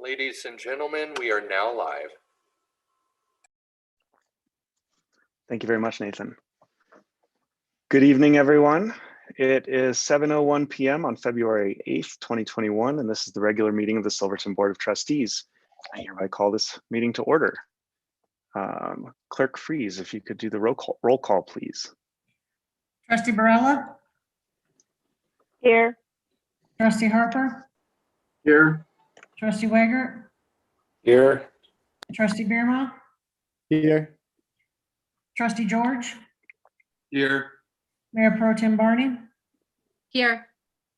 Ladies and gentlemen, we are now live. Thank you very much, Nathan. Good evening, everyone. It is 7:01 p.m. on February 8th, 2021, and this is the regular meeting of the Silverton Board of Trustees. I hereby call this meeting to order. Clerk Freeze, if you could do the roll call, please. Trustee Barella? Here. Trustee Harper? Here. Trustee Weigert? Here. Trustee Bierma? Here. Trustee George? Here. Mayor Pro Tem Barney? Here.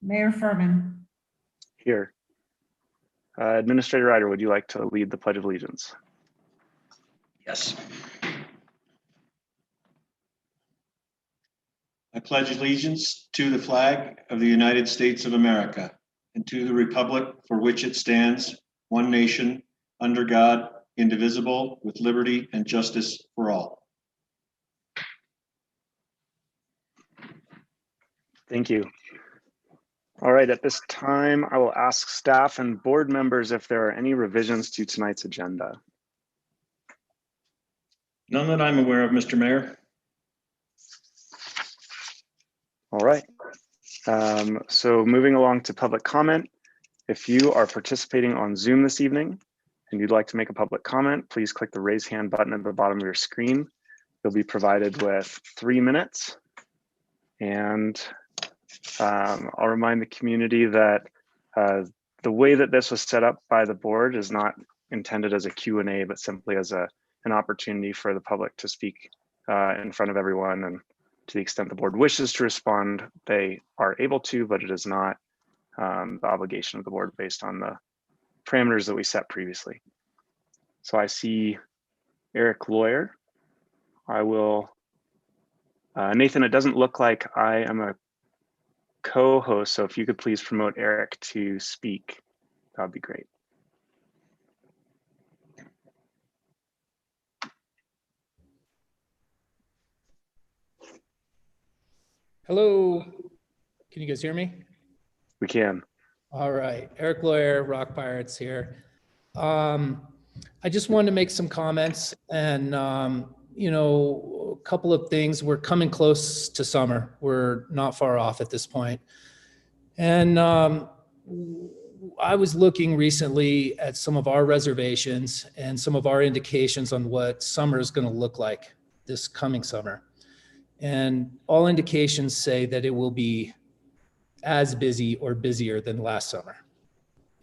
Mayor Furman? Here. Administrator Ryder, would you like to lead the Pledge of Allegiance? Yes. I pledge allegiance to the flag of the United States of America and to the republic for which it stands, one nation, under God, indivisible, with liberty and justice for all. Thank you. All right, at this time, I will ask staff and board members if there are any revisions to tonight's agenda. None that I'm aware of, Mr. Mayor. All right. So moving along to public comment. If you are participating on Zoom this evening and you'd like to make a public comment, please click the raise hand button at the bottom of your screen. You'll be provided with 3 minutes. And I'll remind the community that the way that this was set up by the board is not intended as a Q&A, but simply as an opportunity for the public to speak in front of everyone. And to the extent the board wishes to respond, they are able to, but it is not the obligation of the board based on the parameters that we set previously. So I see Eric Lawyer. I will, Nathan, it doesn't look like I am a co-host, so if you could please promote Eric to speak, that would be great. Hello, can you guys hear me? We can. All right, Eric Lawyer, Rock Pirates here. I just wanted to make some comments and, you know, a couple of things. We're coming close to summer. We're not far off at this point. And I was looking recently at some of our reservations and some of our indications on what summer is going to look like this coming summer. And all indications say that it will be as busy or busier than last summer.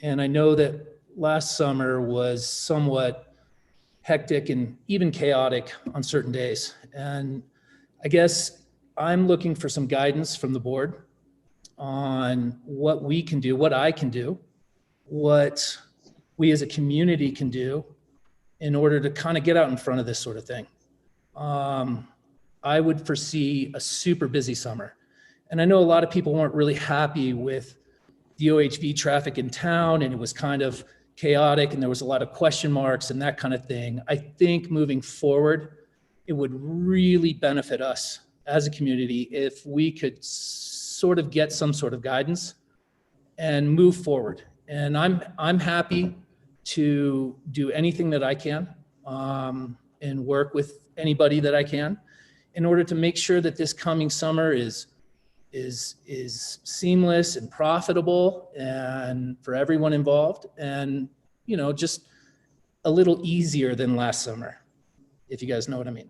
And I know that last summer was somewhat hectic and even chaotic on certain days. And I guess I'm looking for some guidance from the board on what we can do, what I can do, what we as a community can do in order to kind of get out in front of this sort of thing. I would foresee a super busy summer. And I know a lot of people weren't really happy with the OHV traffic in town, and it was kind of chaotic and there was a lot of question marks and that kind of thing. I think moving forward, it would really benefit us as a community if we could sort of get some sort of guidance and move forward. And I'm happy to do anything that I can and work with anybody that I can in order to make sure that this coming summer is seamless and profitable and for everyone involved, and you know, just a little easier than last summer, if you guys know what I mean.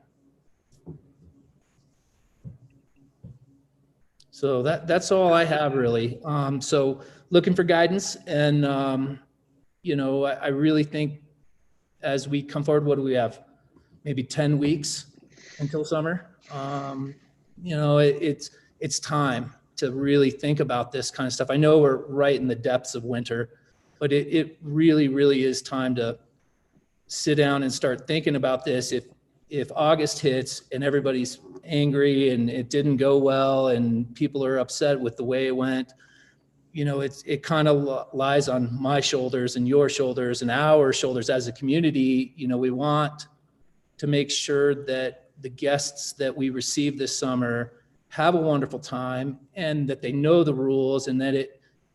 So that's all I have really. So looking for guidance, and you know, I really think as we come forward, what do we have? Maybe 10 weeks until summer. You know, it's time to really think about this kind of stuff. I know we're right in the depths of winter, but it really, really is time to sit down and start thinking about this. If August hits and everybody's angry and it didn't go well and people are upset with the way it went, you know, it kind of lies on my shoulders and your shoulders and our shoulders as a community. You know, we want to make sure that the guests that we receive this summer have a wonderful time and that they know the rules and that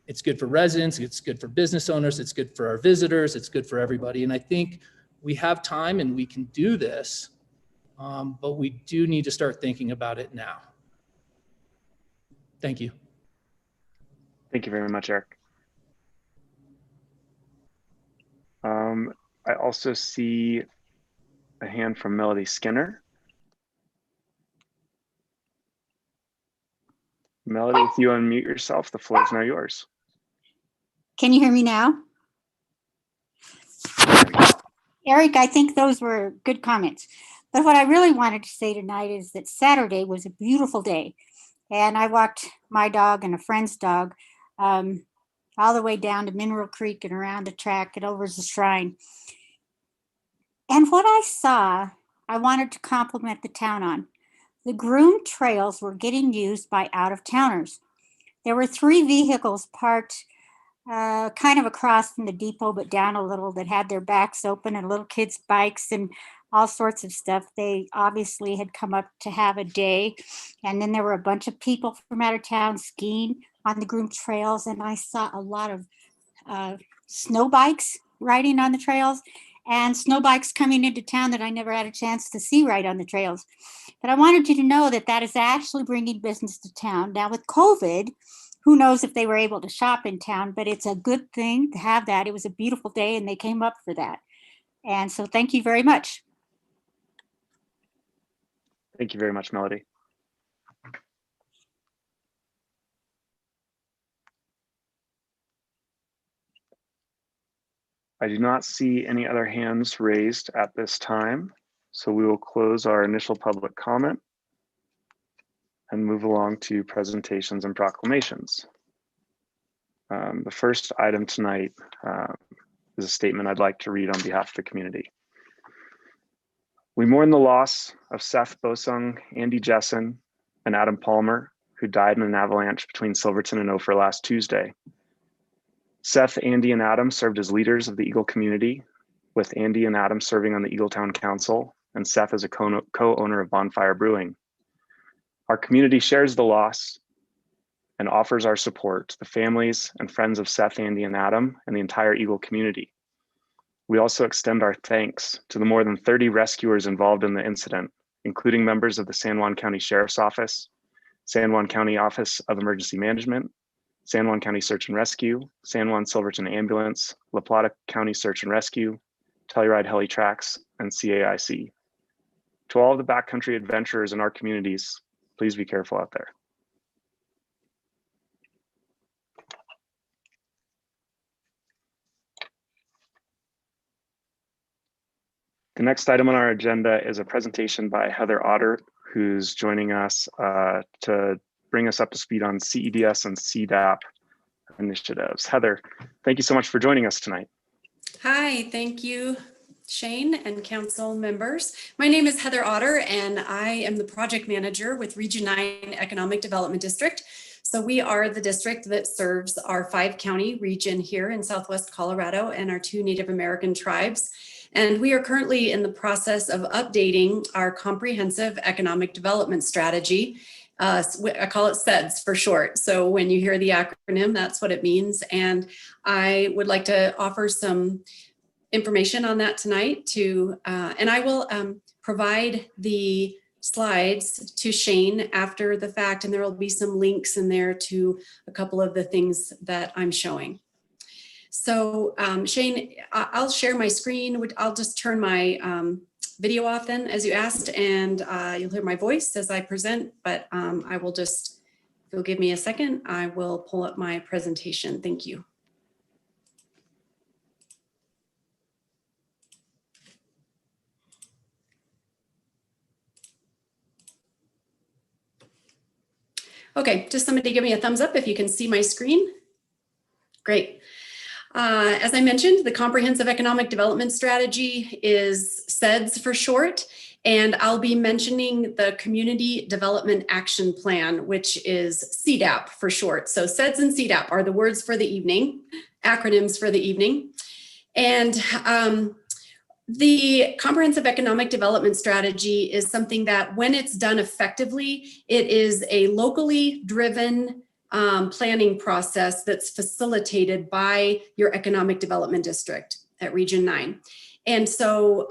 It's good for residents, it's good for business owners, it's good for our visitors, it's good for everybody. And I think we have time and we can do this, but we do need to start thinking about it now. Thank you. Thank you very much, Eric. I also see a hand from Melody Skinner. Melody, if you unmute yourself, the floor is now yours. Can you hear me now? Eric, I think those were good comments. But what I really wanted to say tonight is that Saturday was a beautiful day. And I walked my dog and a friend's dog all the way down to Mineral Creek and around the track and over the shrine. And what I saw, I wanted to compliment the town on. The groomed trails were getting used by out-of-towners. There were 3 vehicles parked kind of across from the depot, but down a little, that had their backs open, and little kids' bikes and all sorts of stuff. They obviously had come up to have a day. And then there were a bunch of people from out of town skiing on the groomed trails. And I saw a lot of snow bikes riding on the trails, and snow bikes coming into town that I never had a chance to see ride on the trails. But I wanted you to know that that is actually bringing business to town. Now with COVID, who knows if they were able to shop in town, but it's a good thing to have that. It was a beautiful day and they came up for that. And so thank you very much. Thank you very much, Melody. I do not see any other hands raised at this time, so we will close our initial public comment and move along to presentations and proclamations. The first item tonight is a statement I'd like to read on behalf of the community. We mourn the loss of Seth Bosung, Andy Jessen, and Adam Palmer, who died in an avalanche between Silverton and Ophir last Tuesday. Seth, Andy, and Adam served as leaders of the Eagle community, with Andy and Adam serving on the Eagletown Council, and Seth as a co-owner of Bonfire Brewing. Our community shares the loss and offers our support to the families and friends of Seth, Andy, and Adam, and the entire Eagle community. We also extend our thanks to the more than 30 rescuers involved in the incident, including members of the San Juan County Sheriff's Office, San Juan County Office of Emergency Management, San Juan County Search and Rescue, San Juan Silverton Ambulance, La Plata County Search and Rescue, Telluride Heli-Trax, and CAIC. To all of the backcountry adventurers in our communities, please be careful out there. The next item on our agenda is a presentation by Heather Otter, who's joining us to bring us up to speed on CEDS and CDAP initiatives. Heather, thank you so much for joining us tonight. Hi, thank you, Shane and council members. My name is Heather Otter, and I am the project manager with Region 9 Economic Development District. So we are the district that serves our 5-county region here in Southwest Colorado and our 2 Native American tribes. And we are currently in the process of updating our comprehensive economic development strategy. I call it CEDS for short. So when you hear the acronym, that's what it means. And I would like to offer some information on that tonight and I will provide the slides to Shane after the fact, and there will be some links in there to a couple of the things that I'm showing. So Shane, I'll share my screen. I'll just turn my video off then, as you asked, and you'll hear my voice as I present, but I will just, if you'll give me a second, I will pull up my presentation. Thank you. Okay, just somebody give me a thumbs up if you can see my screen. Great. As I mentioned, the Comprehensive Economic Development Strategy is CEDS for short, and I'll be mentioning the Community Development Action Plan, which is CDAP for short. So CEDS and CDAP are the words for the evening, acronyms for the evening. And the Comprehensive Economic Development Strategy is something that, when it's done effectively, it is a locally driven planning process that's facilitated by your economic development district at Region 9. And so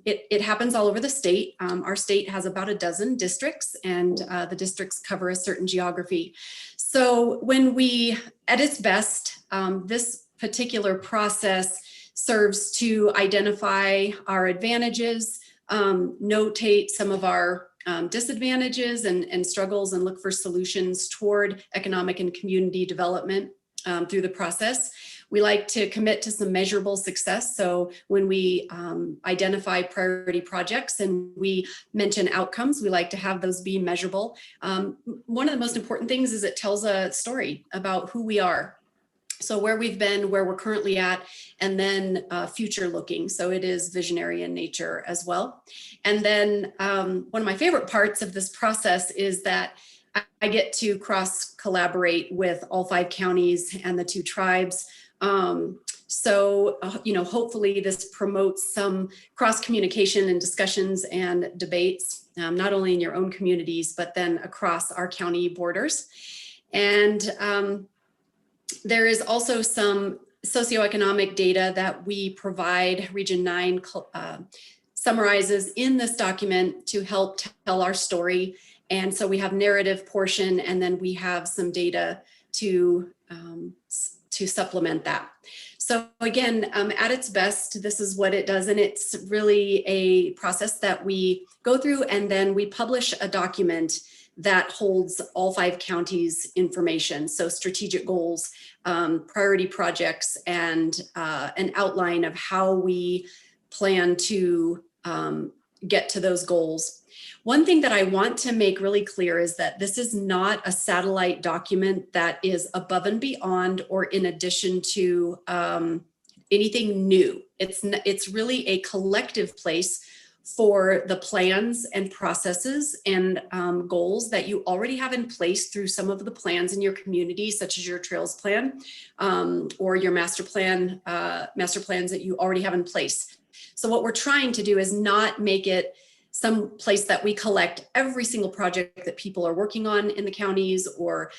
it happens all over the state. Our state has about a dozen districts, and the districts cover a certain geography. So when we, at its best, this particular process serves to identify our advantages, notate some of our disadvantages and struggles, and look for solutions toward economic and community development through the process. We like to commit to some measurable success. So when we identify priority projects and we mention outcomes, we like to have those be measurable. One of the most important things is it tells a story about who we are. So where we've been, where we're currently at, and then future looking. So it is visionary in nature as well. And then one of my favorite parts of this process is that I get to cross collaborate with all 5 counties and the 2 tribes. Hopefully this promotes some cross communication and discussions and debates, not only in your own communities, but then across our county borders. And there is also some socioeconomic data that we provide. Region 9 summarizes in this document to help tell our story. And so we have narrative portion, and then we have some data to supplement that. So again, at its best, this is what it does. And it's really a process that we go through, and then we publish a document that holds all 5 counties' information. So strategic goals, priority projects, and an outline of how we plan to get to those goals. One thing that I want to make really clear is that this is not a satellite document that is above and beyond or in addition to anything new. It's really a collective place for the plans and processes and goals that you already have in place through some of the plans in your community, such as your trails plan or your master plans that you already have in place. So what we're trying to do is not make it some place that we collect every single project that people are working on in the counties, or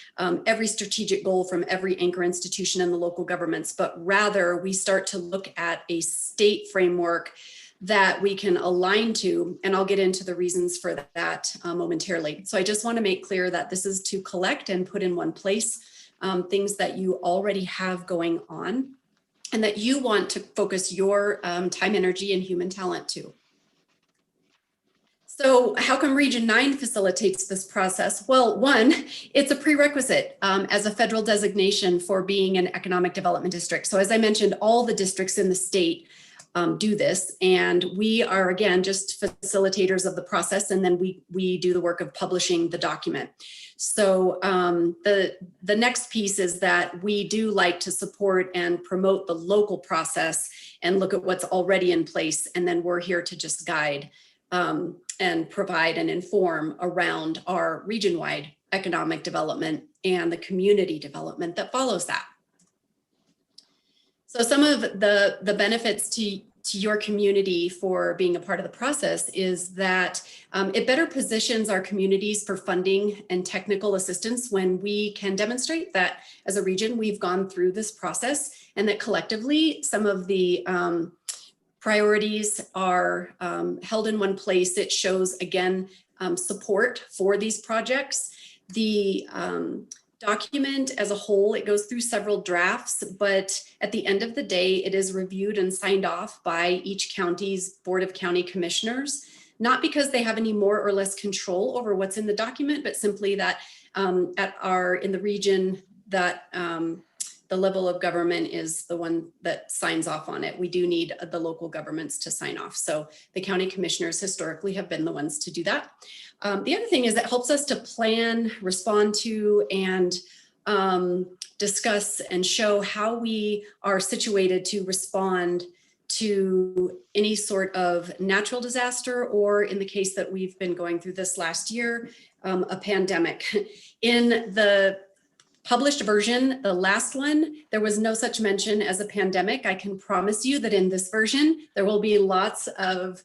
every strategic goal from every anchor institution in the local governments, but rather we start to look at a state framework that we can align to, and I'll get into the reasons for that momentarily. So I just want to make clear that this is to collect and put in one place things that you already have going on, and that you want to focus your time, energy, and human talent to. So how come Region 9 facilitates this process? Well, one, it's a prerequisite as a federal designation for being an economic development district. So as I mentioned, all the districts in the state do this, and we are, again, just facilitators of the process, and then we do the work of publishing the document. So the next piece is that we do like to support and promote the local process and look at what's already in place, and then we're here to just guide and provide and inform around our region-wide economic development and the community development that follows that. So some of the benefits to your community for being a part of the process is that it better positions our communities for funding and technical assistance when we can demonstrate that as a region we've gone through this process, and that collectively some of the priorities are held in one place. It shows, again, support for these projects. The document as a whole, it goes through several drafts, but at the end of the day, it is reviewed and signed off by each county's Board of County Commissioners, not because they have any more or less control over what's in the document, but simply that in the region that the level of government is the one that signs off on it. We do need the local governments to sign off. So the county commissioners historically have been the ones to do that. The other thing is that helps us to plan, respond to, and discuss and show how we are situated to respond to any sort of natural disaster, or in the case that we've been going through this last year, a pandemic. In the published version, the last one, there was no such mention as a pandemic. I can promise you that in this version, there will be lots of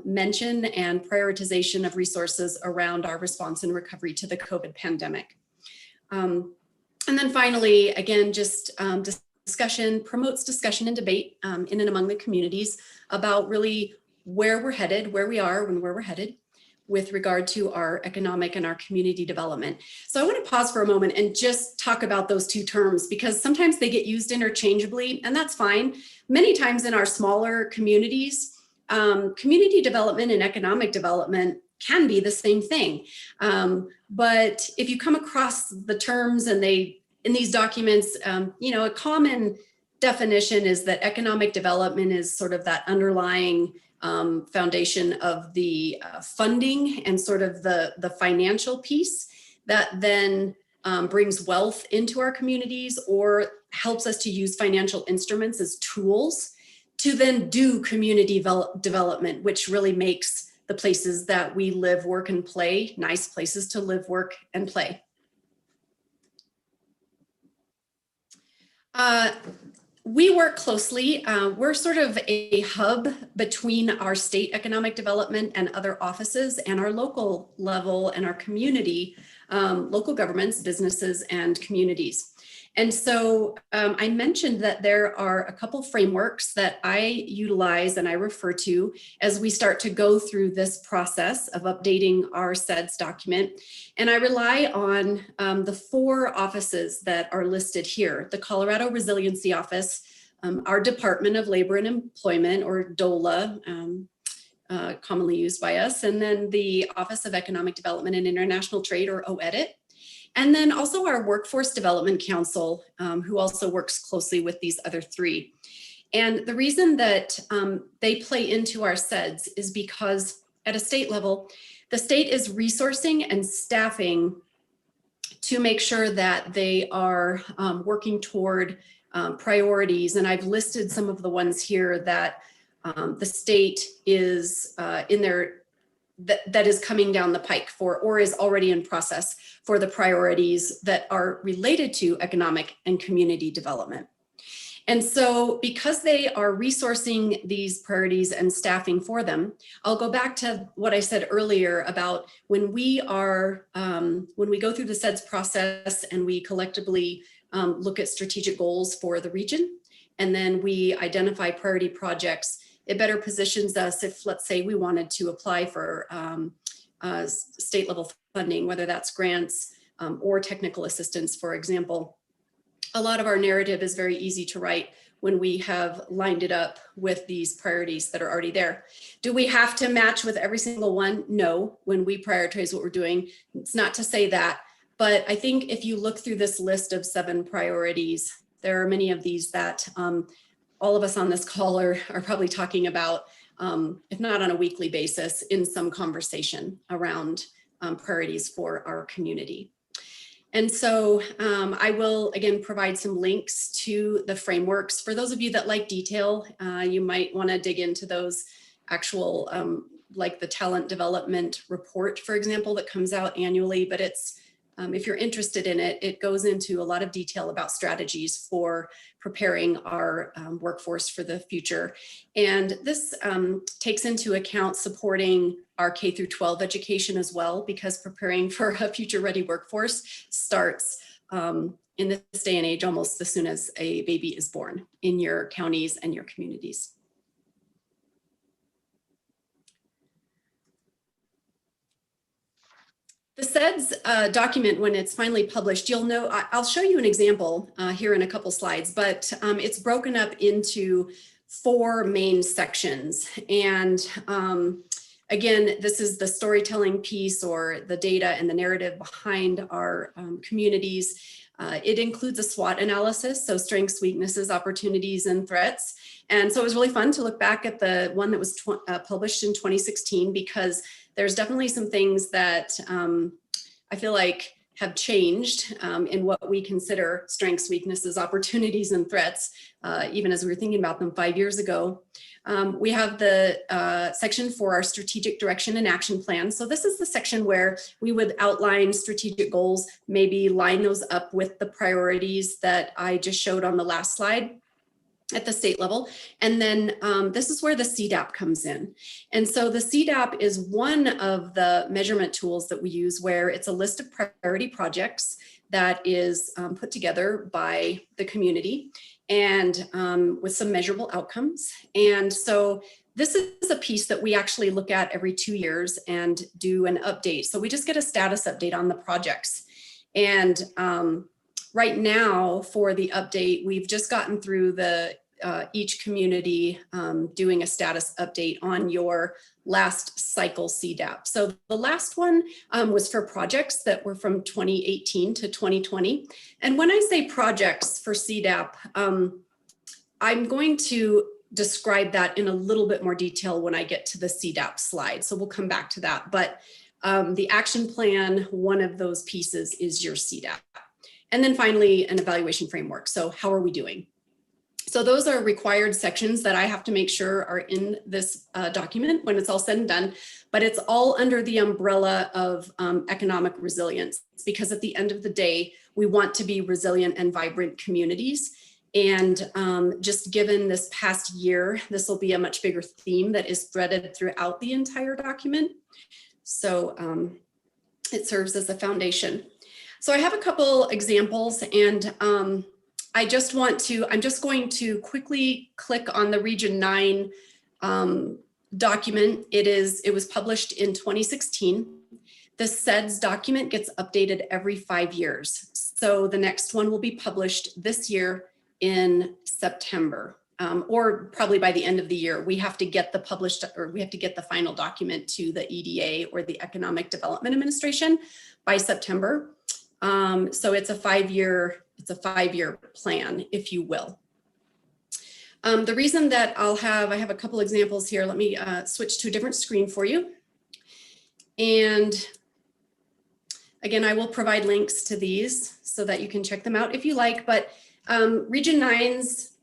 mention and prioritization of resources around our response and recovery to the COVID pandemic. And then finally, again, just discussion, promotes discussion and debate in and among the communities about really where we're headed, where we are and where we're headed with regard to our economic and our community development. So I want to pause for a moment and just talk about those two terms, because sometimes they get used interchangeably, and that's fine. Many times in our smaller communities, community development and economic development can be the same thing. But if you come across the terms and they, in these documents, you know, a common definition is that economic development is sort of that underlying foundation of the funding and sort of the financial piece that then brings wealth into our communities or helps us to use financial instruments as tools to then do community development, which really makes the places that we live, work, and play nice places to live, work, and play. We work closely. We're sort of a hub between our state economic development and other offices and our local level and our community, local governments, businesses, and communities. And so I mentioned that there are a couple frameworks that I utilize and I refer to as we start to go through this process of updating our SEDS document. And I rely on the 4 offices that are listed here: the Colorado Resiliency Office, our Department of Labor and Employment, or DOLA, commonly used by us, and then the Office of Economic Development and International Trade, or OEDIT. And then also our Workforce Development Council, who also works closely with these other 3. And the reason that they play into our SEDS is because at a state level, the state is resourcing and staffing to make sure that they are working toward priorities. And I've listed some of the ones here that the state is in their that is coming down the pike for, or is already in process for, the priorities that are related to economic and community development. And so because they are resourcing these priorities and staffing for them, I'll go back to what I said earlier about when we go through the SEDS process and we collectively look at strategic goals for the region, and then we identify priority projects, it better positions us if, let's say, we wanted to apply for state level funding, whether that's grants or technical assistance, for example. A lot of our narrative is very easy to write when we have lined it up with these priorities that are already there. Do we have to match with every single one? No, when we prioritize what we're doing. It's not to say that, but I think if you look through this list of 7 priorities, there are many of these that all of us on this call are probably talking about, if not on a weekly basis, in some conversation around priorities for our community. And so I will, again, provide some links to the frameworks. For those of you that like detail, you might want to dig into those actual, like the talent development report, for example, that comes out annually. But it's, if you're interested in it, it goes into a lot of detail about strategies for preparing our workforce for the future. And this takes into account supporting our K through 12 education as well, because preparing for a future ready workforce starts in this day and age almost as soon as a baby is born in your counties and your communities. The SEDS document, when it's finally published, you'll know, I'll show you an example here in a couple slides, but it's broken up into 4 main sections. And again, this is the storytelling piece, or the data and the narrative behind our communities. It includes a SWOT analysis, so strengths, weaknesses, opportunities, and threats. And so it was really fun to look back at the one that was published in 2016, because there's definitely some things that I feel like have changed in what we consider strengths, weaknesses, opportunities, and threats, even as we were thinking about them 5 years ago. We have the section for our strategic direction and action plan. So this is the section where we would outline strategic goals, maybe line those up with the priorities that I just showed on the last slide at the state level. And then this is where the CDAP comes in. And so the CDAP is one of the measurement tools that we use, where it's a list of priority projects that is put together by the community and with some measurable outcomes. And so this is a piece that we actually look at every 2 years and do an update. So we just get a status update on the projects. And right now for the update, we've just gotten through the each community doing a status update on your last cycle CDAP. So the last one was for projects that were from 2018 to 2020. And when I say projects for CDAP, I'm going to describe that in a little bit more detail when I get to the CDAP slide. So we'll come back to that. But the action plan, one of those pieces is your CDAP. And then finally, an evaluation framework. So how are we doing? So those are required sections that I have to make sure are in this document when it's all said and done, but it's all under the umbrella of economic resilience, because at the end of the day, we want to be resilient and vibrant communities. And just given this past year, this will be a much bigger theme that is threaded throughout the entire document. So it serves as a foundation. So I have a couple examples, and I'm just going to quickly click on the Region 9 document. It was published in 2016. The SEDS document gets updated every 5 years. So the next one will be published this year in September, or probably by the end of the year. We have to get the final document to the EDA, or the Economic Development Administration, by September. So it's a 5-year plan, if you will. The reason that I have a couple examples here. Let me switch to a different screen for you. And again, I will provide links to these so that you can check them out if you like, but Region 9's,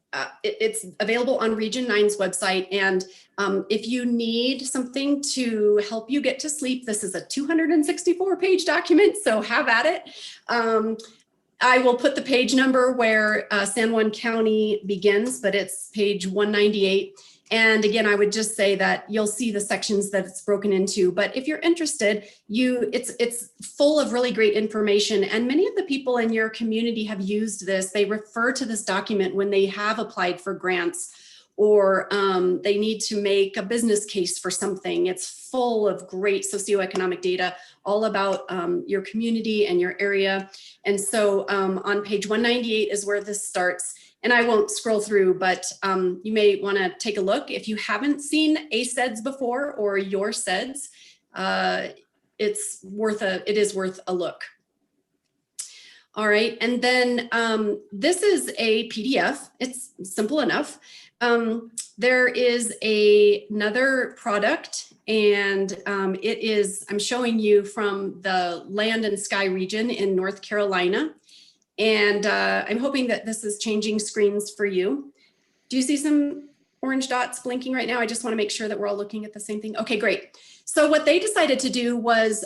it's available on Region 9's website. And if you need something to help you get to sleep, this is a 264-page document, so have at it. I will put the page number where San Juan County begins, but it's page 198. And again, I would just say that you'll see the sections that it's broken into. But if you're interested, it's full of really great information. And many of the people in your community have used this. They refer to this document when they have applied for grants, or they need to make a business case for something. It's full of great socioeconomic data all about your community and your area. And so on page 198 is where this starts. And I won't scroll through, but you may want to take a look. If you haven't seen a SEDS before, or your SEDS, it is worth a look. All right, and then this is a PDF. It's simple enough. There is another product, and I'm showing you from the Land and Sky region in North Carolina. And I'm hoping that this is changing screens for you. Do you see some orange dots blinking right now? I just want to make sure that we're all looking at the same thing. Okay, great. So what they decided to do was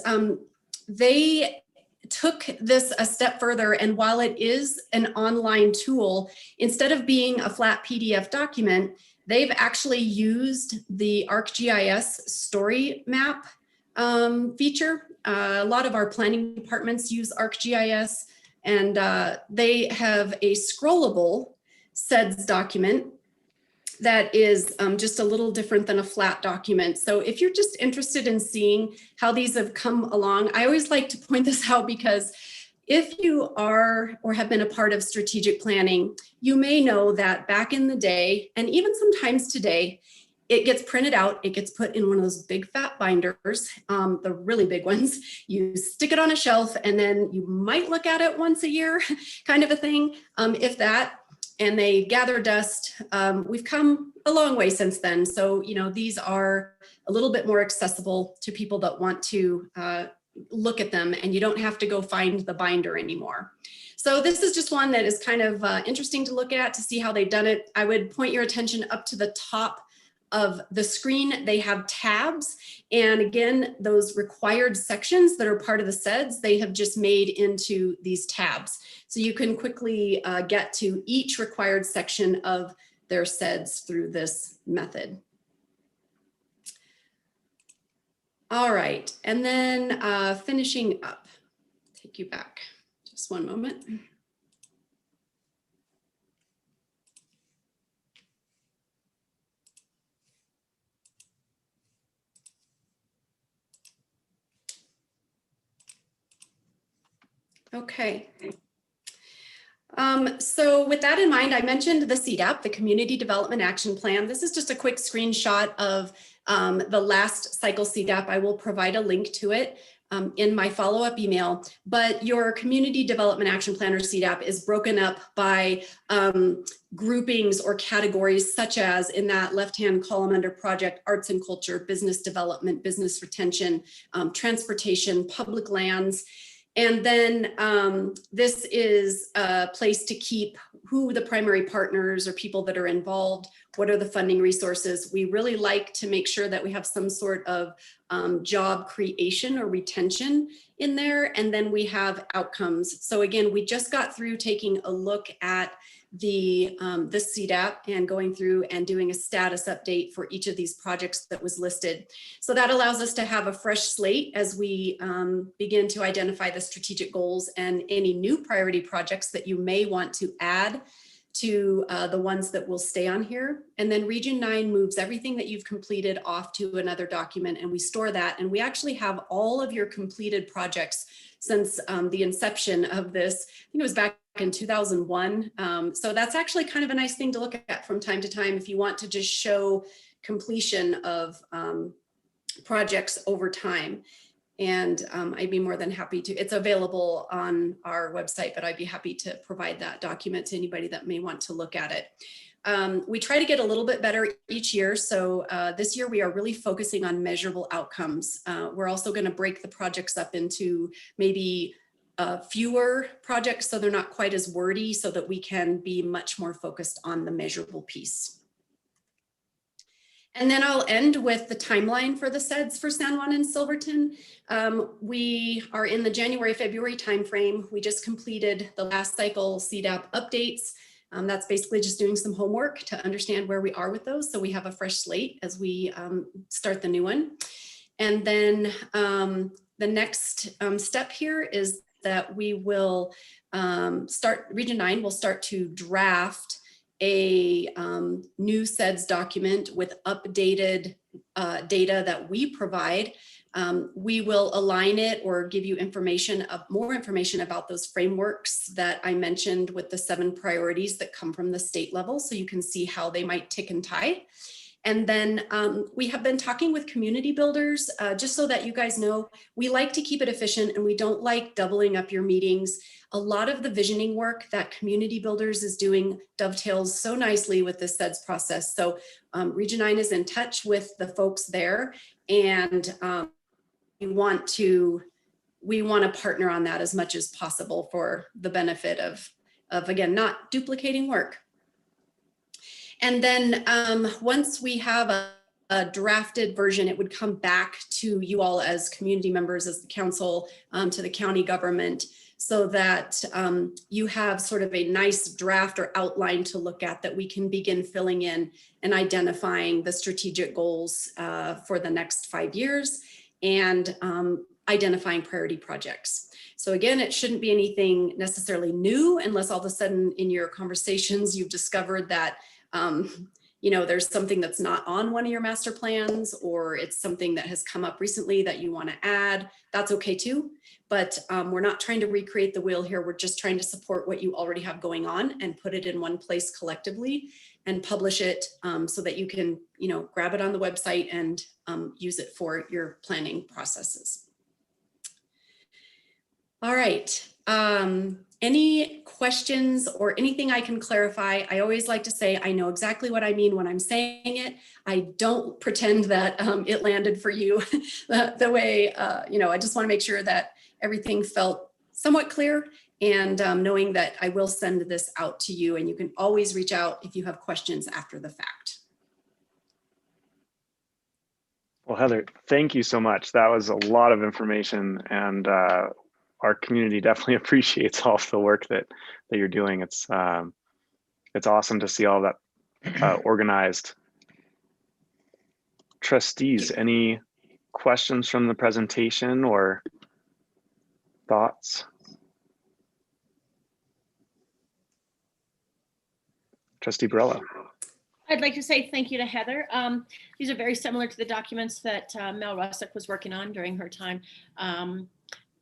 they took this a step further, and while it is an online tool, instead of being a flat PDF document, they've actually used the ArcGIS story map feature. A lot of our planning departments use ArcGIS, and they have a scrollable SEDS document that is just a little different than a flat document. So if you're just interested in seeing how these have come along, I always like to point this out, because if you are or have been a part of strategic planning, you may know that back in the day, and even sometimes today, it gets printed out, it gets put in one of those big fat binders, the really big ones. You stick it on a shelf, and then you might look at it once a year, kind of a thing, if that, and they gather dust. We've come a long way since then. So, these are a little bit more accessible to people that want to look at them, and you don't have to go find the binder anymore. So this is just one that is kind of interesting to look at, to see how they've done it. I would point your attention up to the top of the screen. They have tabs, and again, those required sections that are part of the SEDS, they have just made into these tabs. So you can quickly get to each required section of their SEDS through this method. All right, and then finishing up, take you back Just one moment. Okay. So with that in mind, I mentioned the CDAP, the Community Development Action Plan. This is just a quick screenshot of the last cycle CDAP. I will provide a link to it in my follow-up email, but your Community Development Action Plan, or CDAP, is broken up by groupings or categories, such as in that left-hand column under project, arts and culture, business development, business retention, transportation, public lands. And then this is a place to keep who the primary partners or people that are involved, what are the funding resources. We really like to make sure that we have some sort of job creation or retention in there. And then we have outcomes. So again, we just got through taking a look at the CDAP and going through and doing a status update for each of these projects that was listed. So that allows us to have a fresh slate as we begin to identify the strategic goals and any new priority projects that you may want to add to the ones that will stay on here. And then Region 9 moves everything that you've completed off to another document, and we store that. And we actually have all of your completed projects since the inception of this. I think it was back in 2001. So that's actually kind of a nice thing to look at from time to time if you want to just show completion of projects over time. And I'd be more than happy to, it's available on our website, but I'd be happy to provide that document to anybody that may want to look at it. We try to get a little bit better each year. So this year we are really focusing on measurable outcomes. We're also going to break the projects up into maybe fewer projects so they're not quite as wordy, so that we can be much more focused on the measurable piece. And then I'll end with the timeline for the SEDS for San Juan and Silverton. We are in the January-February timeframe. We just completed the last cycle CDAP updates. That's basically just doing some homework to understand where we are with those, so we have a fresh slate as we start the new one. And then the next step here is that we will Region 9 will start to draft a new SEDS document with updated data that we provide. We will align it or give you more information about those frameworks that I mentioned with the 7 priorities that come from the state level, so you can see how they might tick and tie. And then we have been talking with community builders, just so that you guys know, we like to keep it efficient and we don't like doubling up your meetings. A lot of the visioning work that community builders is doing dovetails so nicely with the SEDS process. So Region 9 is in touch with the folks there, and we want to partner on that as much as possible for the benefit of again, not duplicating work. And then once we have a drafted version, it would come back to you all as community members, as the council, to the county government, so that you have sort of a nice draft or outline to look at that we can begin filling in and identifying the strategic goals for the next 5 years, and identifying priority projects. So again, it shouldn't be anything necessarily new, unless all of a sudden in your conversations you've discovered that you know, there's something that's not on one of your master plans, or it's something that has come up recently that you want to add. That's okay too. But we're not trying to recreate the wheel here. We're just trying to support what you already have going on and put it in one place collectively and publish it so that you can, you know, grab it on the website and use it for your planning processes. All right. Any questions or anything I can clarify? I always like to say, I know exactly what I mean when I'm saying it. I don't pretend that it landed for you the way, you know, I just want to make sure that everything felt somewhat clear, and knowing that I will send this out to you, and you can always reach out if you have questions after the fact. Well, Heather, thank you so much. That was a lot of information, and our community definitely appreciates all of the work that you're doing. It's awesome to see all that organized. Trustees, any questions from the presentation or thoughts? Trustee Barella. I'd like to say thank you to Heather. These are very similar to the documents that Mel Russick was working on during her time.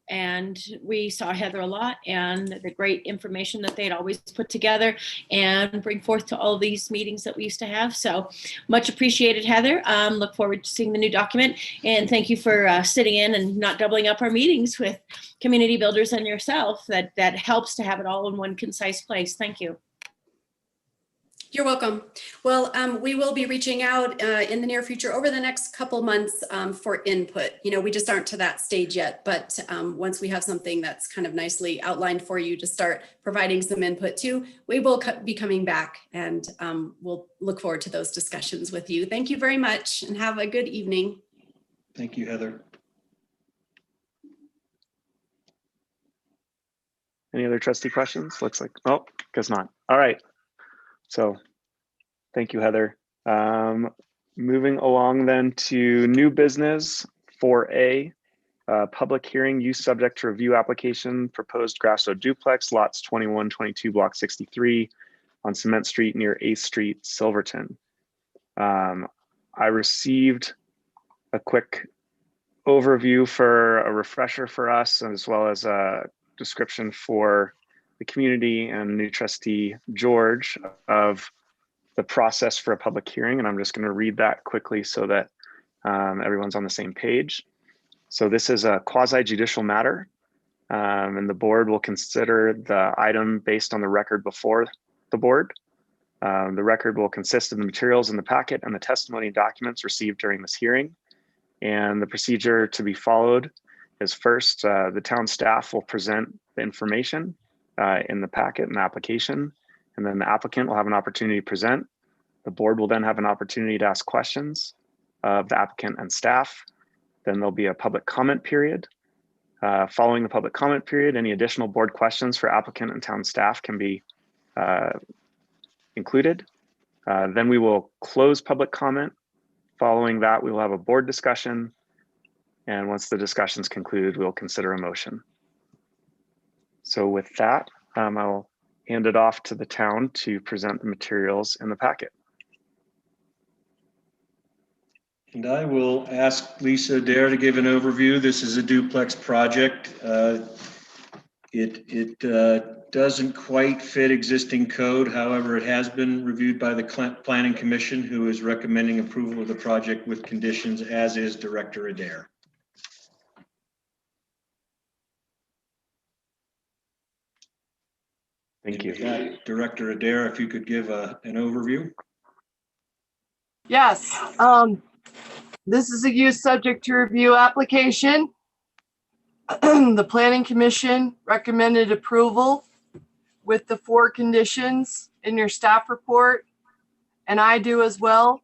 And we saw Heather a lot and the great information that they'd always put together and bring forth to all these meetings that we used to have. So much appreciated, Heather. Look forward to seeing the new document. And thank you for sitting in and not doubling up our meetings with community builders and yourself. That helps to have it all in one concise place. Thank you. You're welcome. Well, we will be reaching out in the near future over the next couple months for input. You know, we just aren't to that stage yet, but once we have something that's kind of nicely outlined for you to start providing some input to, we will be coming back and we'll look forward to those discussions with you. Thank you very much and have a good evening. Thank you, Heather. Any other trustee questions? Looks like, oh, guess not. All right. So thank you, Heather. Moving along then to new business 4A, public hearing, use subject to review application, proposed grass road duplex, lots 21, 22, block 63 on Cement Street near 8th Street, Silverton. I received a quick overview for a refresher for us, as well as a description for the community and new trustee George of the process for a public hearing. And I'm just going to read that quickly so that everyone's on the same page. So this is a quasi judicial matter and the board will consider the item based on the record before the board. The record will consist of the materials in the packet and the testimony and documents received during this hearing. And the procedure to be followed is first, the town staff will present the information in the packet and the application, and then the applicant will have an opportunity to present. The board will then have an opportunity to ask questions of the applicant and staff. Then there'll be a public comment period. Following the public comment period, any additional board questions for applicant and town staff can be included. Then we will close public comment. Following that, we will have a board discussion. And once the discussion is concluded, we'll consider a motion. So with that, I'll hand it off to the town to present the materials in the packet. And I will ask Lisa Adair to give an overview. This is a duplex project. It doesn't quite fit existing code. However, it has been reviewed by the Planning Commission, who is recommending approval of the project with conditions, as is Director Adair. Thank you. With that, Director Adair, if you could give an overview. Yes, this is a use subject to review application. The Planning Commission recommended approval with the 4 conditions in your staff report, and I do as well.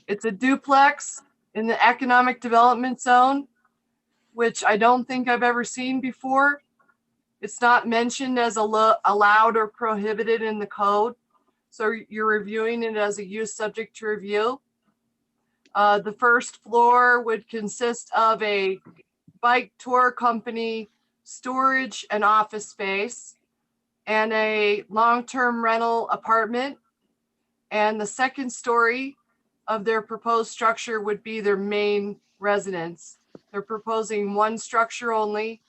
It's a duplex in the economic development zone, which I don't think I've ever seen before. It's not mentioned as allowed or prohibited in the code. So you're reviewing it as a use subject to review. The first floor would consist of a bike tour company, storage and office space, and a long-term rental apartment. And the second story of their proposed structure would be their main residence. They're proposing 1 structure only.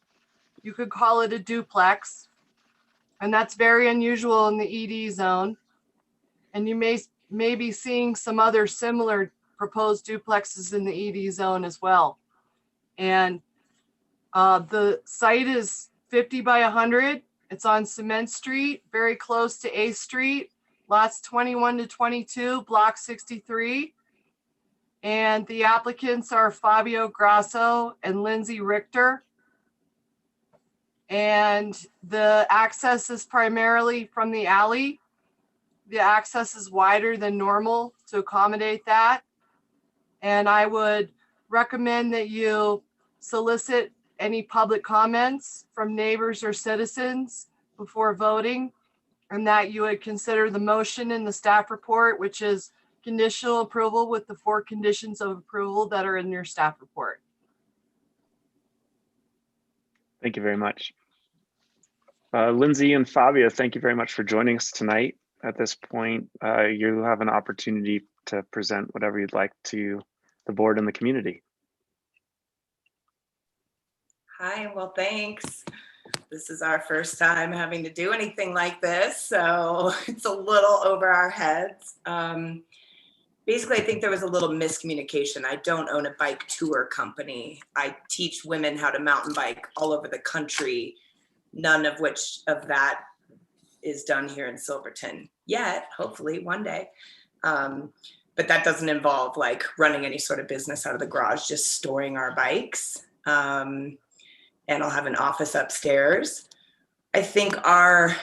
You could call it a duplex, and that's very unusual in the ED zone. And you may be seeing some other similar proposed duplexes in the ED zone as well. And the site is 50 by 100. It's on Cement Street, very close to 8th Street, lots 21 to 22, block 63. And the applicants are Fabio Grasso and Lindsay Richter. And the access is primarily from the alley. The access is wider than normal to accommodate that. And I would recommend that you solicit any public comments from neighbors or citizens before voting, and that you would consider the motion in the staff report, which is conditional approval with the 4 conditions of approval that are in your staff report. Thank you very much. Lindsay and Fabio, thank you very much for joining us tonight. at this point, you have an opportunity to present whatever you'd like to the board and the community. Hi, well, thanks. This is our first time having to do anything like this, so it's a little over our heads. Basically, I think there was a little miscommunication. I don't own a bike tour company. I teach women how to mountain bike all over the country, none of which of that is done here in Silverton yet, hopefully one day. But that doesn't involve like running any sort of business out of the garage, just storing our bikes. And I'll have an office upstairs. I think our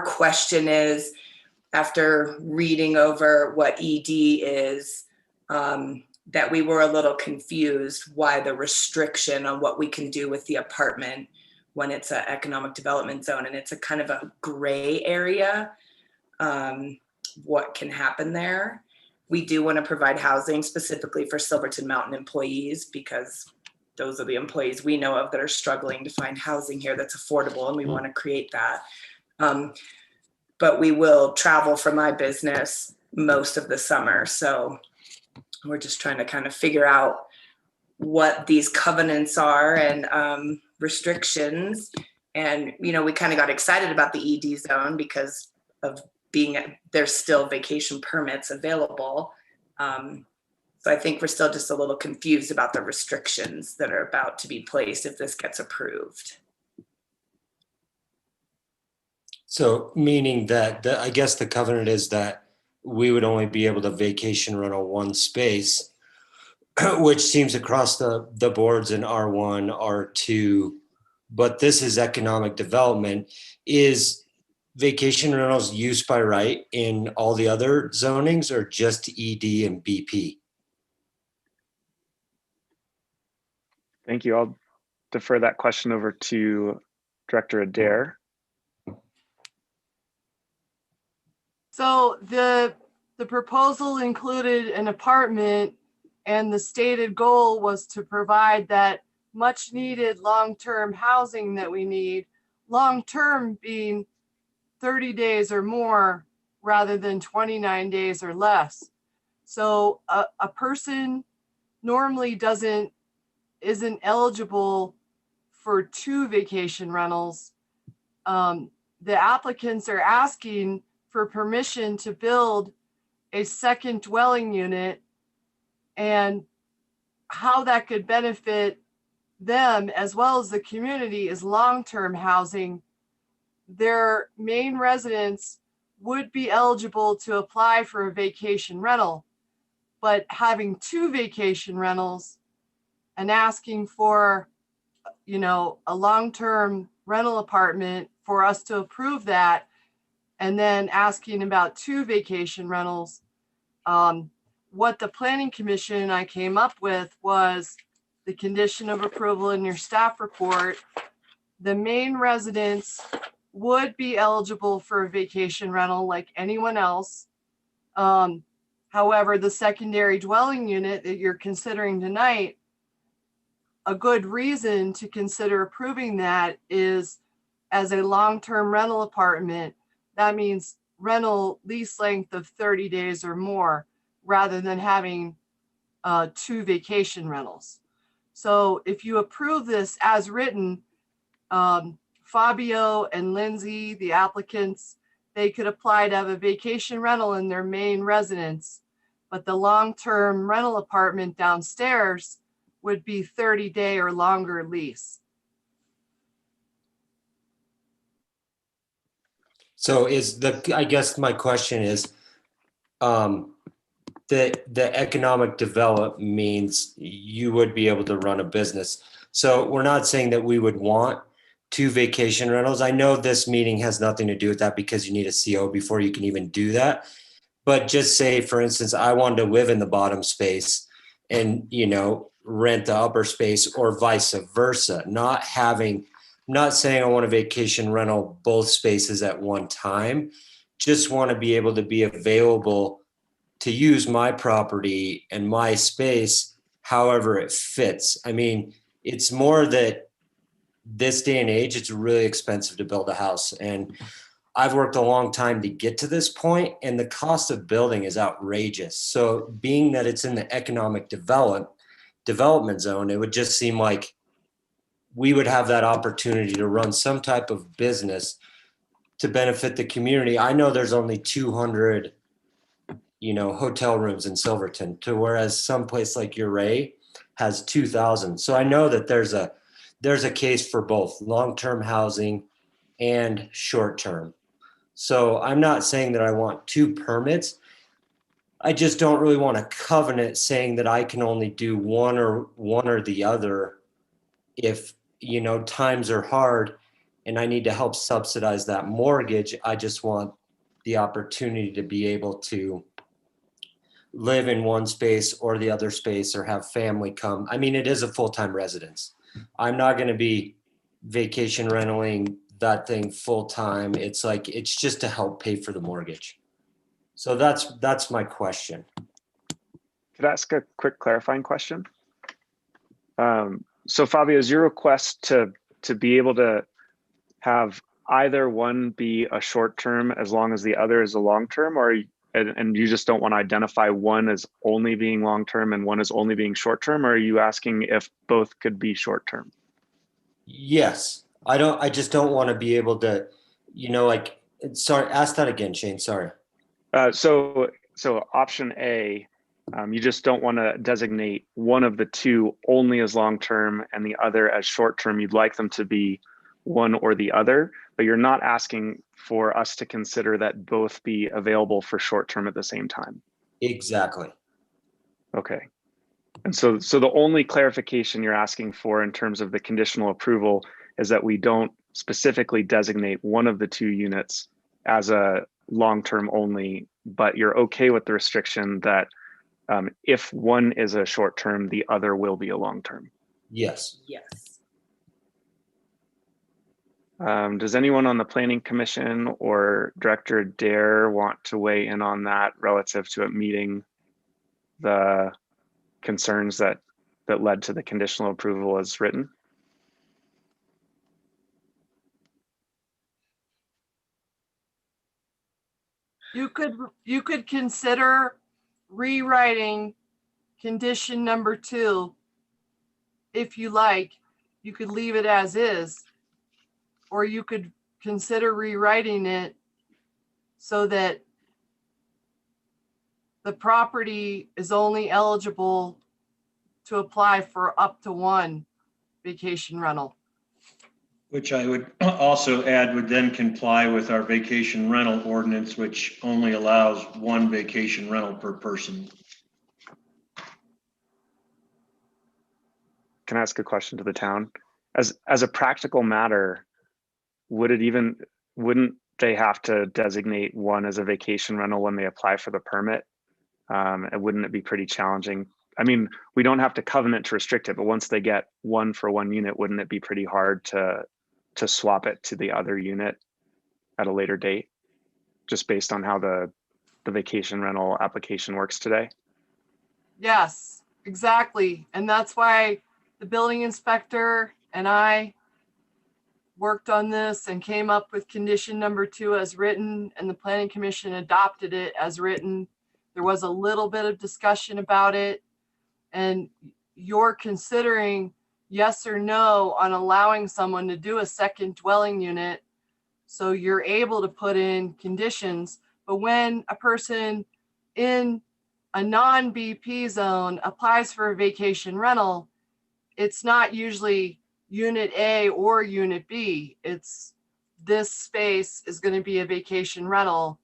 question is, after reading over what ED is, that we were a little confused why the restriction on what we can do with the apartment when it's an economic development zone, and it's a kind of a gray area, what can happen there. We do want to provide housing specifically for Silverton Mountain employees, because those are the employees we know of that are struggling to find housing here that's affordable, and we want to create that. But we will travel for my business most of the summer. So we're just trying to kind of figure out what these covenants are and restrictions. And, you know, we kind of got excited about the ED zone because of there's still vacation permits available. So I think we're still just a little confused about the restrictions that are about to be placed if this gets approved. So meaning that I guess the covenant is that we would only be able to vacation rental one space, which seems across the boards in R1, R2, but this is economic development. Is vacation rentals use by right in all the other zonings or just ED and BP? Thank you. I'll defer that question over to Director Adair. So the proposal included an apartment, and the stated goal was to provide that much needed long-term housing that we need, long-term being 30 days or more rather than 29 days or less. So a person normally isn't eligible for 2 vacation rentals. The applicants are asking for permission to build a second dwelling unit, and how that could benefit them as well as the community is long-term housing. Their main residents would be eligible to apply for a vacation rental, but having 2 vacation rentals and asking for, you know, a long-term rental apartment for us to approve that, and then asking about 2 vacation rentals. What the Planning Commission and I came up with was the condition of approval in your staff report. The main residents would be eligible for a vacation rental like anyone else. However, the secondary dwelling unit that you're considering tonight, a good reason to consider approving that is as a long-term rental apartment. That means rental lease length of 30 days or more, rather than having 2 vacation rentals. So if you approve this as written, Fabio and Lindsay, the applicants, they could apply to have a vacation rental in their main residence, but the long-term rental apartment downstairs would be 30-day or longer lease. So I guess my question is, the economic development means you would be able to run a business. So we're not saying that we would want 2 vacation rentals. I know this meeting has nothing to do with that because you need a CO before you can even do that. But just say, for instance, I wanted to live in the bottom space and, you know, rent the upper space, or vice versa. Not saying I want a vacation rental both spaces at one time. Just want to be able to be available to use my property and my space however it fits. I mean, it's more that this day and age, it's really expensive to build a house. And I've worked a long time to get to this point, and the cost of building is outrageous. So being that it's in the economic development zone, it would just seem like we would have that opportunity to run some type of business to benefit the community. I know there's only 200, hotel rooms in Silverton, to whereas someplace like Uray has 2,000. So I know that there's a case for both long-term housing and short-term. So I'm not saying that I want 2 permits. I just don't really want a covenant saying that I can only do one or the other if, times are hard and I need to help subsidize that mortgage. I just want the opportunity to be able to live in one space or the other space, or have family come. I mean, it is a full-time residence. I'm not going to be vacation rentaling that thing full-time. It's just to help pay for the mortgage. So that's my question. Could I ask a quick clarifying question? So Fabio, is your request to be able to have either one be a short term as long as the other is a long term, and you just don't want to identify one as only being long term and one as only being short term, or are you asking if both could be short term? Yes. I just don't want to be able to, sorry, ask that again, Shane. Sorry. So option A, you just don't want to designate one of the two only as long-term and the other as short-term. You'd like them to be one or the other, but you're not asking for us to consider that both be available for short-term at the same time. Exactly. Okay. And so the only clarification you're asking for in terms of the conditional approval is that we don't specifically designate one of the 2 units as a long-term only, but you're okay with the restriction that if one is a short-term, the other will be a long-term. Yes. Yes. Does anyone on the Planning Commission or Director Dare want to weigh in on that relative to it meeting the concerns that led to the conditional approval as written? You could consider rewriting condition number 2 if you like. You could leave it as is, or you could consider rewriting it so that the property is only eligible to apply for up to 1 vacation rental. Which I would also add would then comply with our vacation rental ordinance, which only allows 1 vacation rental per person. Can I ask a question to the town? As a practical matter, wouldn't they have to designate one as a vacation rental when they apply for the permit? And wouldn't it be pretty challenging? I mean, we don't have to covenant to restrict it, but once they get 1 for 1 unit, wouldn't it be pretty hard to swap it to the other unit at a later date, just based on how the vacation rental application works today? Yes, exactly. And that's why the building inspector and I worked on this and came up with condition number 2 as written, and the Planning Commission adopted it as written. There was a little bit of discussion about it, and you're considering yes or no on allowing someone to do a second dwelling unit. So you're able to put in conditions, but when a person in a non-BP zone applies for a vacation rental, it's not usually unit A or unit B. It's this space is going to be a vacation rental.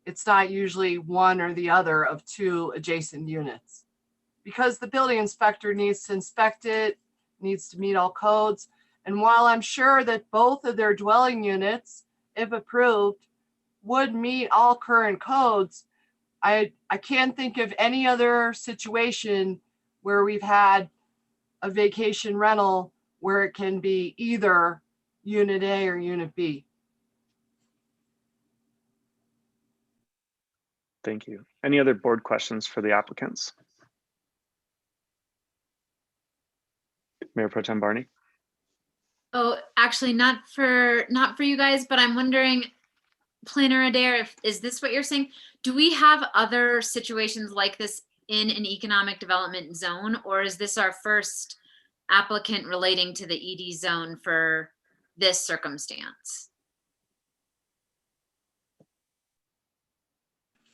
It's not usually one or the other of 2 adjacent units, because the building inspector needs to inspect it, needs to meet all codes. And while I'm sure that both of their dwelling units, if approved, would meet all current codes, I can't think of any other situation where we've had a vacation rental where it can be either unit A or unit B. Thank you. Any other board questions for the applicants? Mayor Pro Tem Barney? Oh, actually not for you guys, but I'm wondering, Planner Adair, is this what you're saying? Do we have other situations like this in an economic development zone, or is this our first applicant relating to the ED zone for this circumstance?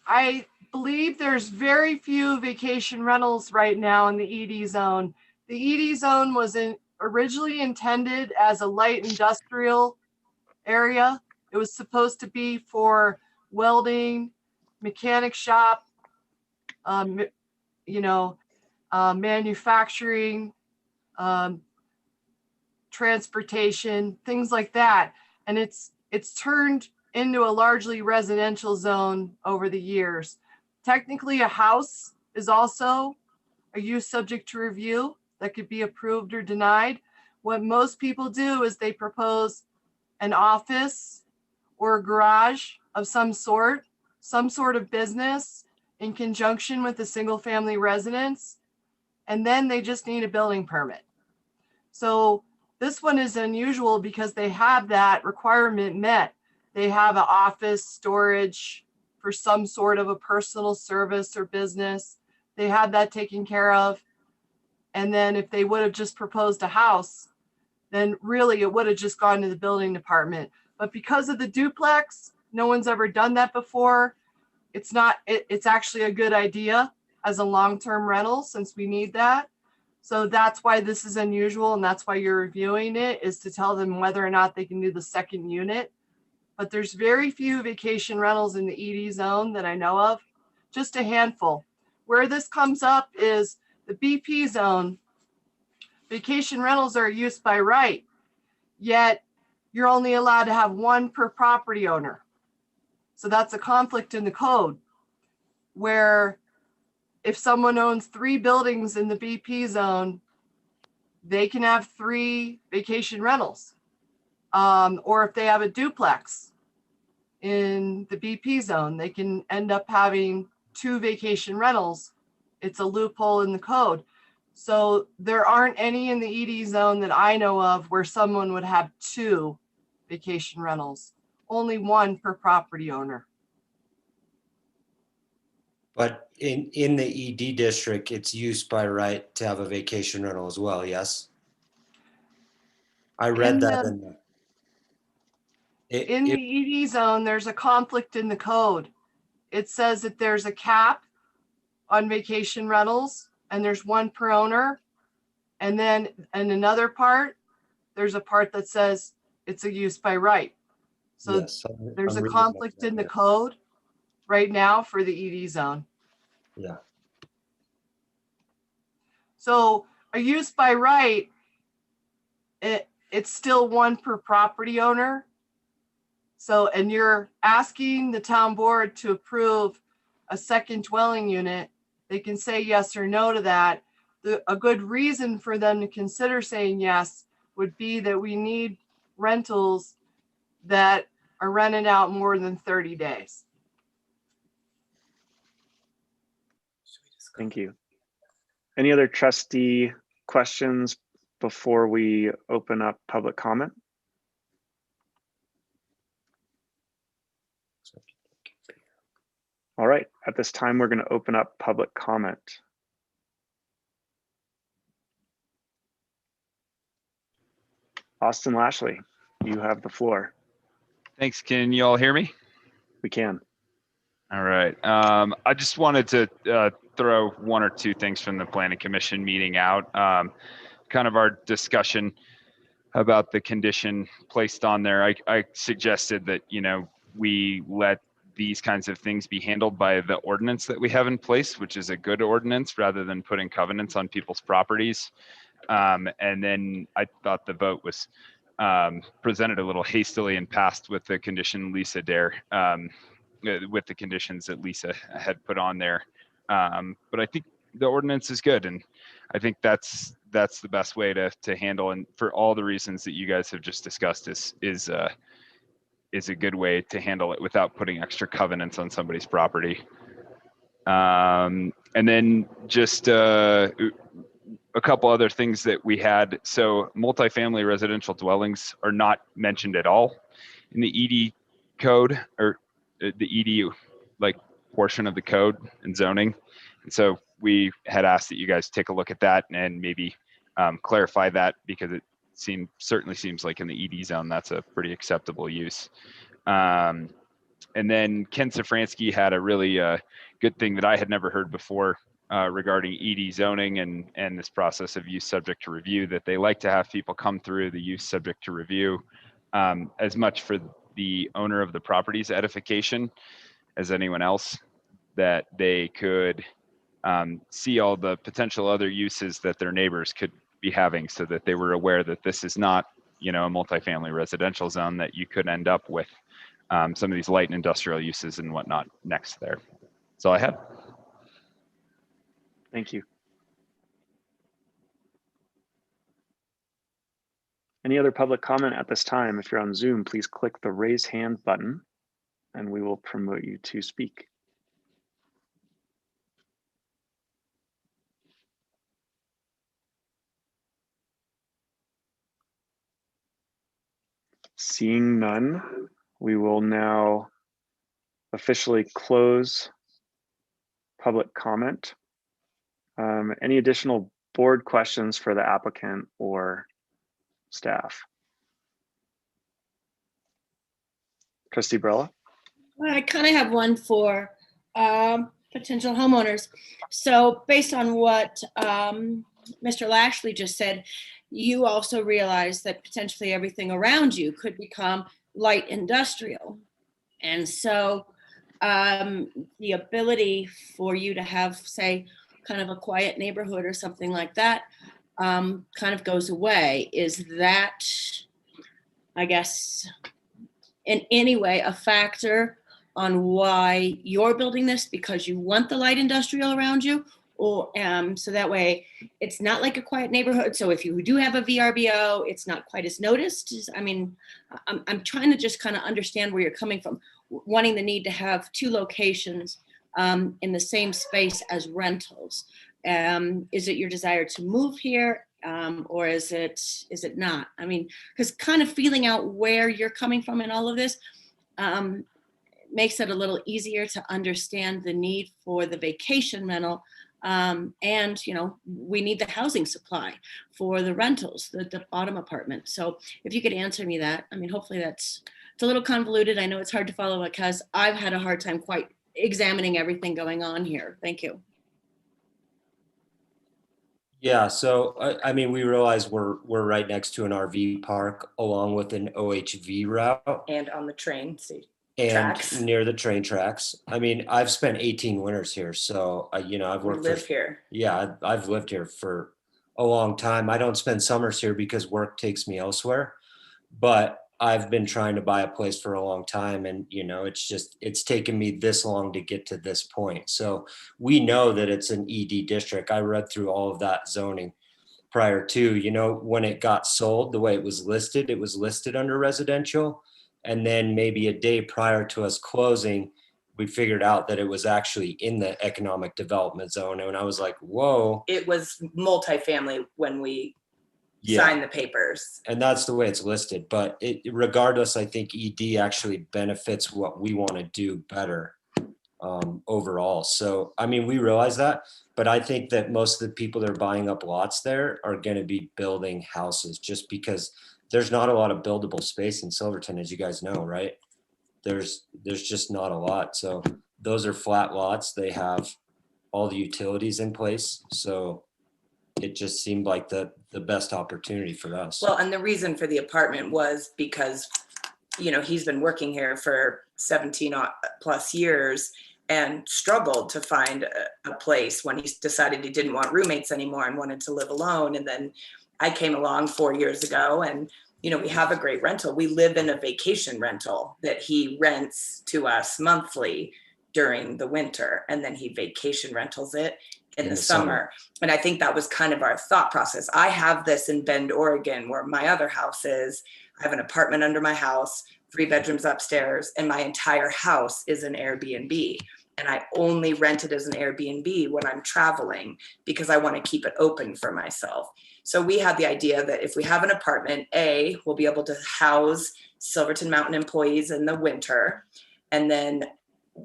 I believe there's very few vacation rentals right now in the ED zone. The ED zone was originally intended as a light industrial area. It was supposed to be for welding, mechanic shop, manufacturing, transportation, things like that. And it's turned into a largely residential zone over the years. Technically, a house is also a use subject to review that could be approved or denied. What most people do is they propose an office or a garage of some sort of business in conjunction with a single family residence, and then they just need a building permit. So this one is unusual because they have that requirement met. They have an office storage for some sort of a personal service or business. They had that taken care of. And then if they would have just proposed a house, then really it would have just gone to the building department. But because of the duplex, no one's ever done that before. It's actually a good idea as a long-term rental since we need that. So that's why this is unusual, and that's why you're reviewing it, is to tell them whether or not they can do the second unit. But there's very few vacation rentals in the ED zone that I know of, just a handful. Where this comes up is the BP zone. Vacation rentals are used by right, yet you're only allowed to have one per property owner. So that's a conflict in the code, where if someone owns 3 buildings in the BP zone, they can have 3 vacation rentals. Or if they have a duplex in the BP zone, they can end up having 2 vacation rentals. It's a loophole in the code. So there aren't any in the ED zone that I know of where someone would have 2 vacation rentals, only 1 per property owner. But in the ED district, it's used by right to have a vacation rental as well, yes? I read that in the. In the ED zone, there's a conflict in the code. It says that there's a cap on vacation rentals and there's 1 per owner. And then in another part, there's a part that says it's a use by right. So Yes, there's I'm a reading that conflict in the right. code right now for the ED zone. Yeah. So a use by right, it's still 1 per property owner. So, and you're asking the town board to approve a second dwelling unit. They can say yes or no to that. A good reason for them to consider saying yes would be that we need rentals that are rented out more than 30 days. Thank you. Any other trustee questions before we open up public comment? All right, at this time, we're going to open up public comment. Austin Lashley, you have the floor. Thanks. Can you all hear me? We can. All right. I just wanted to throw 1 or 2 things from the Planning Commission meeting out. Kind of our discussion about the condition placed on there. I suggested that, we let these kinds of things be handled by the ordinance that we have in place, which is a good ordinance, rather than putting covenants on people's properties. And then I thought the vote was presented a little hastily and passed with the condition Lisa Dare, with the conditions that Lisa had put on there. But I think the ordinance is good, and I think that's the best way to handle, and for all the reasons that you guys have just discussed, is a good way to handle it without putting extra covenants on somebody's property. And then just a couple other things that we had. So multifamily residential dwellings are not mentioned at all in the code or the ED like portion of the code and zoning. And so we had asked that you guys take a look at that and maybe clarify that, because it certainly seems like in the ED zone, that's a pretty acceptable use. And then Ken Safransky had a really good thing that I had never heard before regarding ED zoning and this process of use subject to review, that they like to have people come through the use subject to review as much for the owner of the property's edification as anyone else, that they could see all the potential other uses that their neighbors could be having, so that they were aware that this is not, a multifamily residential zone, that you could end up with some of these light and industrial uses and whatnot next there. That's all I have. Thank you. Any other public comment at this time? If you're on Zoom, please click the raise hand button and we will promote you to speak. Seeing none, we will now officially close public comment. Any additional board questions for the applicant or staff? Trustee Barella? I kind of have one for potential homeowners. So based on what Mr. Lashley just said, you also realize that potentially everything around you could become light industrial. And so the ability for you to have, say, kind of a quiet neighborhood or something like that kind of goes away. Is that, I guess, in any way a factor on why you're building this, because you want the light industrial around you? Or so that way it's not like a quiet neighborhood. So if you do have a VRBO, it's not quite as noticed. I mean, I'm trying to just kind of understand where you're coming from, wanting the need to have two locations in the same space as rentals. Is it your desire to move here, or is it not? I mean, because kind of feeling out where you're coming from in all of this makes it a little easier to understand the need for the vacation rental. And, we need the housing supply for the rentals, the bottom apartment. So if you could answer me that, I mean, hopefully it's a little convoluted. I know it's hard to follow because I've had a hard time quite examining everything going on here. Thank you. Yeah, so I mean, we realize we're right next to an RV park along with an OHV route. And on the train And tracks. near the train tracks. I mean, I've spent 18 winters here, so I've worked. Live here. Yeah, I've lived here for a long time. I don't spend summers here because work takes me elsewhere, but I've been trying to buy a place for a long time, and it's taken me this long to get to this point. So we know that it's an ED district. I read through all of that zoning prior to, when it got sold, the way it was listed under residential. And then maybe a day prior to us closing, we figured out that it was actually in the economic development zone. And I was like, whoa. It was multifamily when we signed the papers. And that's the way it's listed. But regardless, I think ED actually benefits what we want to do better overall. So, I mean, we realize that, but I think that most of the people that are buying up lots there are going to be building houses, just because there's not a lot of buildable space in Silverton, as you guys know, right? There's just not a lot. So those are flat lots. They have all the utilities in place. So it just seemed like the best opportunity for us. Well, and the reason for the apartment was because, he's been working here for 17 plus years and struggled to find a place when he decided he didn't want roommates anymore and wanted to live alone. And then I came along 4 years ago, and we have a great rental. We live in a vacation rental that he rents to us monthly during the winter, and then he vacation rentals it in the summer. And I think that was kind of our thought process. I have this in Bend, Oregon, where my other house is. I have an apartment under my house, 3 bedrooms upstairs, and my entire house is an Airbnb. and I only rent it as an Airbnb when I'm traveling because I want to keep it open for myself. So we had the idea that if we have an apartment, A, we'll be able to house Silverton Mountain employees in the winter. And then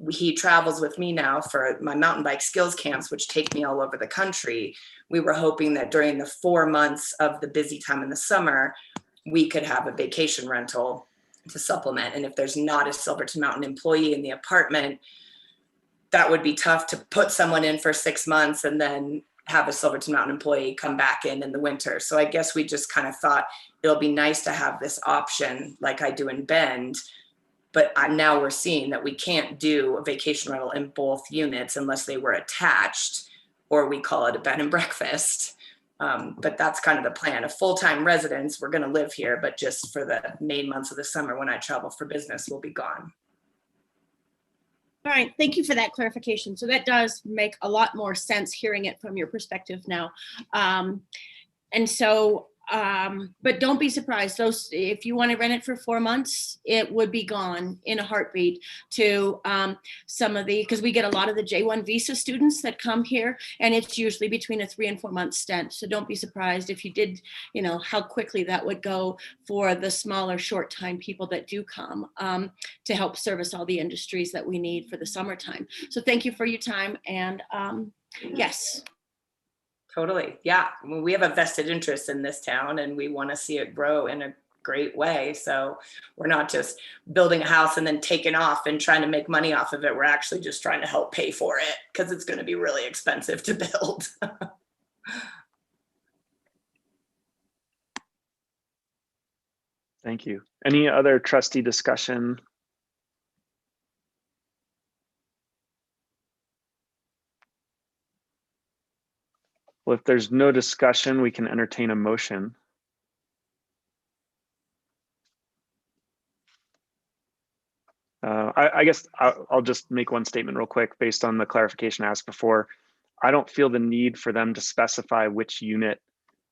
he travels with me now for my mountain bike skills camps, which take me all over the country. We were hoping that during the 4 months of the busy time in the summer, we could have a vacation rental to supplement. And if there's not a Silverton Mountain employee in the apartment, that would be tough to put someone in for 6 months and then have a Silverton Mountain employee come back in the winter. So I guess we just kind of thought it'll be nice to have this option like I do in Bend. But now we're seeing that we can't do a vacation rental in both units unless they were attached, or we call it a bed and breakfast. But that's kind of the plan. A full-time residence, we're going to live here, but just for the main months of the summer when I travel for business, we'll be gone. All right, thank you for that clarification. So that does make a lot more sense hearing it from your perspective now. But don't be surprised. Those, if you want to rent it for 4 months, it would be gone in a heartbeat to some of the, because we get a lot of the J1 visa students that come here, and it's usually between a 3 and 4 month stint. So don't be surprised if you did, how quickly that would go for the smaller short time people that do come to help service all the industries that we need for the summertime. So thank you for your time. And yes. Totally. Yeah. We have a vested interest in this town and we want to see it grow in a great way. So we're not just building a house and then taking off and trying to make money off of it. We're actually just trying to help pay for it because it's going to be really expensive to build. Thank you. Any other trustee discussion? Well, if there's no discussion, we can entertain a motion. I guess I'll just make one statement real quick based on the clarification asked before. I don't feel the need for them to specify which unit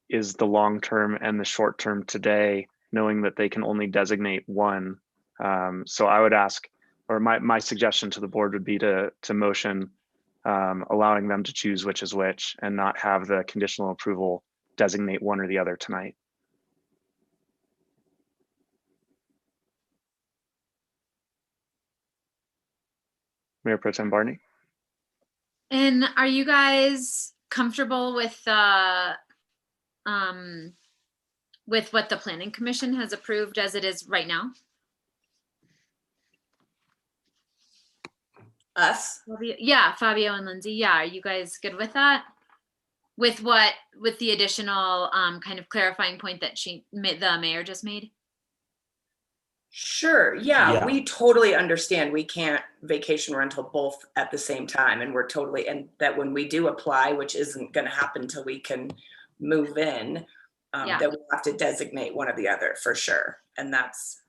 is the long-term and the short-term today, knowing that they can only designate one. So I would ask, or my suggestion to the board would be to motion allowing them to choose which is which and not have the conditional approval designate one or the other tonight. Mayor Pro Tem Barney. And are you guys comfortable with what the Planning Commission has approved as it is right now? Us? Yeah, Fabio and Lindsay. Yeah, are you guys good with that? With the additional kind of clarifying point that the mayor just made? Sure. Yeah, we totally understand we can't vacation rental both at the same time. And we're totally, and that when we do apply, which isn't going to happen until we can move in, that we'll have to designate one or the other for sure. And that's.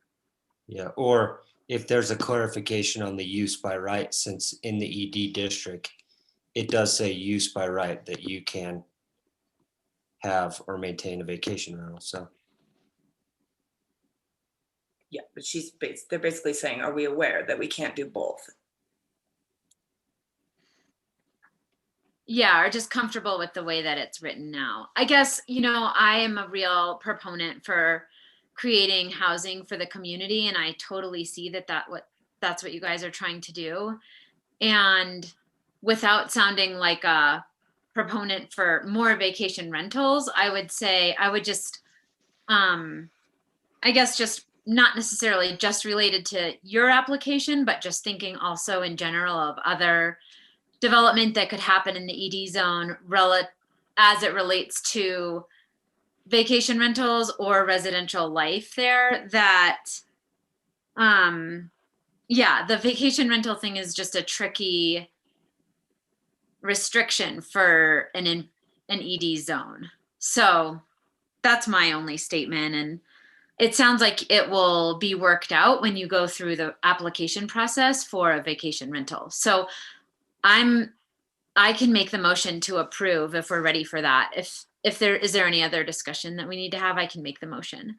Yeah, or if there's a clarification on the use by right, since in the ED district, it does say use by right that you can have or maintain a vacation rental, so. Yeah, but they're basically saying, are we aware that we can't do both? Yeah, or just comfortable with the way that it's written now. I guess, I am a real proponent for creating housing for the community, and I totally see that's what you guys are trying to do. And without sounding like a proponent for more vacation rentals, I would say I would just, I guess just not necessarily just related to your application, but just thinking also in general of other development that could happen in the ED zone as it relates to vacation rentals or residential life there, that the vacation rental thing is just a tricky restriction for an ED zone. So that's my only statement. And it sounds like it will be worked out when you go through the application process for a vacation rental. So I can make the motion to approve if we're ready for that. If there is any other discussion that we need to have, I can make the motion.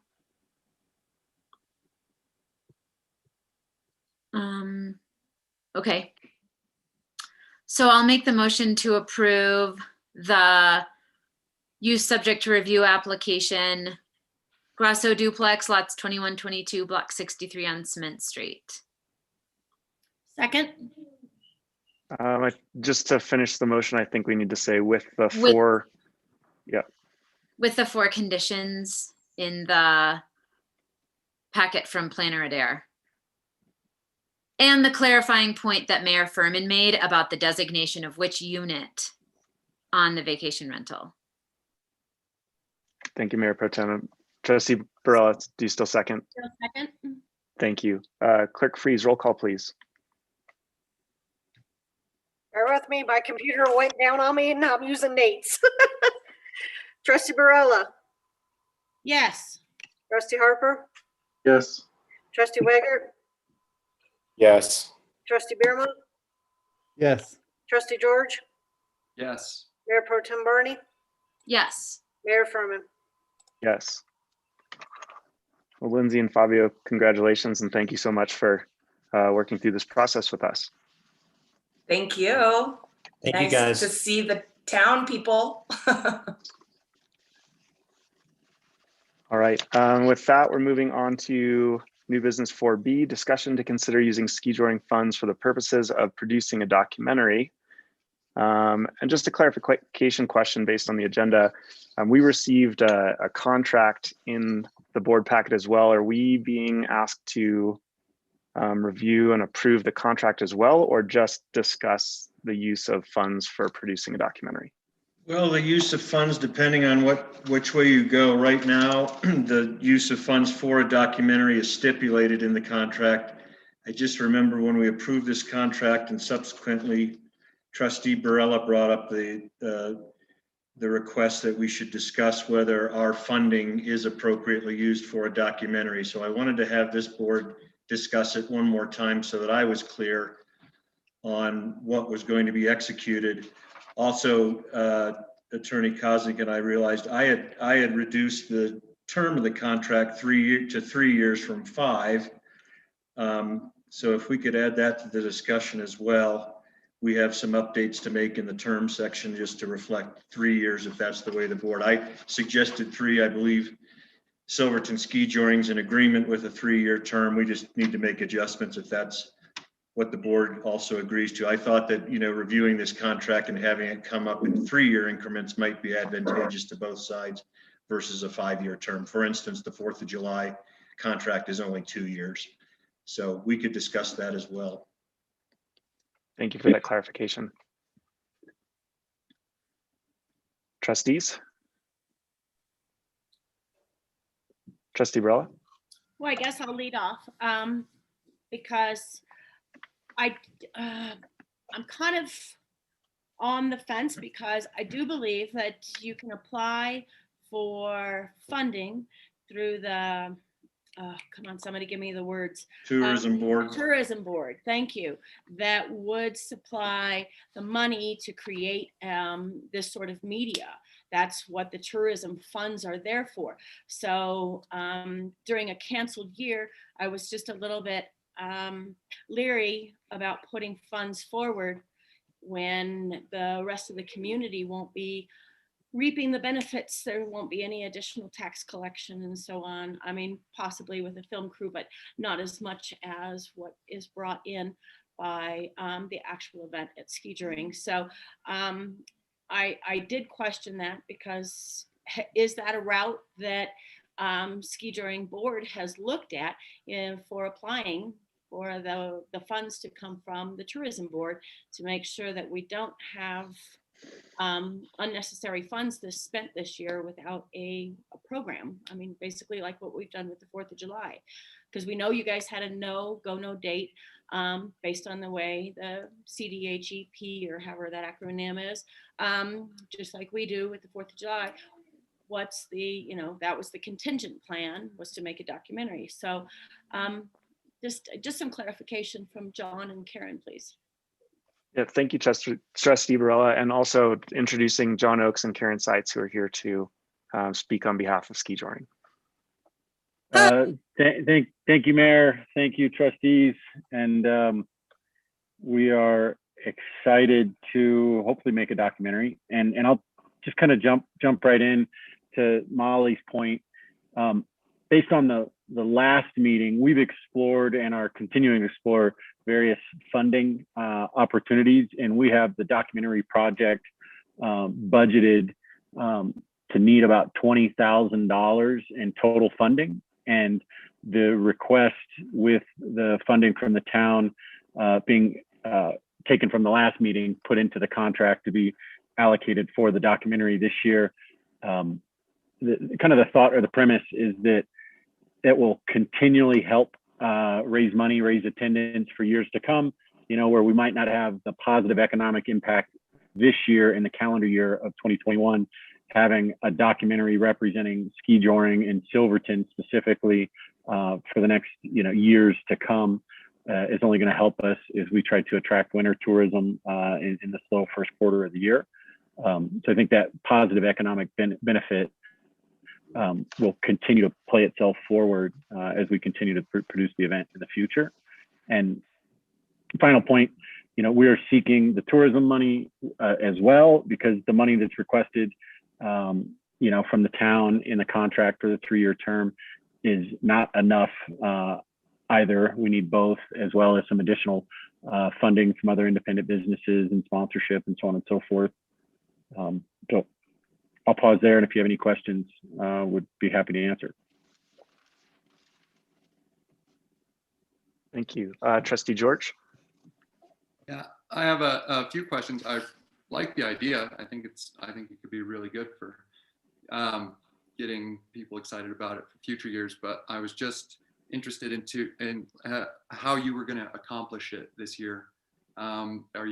Okay. So I'll make the motion to approve the use subject to review application, Grasso duplex, lots 21, 22, block 63 on Cement Street. Second. Just to finish the motion, I think we need to say with the four, With the 4 conditions in the packet from Planner Adair. And the clarifying point that Mayor Furman made about the designation of which unit on the vacation rental. Thank you, Mayor Pro Tem. Trustee Barella, do you still second? Still second. Thank you. Clerk Freeze, roll call, please. Bear with me, my computer went down on me and now I'm using Nate's. Trustee Barella, Yes. Trustee Harper, Yes. Trustee Wager, Yes. Trustee Bierma, Yes. Trustee George, Yes. Mayor Pro Tem Barney, Yes. Mayor Furman. Yes. Well, Lindsay and Fabio, congratulations and thank you so much for working through this process with us. Thank you. Thank Nice you, guys. to see the town people. All right, with that, we're moving on to new business 4B, discussion to consider using ski joring funds for the purposes of producing a documentary. And just a clarification question based on the agenda, we received a contract in the board packet as well. Are we being asked to review and approve the contract as well, or just discuss the use of funds for producing a documentary? Well, the use of funds, depending on which way you go. Right now, the use of funds for a documentary is stipulated in the contract. I just remember when we approved this contract and subsequently Trustee Barella brought up the request that we should discuss whether our funding is appropriately used for a documentary. So I wanted to have this board discuss it one more time so that I was clear on what was going to be executed. Also, Attorney Koznick and I realized I had reduced the term of the contract to 3 years from 5. So if we could add that to the discussion as well, we have some updates to make in the term section just to reflect 3 years if that's the way the board. I suggested 3. I believe Silverton Ski Joring's in agreement with a 3-year term. We just need to make adjustments if that's what the board also agrees to. I thought that, reviewing this contract and having it come up in 3-year increments might be advantageous to both sides versus a 5-year term. For instance, the 4th of July contract is only 2 years. So we could discuss that as well. Thank you for that clarification. Trustees? Trustee Barella? Well, I guess I'll lead off because I'm kind of on the fence because I do believe that you can apply for funding through the, come on, somebody give me the words. Tourism Board. Tourism Board, thank you. That would supply the money to create this sort of media. That's what the tourism funds are there for. So during a canceled year, I was just a little bit leery about putting funds forward when the rest of the community won't be reaping the benefits. There won't be any additional tax collection and so on. I mean, possibly with a film crew, but not as much as what is brought in by the actual event at Ski Joring. So I did question that because is that a route that Ski Joring Board has looked at for applying for the funds to come from the Tourism Board to make sure that we don't have unnecessary funds spent this year without a program. I mean, basically like what we've done with the 4th of July, because we know you guys had a no date based on the way the CDHEP or however that acronym is, just like we do with the 4th of July. What's the, that was the contingent plan, was to make a documentary. So just some clarification from John and Karen, please. Yeah, thank you, Trustee Barella, and also introducing John Oakes and Karen Seitz, who are here to speak on behalf of Ski Joring. Thank you, Mayor. Thank you, trustees. And we are excited to hopefully make a documentary. And I'll just kind of jump right in to Molly's point. Based on the last meeting, we've explored and are continuing to explore various funding opportunities, and we have the documentary project budgeted to need about $20,000 in total funding. And the request with the funding from the town being taken from the last meeting, put into the contract to be allocated for the documentary this year. Kind of the thought or the premise is that it will continually help raise money, raise attendance for years to come, you know, where we might not have the positive economic impact this year in the calendar year of 2021, having a documentary representing ski joring in Silverton specifically for the next, you know, years to come is only going to help us as we try to attract winter tourism in the slow first quarter of the year. So I think that positive economic benefit will continue to play itself forward as we continue to produce the event in the future. And final point, you know, we are seeking the tourism money as well, because the money that's requested, you know, from the town in the contract for the 3-year term is not enough either. We need both, as well as some additional funding from other independent businesses and sponsorship and so on and so forth. So I'll pause there, and if you have any questions, would be happy to answer. Thank you. Trustee George? Yeah, I have a few questions. I like the idea. I think it could be really good for getting people excited about it for future years, but I was just interested in how you were going to accomplish it this year. Are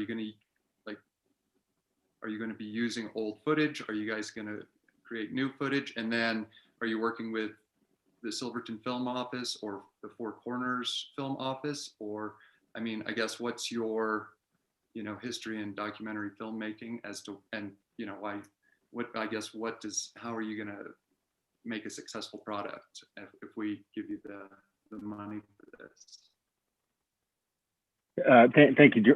you going to be using old footage? Are you guys going to create new footage? And then are you working with the Silverton Film Office or the Four Corners Film Office? Or, I mean, I guess what's your, you know, history in documentary filmmaking as to, and, you know, how are you going to make a successful product if we give you the money for this? Thank you,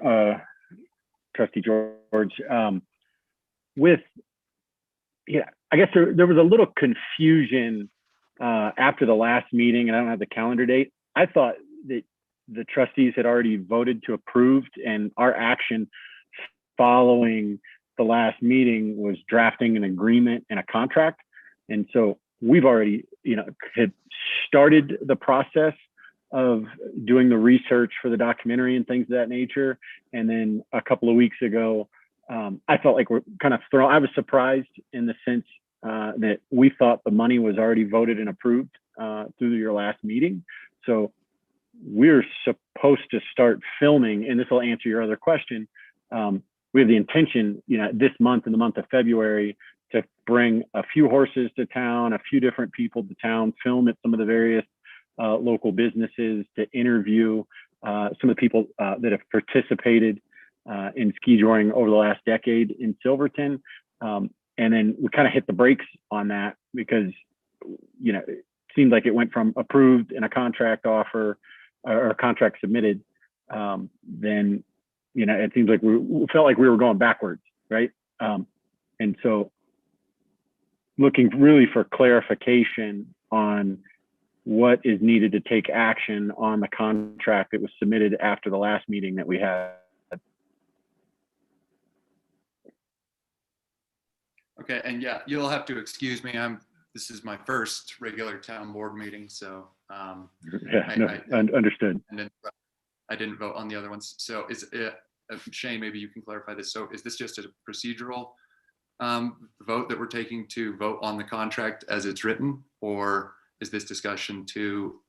Trustee George. I guess there was a little confusion after the last meeting, and I don't have the calendar date. I thought that the trustees had already voted to approve, and our action following the last meeting was drafting an agreement and a contract. And so we've already, you know, had started the process of doing the research for the documentary and things of that nature. And then a couple of weeks ago, I felt like we're kind of thrown. I was surprised in the sense that we thought the money was already voted and approved through your last meeting. So we're supposed to start filming, and this will answer your other question. We have the intention, you know, this month, in the month of February, to bring a few horses to town, a few different people to town, film at some of the various local businesses, to interview some of the people that have participated in ski joring over the last decade in Silverton. And then we kind of hit the brakes on that because, you know, it seemed like it went from approved and a contract offer or a contract submitted. Then, you know, it seems like we felt like we were going backwards, right? And so looking really for clarification on what is needed to take action on the contract that was submitted after the last meeting that we had. Okay, and yeah, you'll have to excuse me. This is my first regular town board meeting, so Understood. And I didn't vote on the other ones. So is it, Shane, maybe you can clarify this. So is this just a procedural vote that we're taking to vote on the contract as it's written, or is this discussion to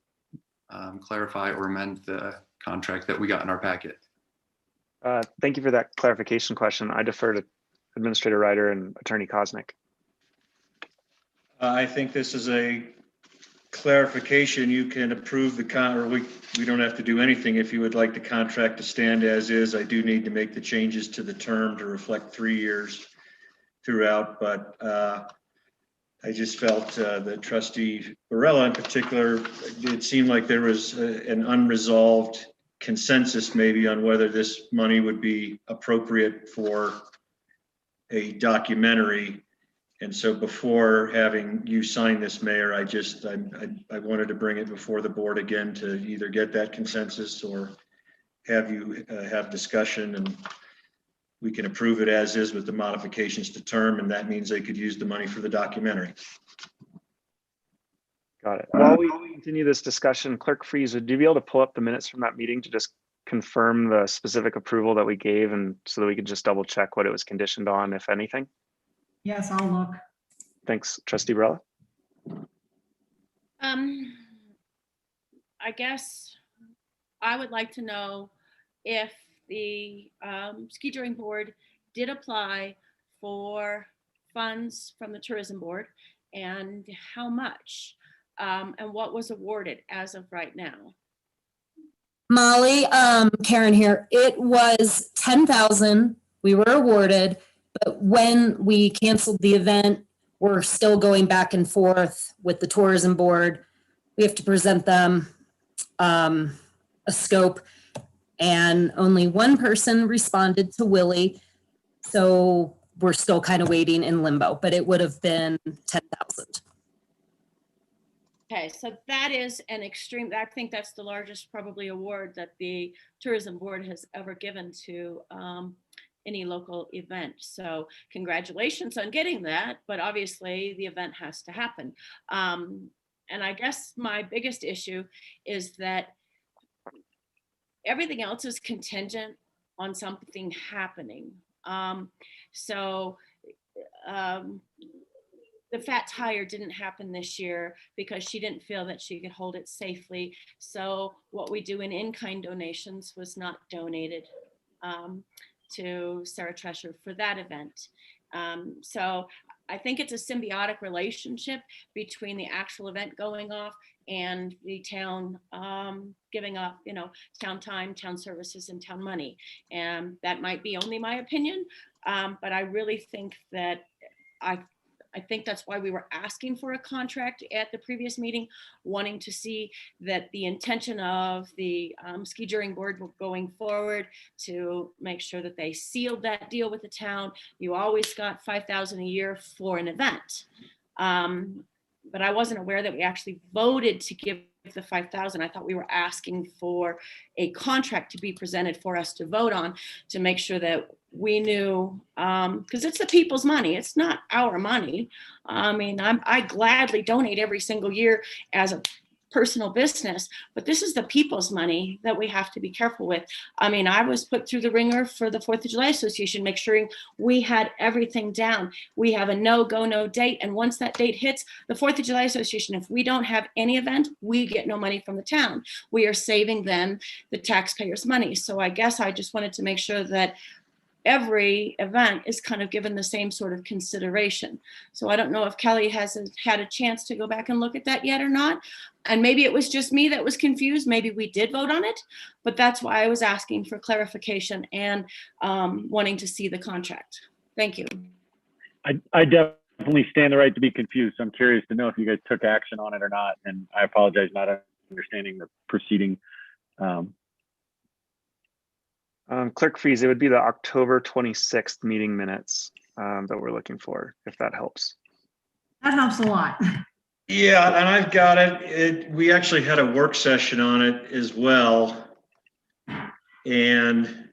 clarify or amend the contract that we got in our packet? Thank you for that clarification question. I defer to Administrator Ryder and Attorney Kosnick. I think this is a clarification. You can approve the or we don't have to do anything. If you would like the contract to stand as is, I do need to make the changes to the term to reflect 3 years throughout, but I just felt that Trustee Barella in particular, it seemed like there was an unresolved consensus maybe on whether this money would be appropriate for a documentary. And so before having you sign this, Mayor, I wanted to bring it before the board again to either get that consensus or have you have discussion, and we can approve it as is with the modifications to term, and that means they could use the money for the documentary. Got it. While we continue this discussion, Clerk Freeze, would you be able to pull up the minutes from that meeting to just confirm the specific approval that we gave, and so that we could just double check what it was conditioned on, if anything? Yes, I'll look. Thanks, Trustee Barella. I guess I would like to know if the ski touring board did apply for funds from the tourism board, and how much, and what was awarded as of right now. Molly, Karen here. It was 10,000 we were awarded, but when we canceled the event, we're still going back and forth with the tourism board. We have to present them a scope, and only one person responded to Willie. So we're still kind of waiting in limbo, but it would have been 10,000. Okay, so that is an extreme, I think that's the largest probably award that the tourism board has ever given to any local event. So congratulations on getting that, but obviously the event has to happen. And I guess my biggest issue is that everything else is contingent on something happening. The Fat Tire didn't happen this year because she didn't feel that she could hold it safely. So what we do in in-kind donations was not donated to Sarah Tresher for that event. So I think it's a symbiotic relationship between the actual event going off and the town giving up, town time, town services, and town money. And that might be only my opinion, but I really think that I think that's why we were asking for a contract at the previous meeting, wanting to see that the intention of the ski touring board going forward to make sure that they sealed that deal with the town. You always got $5,000 a year for an event. But I wasn't aware that we actually voted to give the $5,000. I thought we were asking for a contract to be presented for us to vote on, to make sure that we knew, because it's the people's money. It's not our money. I mean, I gladly donate every single year as a personal business, but this is the people's money that we have to be careful with. I mean, I was put through the ringer for the 4th of July Association, make sure we had everything down. We have a no date. And once that date hits, the 4th of July Association, if we don't have any event, we get no money from the town. We are saving them the taxpayers' money. So I guess I just wanted to make sure that every event is kind of given the same sort of consideration. So I don't know if Kelly has had a chance to go back and look at that yet or not. And maybe it was just me that was confused. Maybe we did vote on it, but that's why I was asking for clarification and wanting to see the contract. Thank you. I definitely stand the right to be confused. So I'm curious to know if you guys took action on it or not. And I apologize not understanding the proceeding. Clerk Freeze, it would be the October 26th meeting minutes that we're looking for, if that helps. That helps a lot. Yeah, and I've got it. We actually had a work session on it as well. And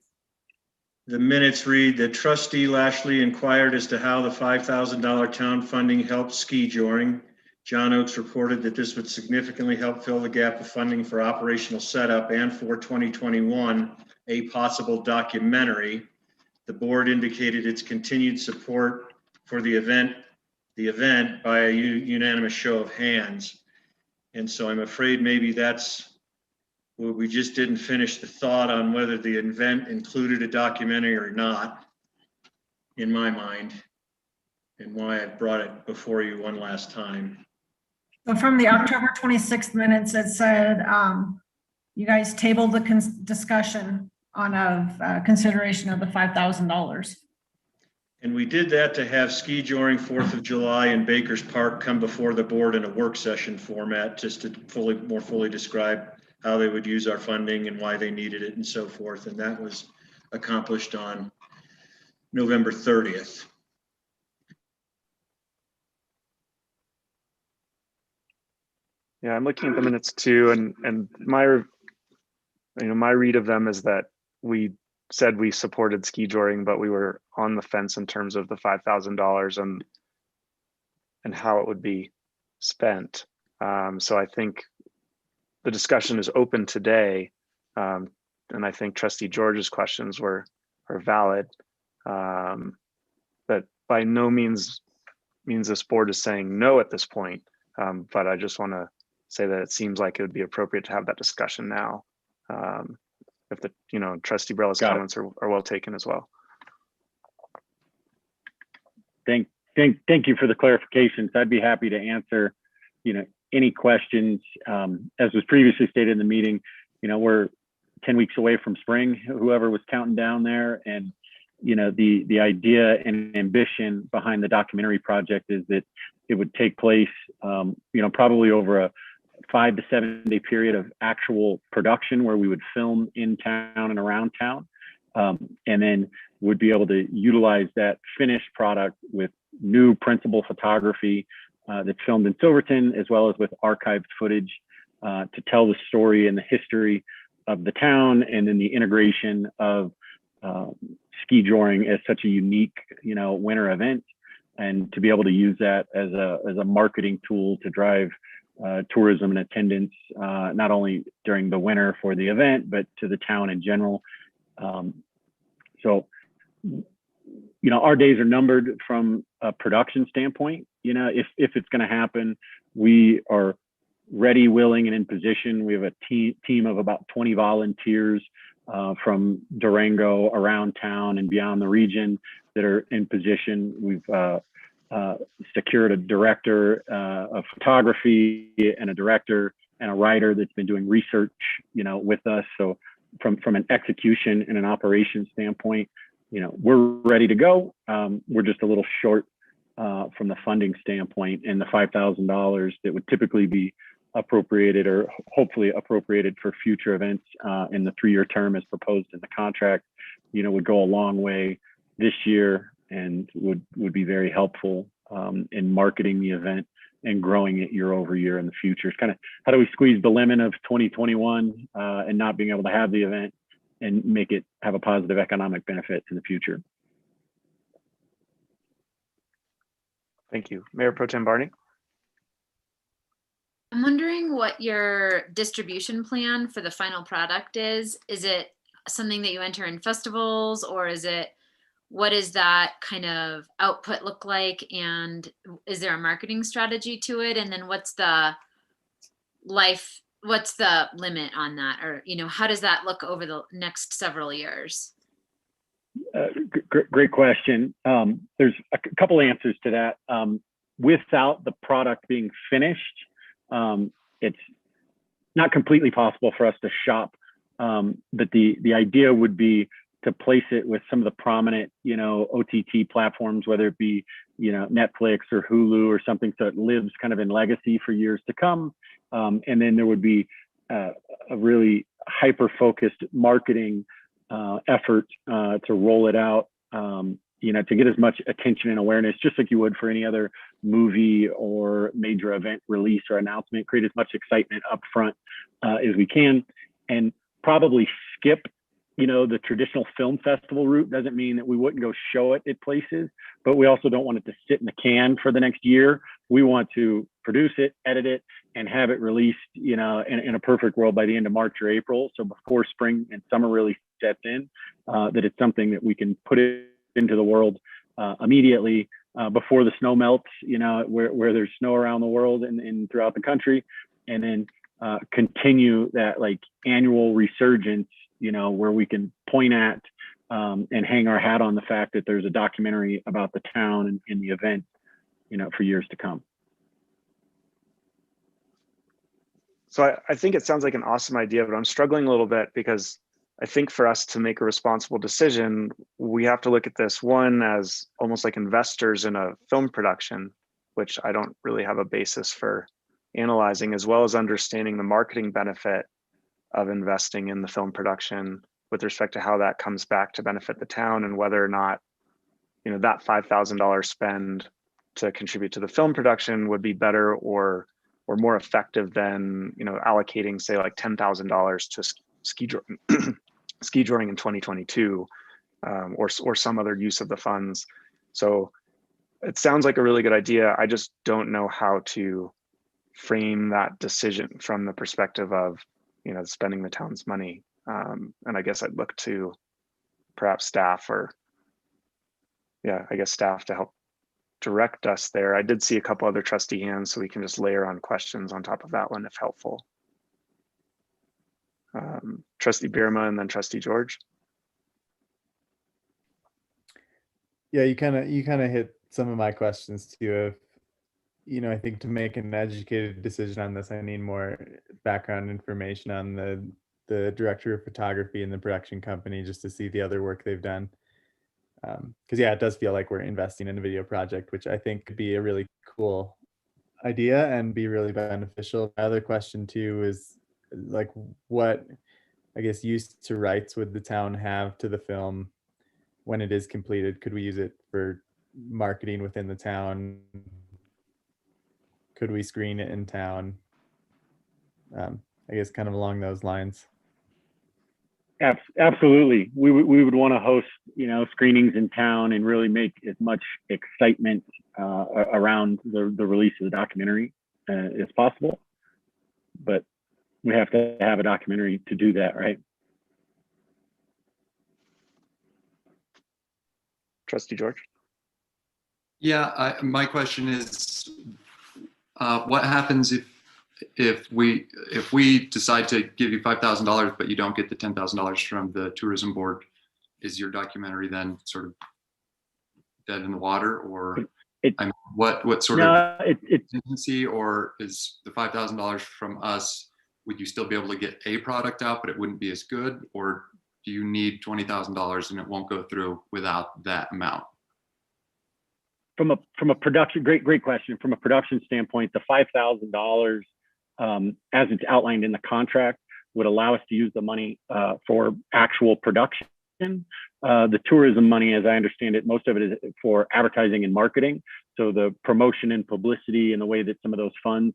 the minutes read that Trustee Lashley inquired as to how the $5,000 town funding helped ski touring. John Oakes reported that this would significantly help fill the gap of funding for operational setup and for 2021, a possible documentary. The board indicated its continued support for the event by a unanimous show of hands. And so I'm afraid maybe that's where we just didn't finish the thought on whether the event included a documentary or not, in my mind, and why I brought it before you one last time. So from the October 26th minutes, it said you guys tabled the discussion on consideration of the $5,000. And we did that to have ski touring 4th of July in Baker's Park come before the board in a work session format, just to more fully describe how they would use our funding and why they needed it and so forth. And that was accomplished on November 30th. Yeah, I'm looking at the minutes too, and my read of them is that we said we supported ski joring, but we were on the fence in terms of the $5,000 and how it would be spent. So I think the discussion is open today, and I think Trustee George's questions are valid. But by no means this board is saying no at this point. But I just want to say that it seems like it would be appropriate to have that discussion now. If the Trustee Brella's comments are well taken as well. Thank you for the clarifications. I'd be happy to answer, any questions. As was previously stated in the meeting, we're 10 weeks away from spring, whoever was counting down there. And, the idea and ambition behind the documentary project is that it would take place, probably over a 5 to 7 day period of actual production where we would film in town and around town. And then would be able to utilize that finished product with new principal photography that's filmed in Silverton, as well as with archived footage to tell the story and the history of the town, and then the integration of ski joring as such a unique, winter event, and to be able to use that as a marketing tool to drive tourism and attendance, not only during the winter for the event, but to the town in general. So, our days are numbered from a production standpoint. If it's going to happen, we are ready, willing, and in position. We have a team of about 20 volunteers from Durango, around town, and beyond the region that are in position. We've secured a director of photography and a director and a writer that's been doing research, with us. So from an execution and an operations standpoint, we're ready to go. We're just a little short from the funding standpoint, and the $5,000 that would typically be appropriated, or hopefully appropriated, for future events in the 3-year term as proposed in the contract, would go a long way this year and would be very helpful in marketing the event and growing it year over year in the future. It's kind of, how do we squeeze the lemon of 2021 and not being able to have the event and make it have a positive economic benefit in the future. Thank you. Mayor Pro Tem Barney. I'm wondering what your distribution plan for the final product is. Is it something that you enter in festivals, or what does that kind of output look like? And is there a marketing strategy to it? And then what's the limit on that? Or, how does that look over the next several years? Great question. There's a couple answers to that. Without the product being finished, it's not completely possible for us to shop, but the idea would be to place it with some of the prominent, OTT platforms, whether it be, Netflix or Hulu or something, so it lives kind of in legacy for years to come. And then there would be a really hyper-focused marketing effort to roll it out, to get as much attention and awareness, just like you would for any other movie or major event release or announcement. Create as much excitement up front as we can, and probably skip, the traditional film festival route. Doesn't mean that we wouldn't go show it at places, but we also don't want it to sit in the can for the next year. We want to produce it, edit it, and have it released, in a perfect world by the end of March or April. So before spring and summer really sets in, that it's something that we can put it into the world immediately before the snow melts, where there's snow around the world and throughout the country, and then continue that annual resurgence, where we can point at and hang our hat on the fact that there's a documentary about the town and the event, for years to come. So I think it sounds like an awesome idea, but I'm struggling a little bit, because I think for us to make a responsible decision, we have to look at this, one, as almost like investors in a film production, which I don't really have a basis for analyzing, as well as understanding the marketing benefit of investing in the film production with respect to how that comes back to benefit the town, and whether or not, you know, that $5,000 spend to contribute to the film production would be better or more effective than, you know, allocating, say, like $10,000 to ski joring in 2022, or some other use of the funds. So it sounds like a really good idea. I just don't know how to frame that decision from the perspective of, you know, spending the town's money. And I guess I'd look to perhaps staff, or I guess staff, to help direct us there. I did see a couple other trustee hands, so we can just layer on questions on top of that one if helpful. Trustee Birma and then Trustee George. Yeah, you kind of hit some of my questions too. Of, you know, I think to make an educated decision on this, I need more background information on the director of photography and the production company, just to see the other work they've done. Because yeah, it does feel like we're investing in a video project, which I think could be a really cool idea and be really beneficial. My other question too is, like, what, I guess, use to rights would the town have to the film when it is completed? Could we use it for marketing within the town? Could we screen it in town? I guess kind of along those lines. Absolutely. We would want to host, you know, screenings in town and really make as much excitement around the release of the documentary as possible. But we have to have a documentary to do that, right? Trustee George. Yeah, my question is, what happens if we decide to give you $5,000, but you don't get the $10,000 from the tourism board? Is your documentary then sort of dead in the water, or what sort of agency, or is the $5,000 from us? Would you still be able to get a product out, but it wouldn't be as good, or do you need $20,000 and it won't go through without that amount? From a production, great question. From a production standpoint, the $5,000, as it's outlined in the contract, would allow us to use the money for actual production. The tourism money, as I understand it, most of it is for advertising and marketing. So the promotion and publicity and the way that some of those funds.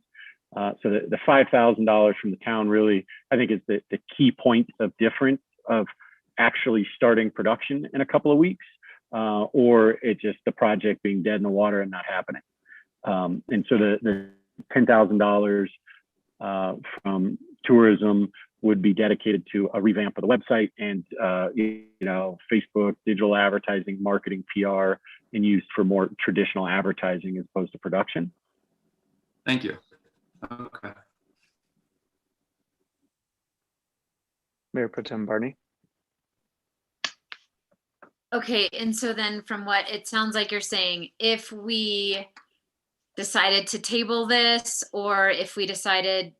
So the $5,000 from the town really, I think, is the key point of difference of actually starting production in a couple of weeks, or it's just the project being dead in the water and not happening. And so the $10,000 from tourism would be dedicated to a revamp of the website and you know, Facebook, digital advertising, marketing, PR, and used for more traditional advertising as opposed to production. Thank you. Okay. Mayor Pro Tem Barney. Okay, and so then from what it sounds like you're saying, if we decided to table this, or if we decided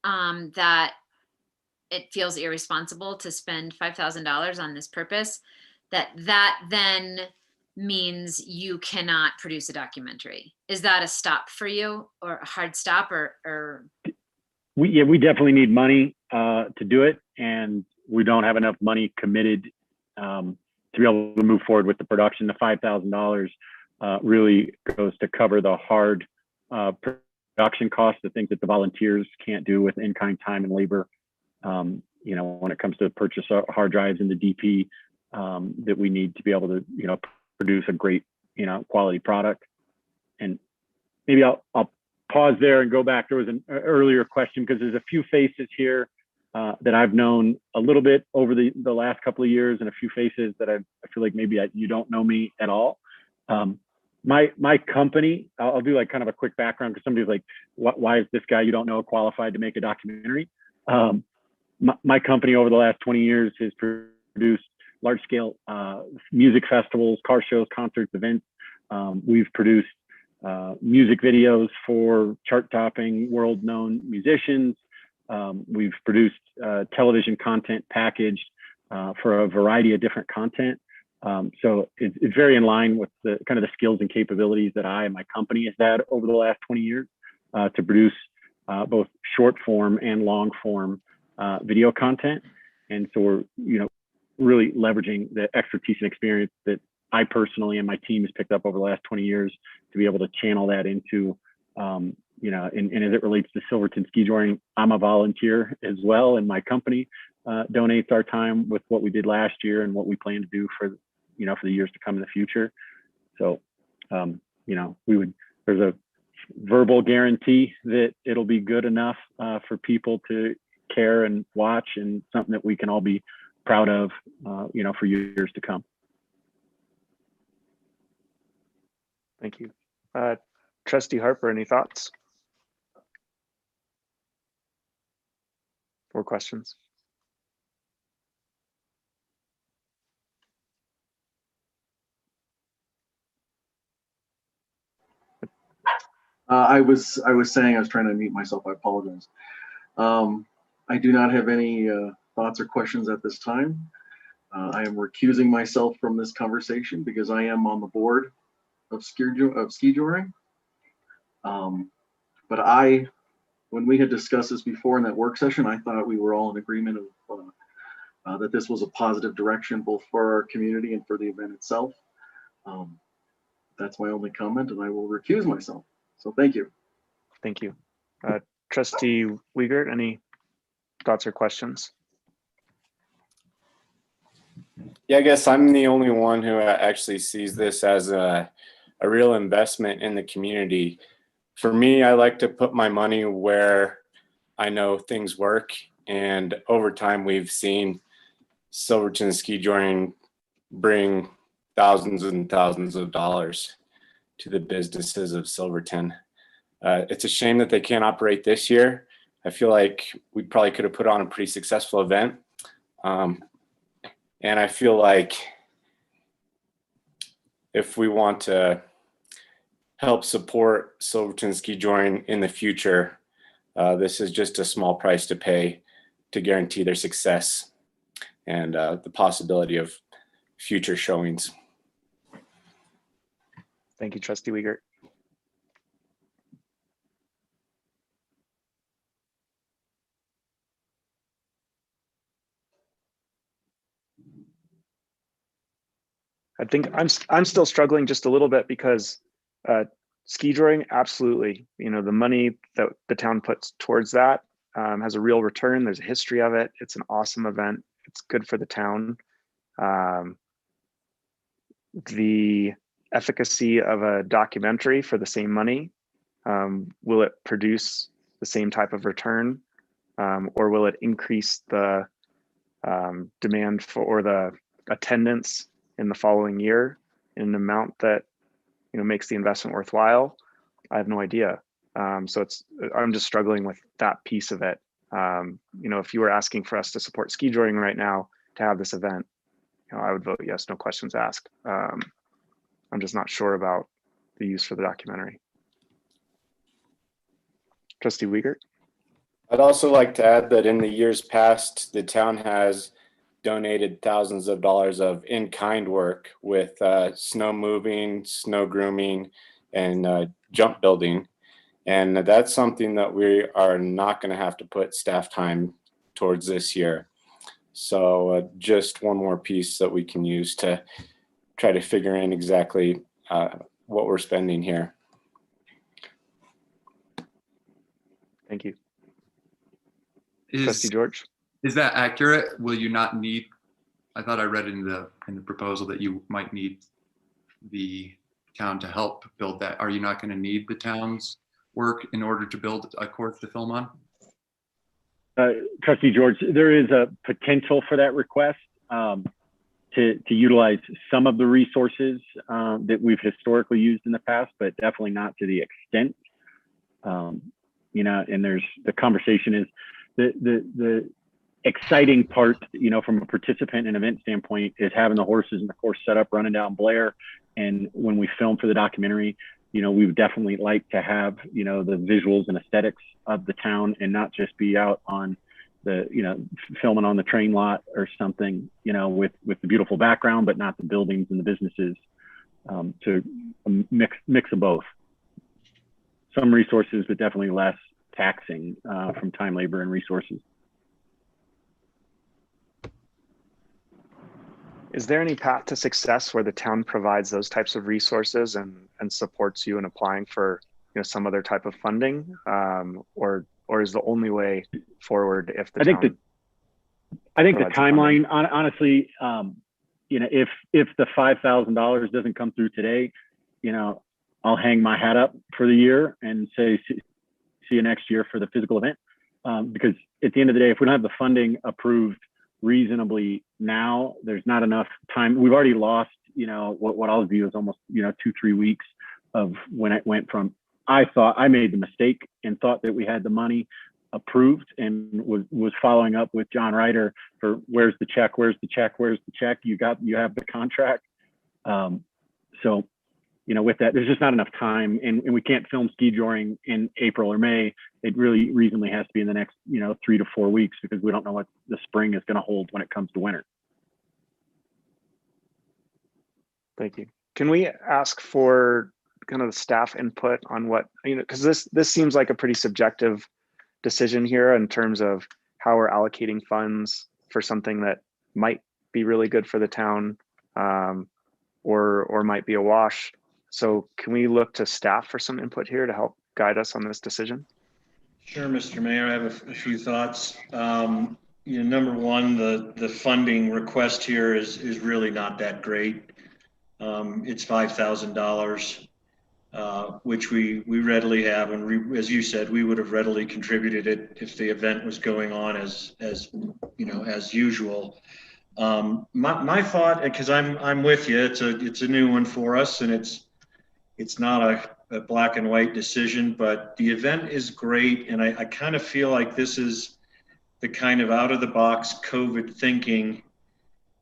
that it feels irresponsible to spend $5,000 on this purpose, that then means you cannot produce a documentary. Is that a stop for you, or a hard stop, or? We definitely need money to do it, and we don't have enough money committed to be able to move forward with the production. The $5,000 really goes to cover the hard production costs, the things that the volunteers can't do with in-kind time and labor. You know, when it comes to purchase hard drives and the DP that we need to be able to, you know, produce a great, you know, quality product. And maybe I'll pause there and go back. There was an earlier question, because there's a few faces here that I've known a little bit over the last couple of years, and a few faces that I feel like maybe you don't know me at all. My company, I'll do like kind of a quick background, because somebody's like, why is this guy you don't know qualified to make a documentary? My company over the last 20 years has produced large scale music festivals, car shows, concerts, events. We've produced music videos for chart topping, world known musicians. We've produced television content packaged for a variety of different content. So it's very in line with the kind of the skills and capabilities that I and my company has had over the last 20 years to produce both short form and long form video content. And so we're, really leveraging the expertise and experience that I personally and my team has picked up over the last 20 years to be able to channel that into, and as it relates to Silverton ski joring, I'm a volunteer as well, and my company donates our time with what we did last year and what we plan to do for the years to come in the future. So, there's a verbal guarantee that it'll be good enough for people to care and watch, and something that we can all be proud of, for years to come. Thank you. Trustee Harper, any thoughts or questions? I was saying, I was trying to mute myself. I apologize. I do not have any thoughts or questions at this time. I am recusing myself from this conversation because I am on the board of ski joring. But when we had discussed this before in that work session, I thought we were all in agreement of that this was a positive direction both for our community and for the event itself. That's my only comment, and I will recuse myself. So thank you. Thank you. Trustee Wiegert, any thoughts or questions? Yeah, I guess I'm the only one who actually sees this as a real investment in the community. For me, I like to put my money where I know things work. And over time, we've seen Silverton ski joring bring thousands and thousands of dollars to the businesses of Silverton. It's a shame that they can't operate this year. I feel like we probably could have put on a pretty successful event. And I feel like if we want to help support Silverton ski joring in the future, this is just a small price to pay to guarantee their success and the possibility of future showings. Thank you, Trustee Wiegert. I think I'm still struggling just a little bit because ski joring, absolutely. The money that the town puts towards that has a real return. There's a history of it. It's an awesome event. It's good for the town. The efficacy of a documentary for the same money, will it produce the same type of return, or will it increase the demand for or the attendance in the following year in an amount that makes the investment worthwhile? I have no idea. So I'm just struggling with that piece of it. If you were asking for us to support ski joring right now to have this event, I would vote yes, no questions asked. I'm just not sure about the use for the documentary. Trustee Wiegert? I'd also like to add that in the years past, the town has donated thousands of dollars of in-kind work with snow moving, snow grooming, and jump building. And that's something that we are not going to have to put staff time towards this year. So just one more piece that we can use to try to figure in exactly what we're spending here. Thank you. Trustee George? Is that accurate? Will you not need, I thought I read in the proposal that you might need the town to help build that. Are you not going to need the town's work in order to build a course to film on? Trustee George, there is a potential for that request to utilize some of the resources that we've historically used in the past, but definitely not to the extent. And there's the conversation is the exciting part, from a participant and event standpoint, is having the horses and the course set up running down Blair. And when we film for the documentary, we would definitely like to have, the visuals and aesthetics of the town and not just be out on the, filming on the train lot or something, with the beautiful background, but not the buildings and the businesses, to mix of both. Some resources, but definitely less taxing from time, labor, and resources. Is there any path to success where the town provides those types of resources and supports you in applying for, some other type of funding? Or is the only way forward if the town I think the provides the funding? timeline, honestly, if the $5,000 doesn't come through today, I'll hang my hat up for the year and say, see you next year for the physical event. Because at the end of the day, if we don't have the funding approved reasonably now, there's not enough time. We've already lost, what I'll view as almost, 2-3 weeks of when it went from, I thought I made the mistake and thought that we had the money approved and was following up with John Ryder for where's the check, where's the check, where's the check? You have the contract. So, with that, there's just not enough time, and we can't film ski joring in April or May. It really reasonably has to be in the next, 3 to 4 weeks, because we don't know what the spring is going to hold when it comes to winter. Thank you. Can we ask for kind of the staff input on what, because this seems like a pretty subjective decision here in terms of how we're allocating funds for something that might be really good for the town, or might be a wash. So can we look to staff for some input here to help guide us on this decision? Sure, Mr. Mayor, I have a few thoughts. Number one, the funding request here is really not that great. It's $5,000, which we readily have, and as you said, we would have readily contributed it if the event was going on as usual. My thought, because I'm with you, it's a new one for us, and it's not a black and white decision, but the event is great, and I kind of feel like this is the kind of out of the box COVID thinking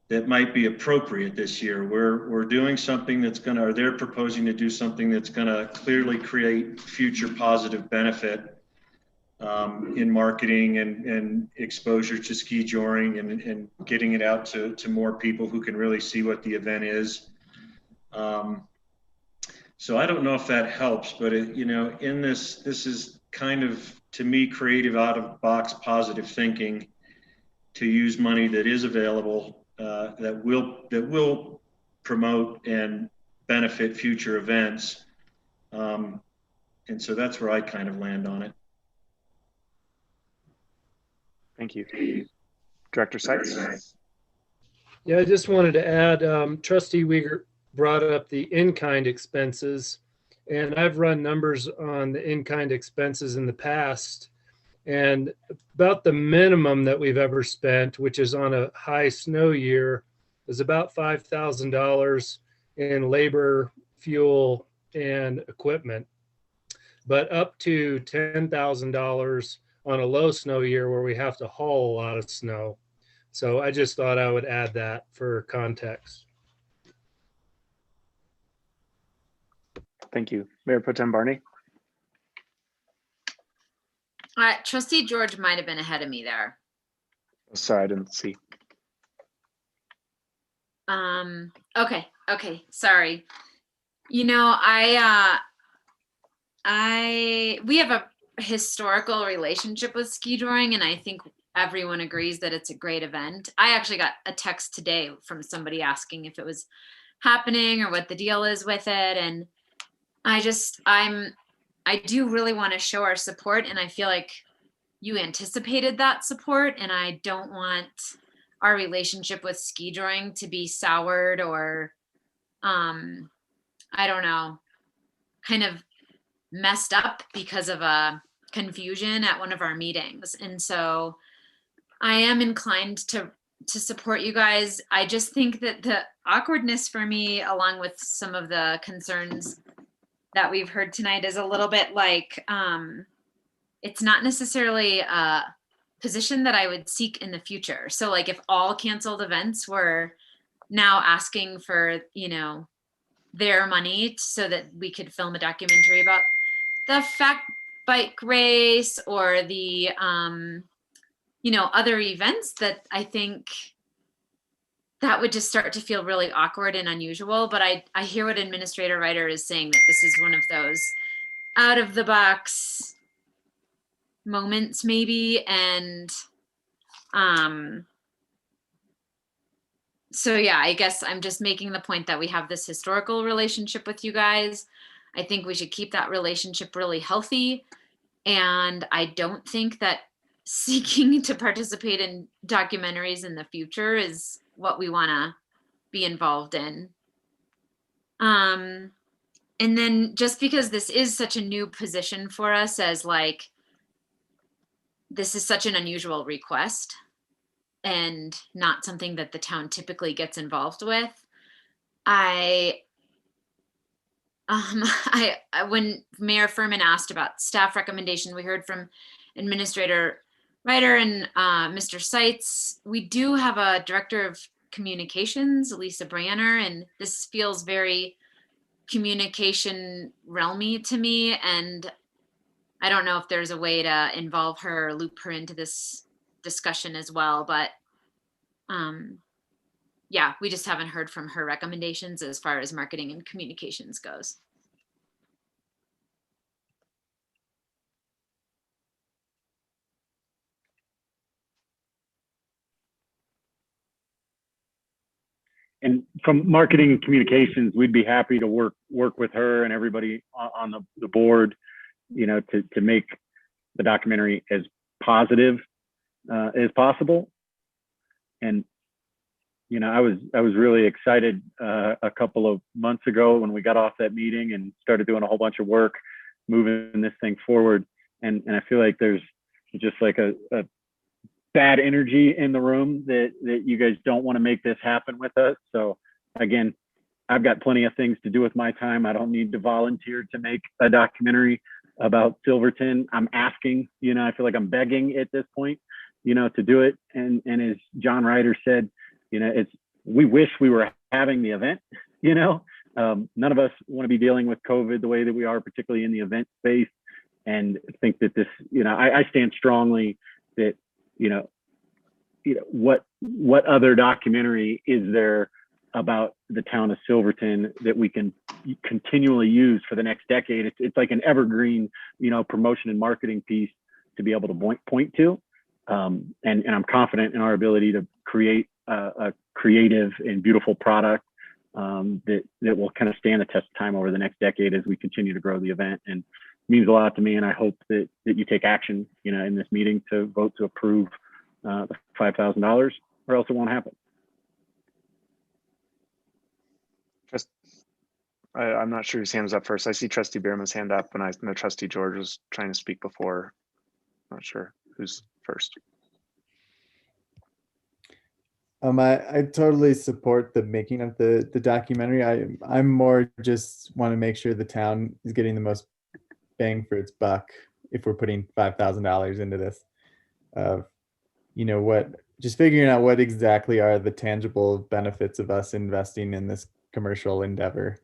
that might be appropriate this year. We're doing something that's or they're proposing to do something that's gonna clearly create future positive benefit in marketing and exposure to ski joring and getting it out to more people who can really see what the event is. So I don't know if that helps, but in this is kind of, to me, creative out of box positive thinking to use money that is available, that will promote and benefit future events. And so that's where I kind of land on it. Thank you. Director Seitz. Yeah, I just wanted to add, Trustee Uyghur brought up the in-kind expenses, and I've run numbers on the in-kind expenses in the past, and about the minimum that we've ever spent, which is on a high snow year, is about $5,000 in labor, fuel, and equipment, but up to $10,000 on a low snow year where we have to haul a lot of snow. So I just thought I would add that for context. Thank you. Mayor Pro Tem Barney. Trustee George might have been ahead of me there. Sorry, I didn't see. Okay, sorry. We have a historical relationship with ski joring, and I think everyone agrees that it's a great event. I actually got a text today from somebody asking if it was happening or what the deal is with it, and I do really want to show our support, and I feel like you anticipated that support, and I don't want our relationship with ski joring to be soured or I don't know, kind of messed up because of a confusion at one of our meetings. And so I am inclined to support you guys. I just think that the awkwardness for me, along with some of the concerns that we've heard tonight, is a little bit like it's not necessarily a position that I would seek in the future. So like if all canceled events were now asking for, their money so that we could film a documentary about the fact bike race or the, other events, that I think that would just start to feel really awkward and unusual. But I hear what Administrator Ryder is saying, that this is one of those out of the box moments maybe. And So yeah, I guess I'm just making the point that we have this historical relationship with you guys. I think we should keep that relationship really healthy. And I don't think that seeking to participate in documentaries in the future is what we want to be involved in. And then just because this is such a new position for us, as like, this is such an unusual request and not something that the town typically gets involved with. When Mayor Furman asked about staff recommendation, we heard from Administrator Ryder and Mr. Seitz. We do have a Director of Communications, Lisa Branner, and this feels very communication realmy to me. And I don't know if there's a way to involve her, loop her into this discussion as well, but yeah, we just haven't heard from her recommendations as far as marketing and communications goes. And from marketing and communications, we'd be happy to work with her and everybody on the board, you know, to make the documentary as positive as possible. And you know, I was really excited a couple of months ago when we got off that meeting and started doing a whole bunch of work moving this thing forward. And I feel like there's just like a bad energy in the room that you guys don't want to make this happen with us. So again, I've got plenty of things to do with my time. I don't need to volunteer to make a documentary about Silverton. I'm asking, you know, I feel like I'm begging at this point, you know, to do it. And as John Ryder said, you know, we wish we were having the event, you know. None of us want to be dealing with COVID the way that we are, particularly in the event space. And think that this, you know, I stand strongly that, you know, what other documentary is there about the town of Silverton that we can continually use for the next decade? It's like an evergreen, you know, promotion and marketing piece to be able to point to. And I'm confident in our ability to create a creative and beautiful product that will kind of stand the test of time over the next decade as we continue to grow the event. And it means a lot to me. And I hope that you take action, you know, in this meeting to vote to approve the $5,000, or else it won't happen. I'm not sure whose hand is up first. I see Trustee Bierman's hand up, and I know Trustee George was trying to speak before. Not sure who's first. I totally support the making of the documentary. I'm more just want to make sure the town is getting the most bang for its buck if we're putting $5,000 into this. You know, just figuring out what exactly are the tangible benefits of us investing in this commercial endeavor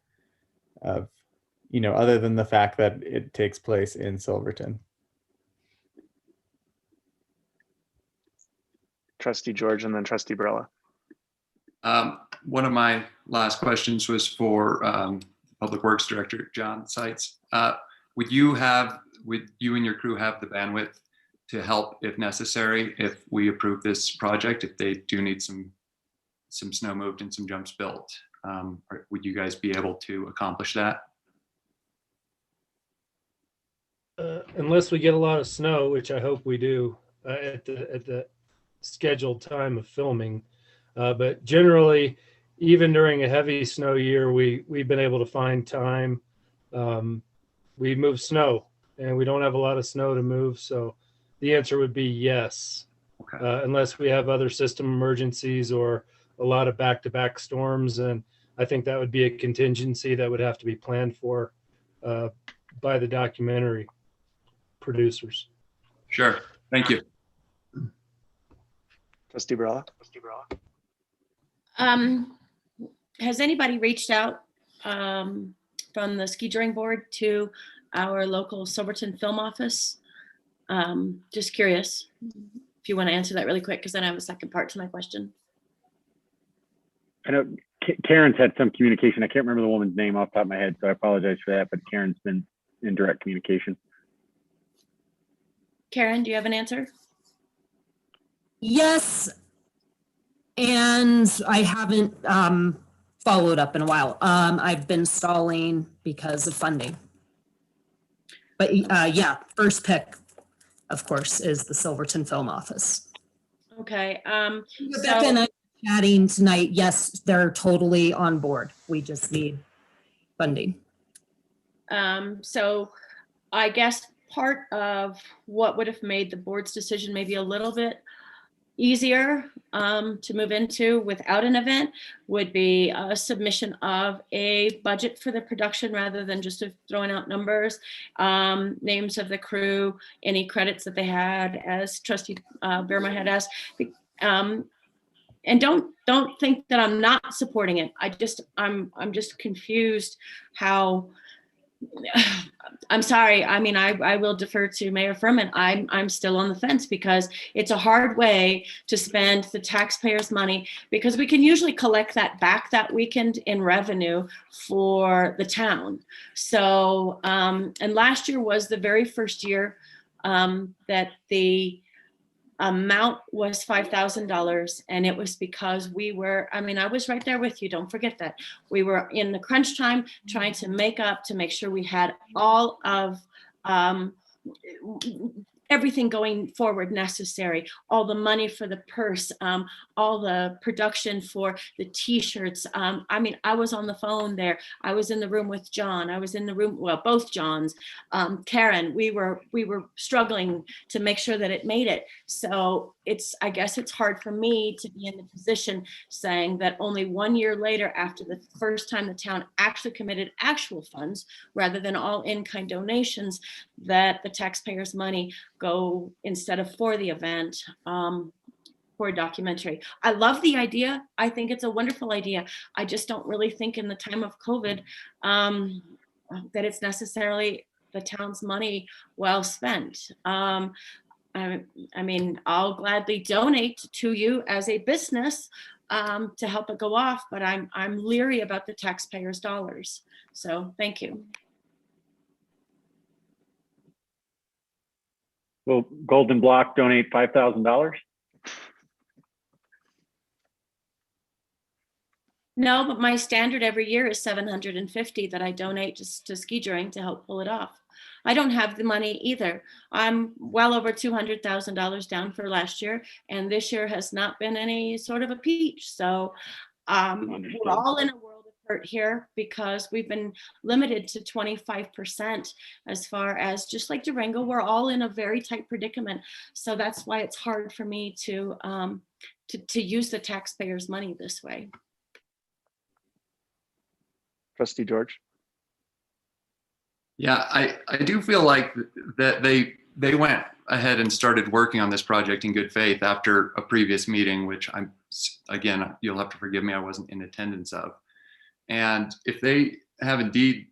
of, you know, other than the fact that it takes place in Silverton. Trustee George and then Trustee Barella. One of my last questions was for Public Works Director John Seitz. Would you and your crew have the bandwidth to help if necessary if we approve this project, if they do need some snow moved and some jumps built? Would you guys be able to accomplish that? Unless we get a lot of snow, which I hope we do at the scheduled time of filming. But generally, even during a heavy snow year, we've been able to find time. We move snow, and we don't have a lot of snow to move. So the answer would be yes, unless we have other system emergencies or a lot of back-to-back storms. And I think that would be a contingency that would have to be planned for by the documentary producers. Sure. Thank you. Trustee Barella. Has anybody reached out from the Ski Touring Board to our local Silverton film office? Just curious if you want to answer that really quick, because then I have a second part to my question. I know Karen's had some communication. I can't remember the woman's name off the top of my head, so I apologize for that, but Karen's been in direct communication. Karen, do you have an answer? Yes. And I haven't followed up in a while. I've been stalling because of funding. But yeah, first pick, of course, is the Silverton Film Office. Okay. Rebecca and I are chatting tonight. Yes, they're totally on board. We just need funding. So I guess part of what would have made the board's decision maybe a little bit easier to move into without an event would be a submission of a budget for the production rather than just throwing out numbers, names of the crew, any credits that they had, as Trustee Burma had asked. And don't think that I'm not supporting it. I'm just confused how. I'm sorry. I mean, I will defer to Mayor Furman. I'm still on the fence because it's a hard way to spend the taxpayers' money, because we can usually collect that back that weekend in revenue for the town. So, and last year was the very first year that the amount was $5,000, and it was because we were, I mean, I was right there with you, don't forget that. We were in the crunch time trying to make up to make sure we had all of everything going forward necessary, all the money for the purse, all the production for the t-shirts. I mean, I was on the phone there. I was in the room with John. I was in the room, well, both Johns, Karen, we were struggling to make sure that it made it. So I guess it's hard for me to be in the position saying that only 1 year later, after the first time the town actually committed actual funds rather than all in-kind donations, that the taxpayers' money go instead of for the event for a documentary. I love the idea. I think it's a wonderful idea. I just don't really think in the time of COVID that it's necessarily the town's money well spent. I mean, I'll gladly donate to you as a business to help it go off, but I'm leery about the taxpayers' dollars. So thank you. Will Golden Block donate $5,000? No, but my standard every year is $750 that I donate to Ski Drilling to help pull it off. I don't have the money either. I'm well over $200,000 down for last year, and this year has not been any sort of a peach. So we're all in a world of hurt here because we've been limited to 25% as far as, just like Durango, we're all in a very tight predicament. So that's why it's hard for me to use the taxpayers' money this way. Trustee George. Yeah, I do feel like that they went ahead and started working on this project in good faith after a previous meeting, which again, you'll have to forgive me, I wasn't in attendance of. And if they have indeed,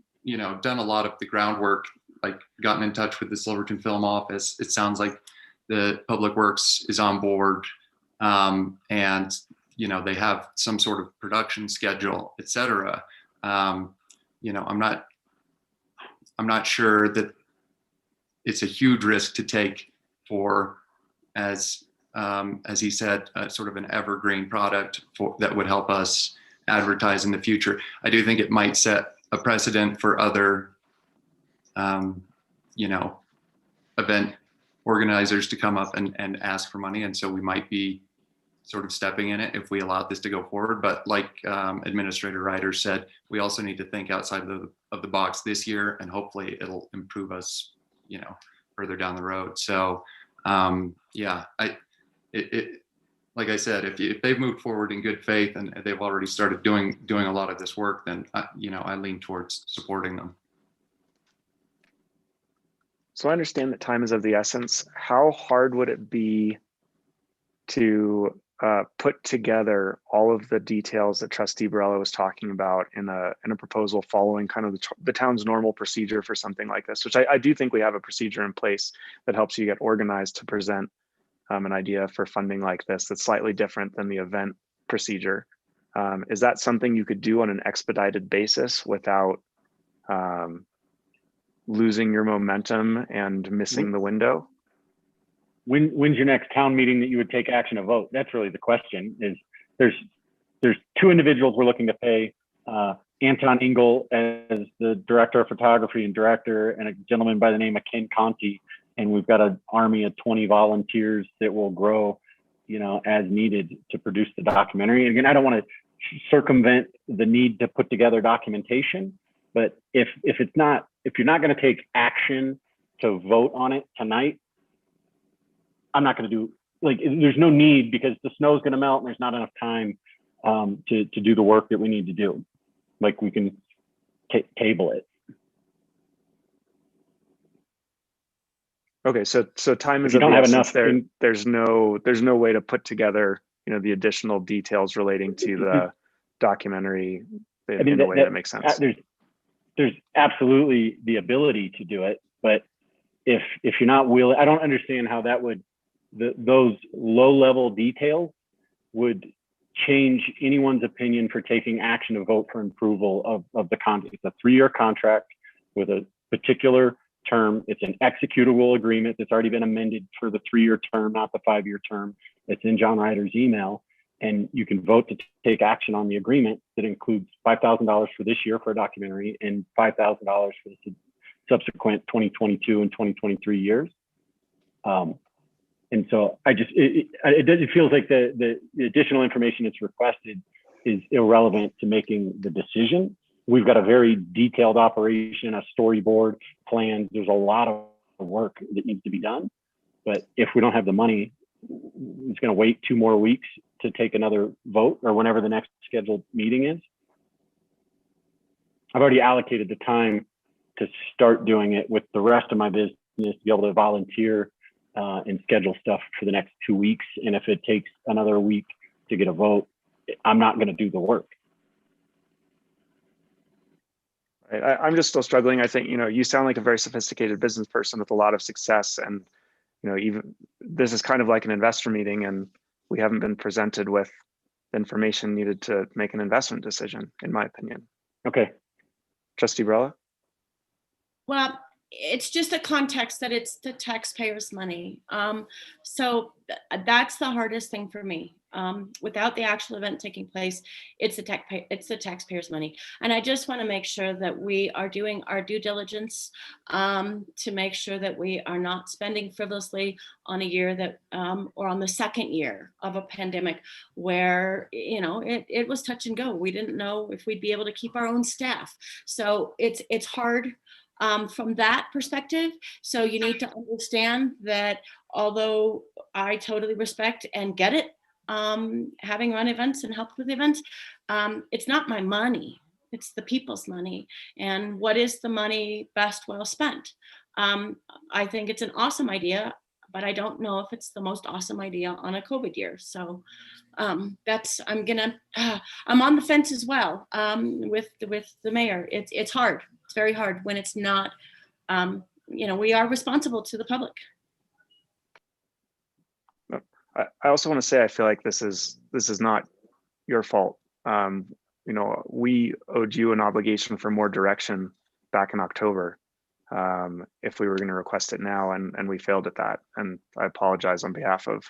done a lot of the groundwork, like gotten in touch with the Silverton Film Office, it sounds like the Public Works is on board, and they have some sort of production schedule, et cetera. I'm not sure that it's a huge risk to take for, as he said, sort of an evergreen product that would help us advertise in the future. I do think it might set a precedent for other, event organizers to come up and ask for money. And so we might be sort of stepping in it if we allowed this to go forward. But like Administrator Ryder said, we also need to think outside of the box this year, and hopefully it'll improve us, further down the road. So yeah, like I said, if they've moved forward in good faith and they've already started doing a lot of this work, then I lean towards supporting them. So I understand that time is of the essence. How hard would it be to put together all of the details that Trustee Barella was talking about in a proposal following kind of the town's normal procedure for something like this, which I do think we have a procedure in place that helps you get organized to present an idea for funding like this that's slightly different than the event procedure. Is that something you could do on an expedited basis without losing your momentum and missing the window? When's your next town meeting that you would take action to vote? That's really the question. Is there's two individuals we're looking to pay. Anton Engel as the director of photography and director, and a gentleman by the name of Ken Conti. And we've got an army of 20 volunteers that will grow, as needed to produce the documentary. And again, I don't want to circumvent the need to put together documentation, but if you're not going to take action to vote on it tonight, I'm not going to do, there's no need, because the snow is going to melt and there's not enough time to do the work that we need to do. We can table it. Okay, so time is If you of don't the have essence. enough There's no way to put together, the additional details relating to the documentary in a way that makes sense. There's absolutely the ability to do it, but if you're not willing, I don't understand how that would, those low-level details would change anyone's opinion for taking action to vote for approval of the contract. It's a 3-year contract with a particular term. It's an executable agreement that's already been amended for the 3-year term, not the 5-year term. It's in John Ryder's email, and you can vote to take action on the agreement that includes $5,000 for this year for a documentary and $5,000 for the subsequent 2022 and 2023 years. And so it feels like the additional information that's requested is irrelevant to making the decision. We've got a very detailed operation, a storyboard, plans. There's a lot of work that needs to be done. But if we don't have the money, it's going to wait 2 more weeks to take another vote, or whenever the next scheduled meeting is. I've already allocated the time to start doing it with the rest of my business, to be able to volunteer and schedule stuff for the next 2 weeks. And if it takes another week to get a vote, I'm not going to do the work. I'm just still struggling. I think, you sound like a very sophisticated business person with a lot of success. And, even this is kind of like an investor meeting, and we haven't been presented with information needed to make an investment decision, in my opinion. Okay. Trustee Brella? Well, it's just a context that it's the taxpayers' money. So that's the hardest thing for me. Without the actual event taking place, it's the taxpayers' money. And I just want to make sure that we are doing our due diligence to make sure that we are not spending frivolously on a year that, or on the second year of a pandemic where, it was touch and go. We didn't know if we'd be able to keep our own staff. So it's hard from that perspective. So you need to understand that although I totally respect and get it, having run events and helped with events, it's not my money, it's the people's money. And what is the money best well spent? I think it's an awesome idea, but I don't know if it's the most awesome idea on a COVID year. So I'm on the fence as well with the mayor. It's hard. It's very hard when it's not, we are responsible to the public. I also want to say, I feel like this is not your fault. We owed you an obligation for more direction back in October if we were going to request it now, and we failed at that. And I apologize on behalf of,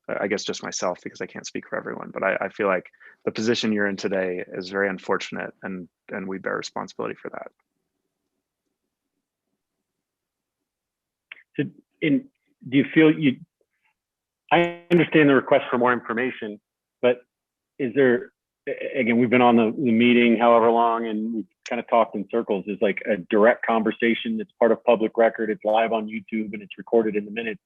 I guess, just myself, because I can't speak for everyone. But I feel like the position you're in today is very unfortunate, and we bear responsibility for that. Do you feel I understand the request for more information, but is there, again, we've been on the meeting however long, and we've kind of talked in circles, is like a direct conversation that's part of public record, it's live on YouTube, and it's recorded in the minutes,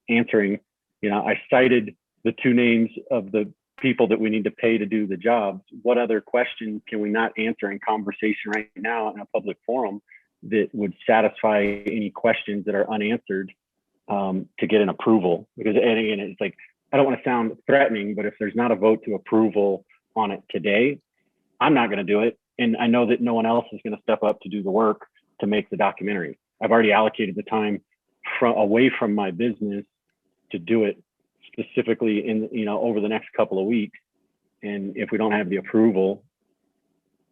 answering, I cited the 2 names of the people that we need to pay to do the jobs. What other questions can we not answer in conversation right now in a public forum that would satisfy any questions that are unanswered to get an approval? Because, and again, it's like, I don't want to sound threatening, but if there's not a vote to approval on it today, I'm not going to do it. And I know that no one else is going to step up to do the work to make the documentary. I've already allocated the time away from my business to do it specifically in, over the next couple of weeks. And if we don't have the approval,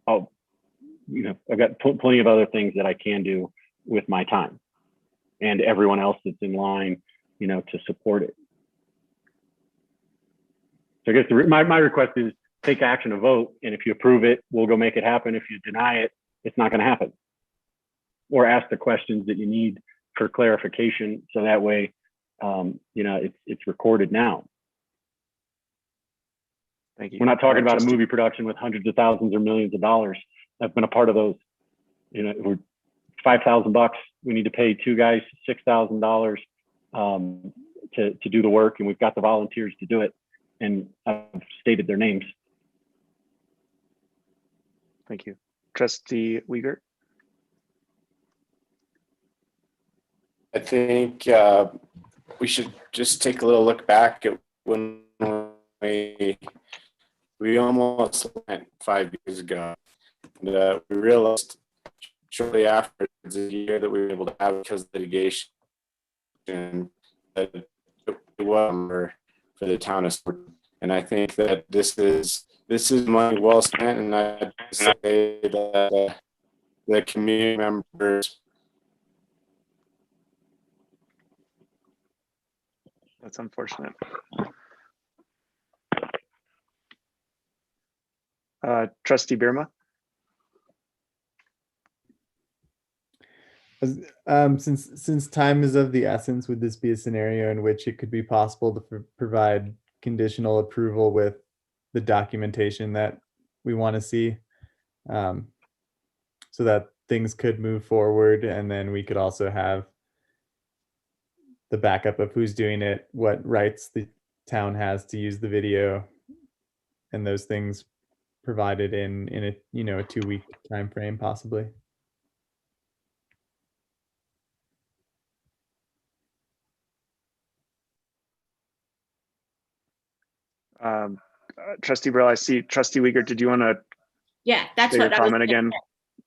I've got plenty of other things that I can do with my time, and everyone else that's in line, to support it. So I guess my request is take action to vote. And if you approve it, we'll go make it happen. If you deny it, it's not going to happen. Or ask the questions that you need for clarification. So that way, it's recorded now. Thank you. We're not talking about a Trustee- movie production with hundreds of thousands or millions of dollars. I've been a part of those. We're $5,000. We need to pay two guys $6,000 to do the work, and we've got the volunteers to do it. And I've stated their names. Thank you. Trustee Wiegert. I think we should just take a little look back at when we almost went 5 years ago. And we realized shortly after the year that we were able to have because of litigation that it was for the town of Swot. And I think that this is money well spent, and I say that the community members. That's unfortunate. Trustee Birma. Since time is of the essence, would this be a scenario in which it could be possible to provide conditional approval with the documentation that we want to see, so that things could move forward, and then we could also have the backup of who's doing it, what rights the town has to use the video, and those things provided in a 2-week time frame, possibly. Trustee Brill, I see. Trustee Wiegert, did you want to Yeah, that's say your what I was comment gonna again? say.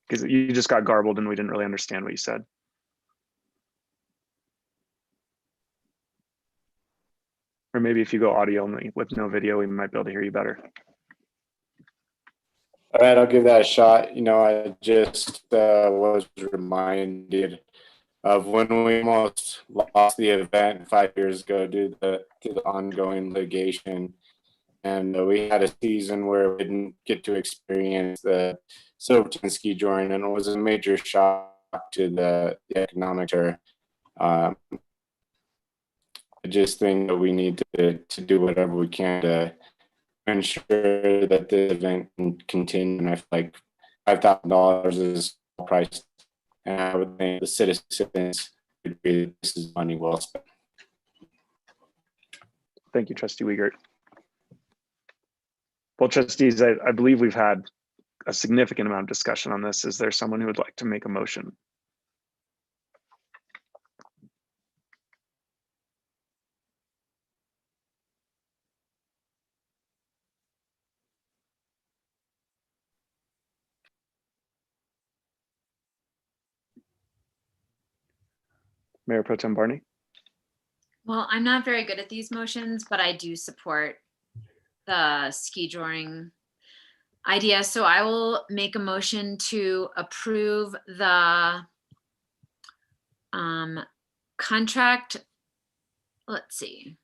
Because you just got garbled and we didn't really understand what you said. Or maybe if you go audio only with no video, we might be able to hear you better. All right, I'll give that a shot. I just was reminded of when we almost lost the event 5 years ago due to the ongoing litigation. And we had a season where we didn't get to experience the Silverton ski joint, and it was a major shock to the economic tour. I just think that we need to do whatever we can to ensure that the event can continue. And I feel like $5,000 is a price, and I would think the citizens would agree this is money well spent. Thank you, Trustee Wiegert. Well, trustees, I believe we've had a significant amount of discussion on this. Is there someone who would like to make a motion? Mayor Pro Tem Barney? Well, I'm not very good at these motions, but I do support the ski joring idea. So I will make a motion to approve the contract. Let's see.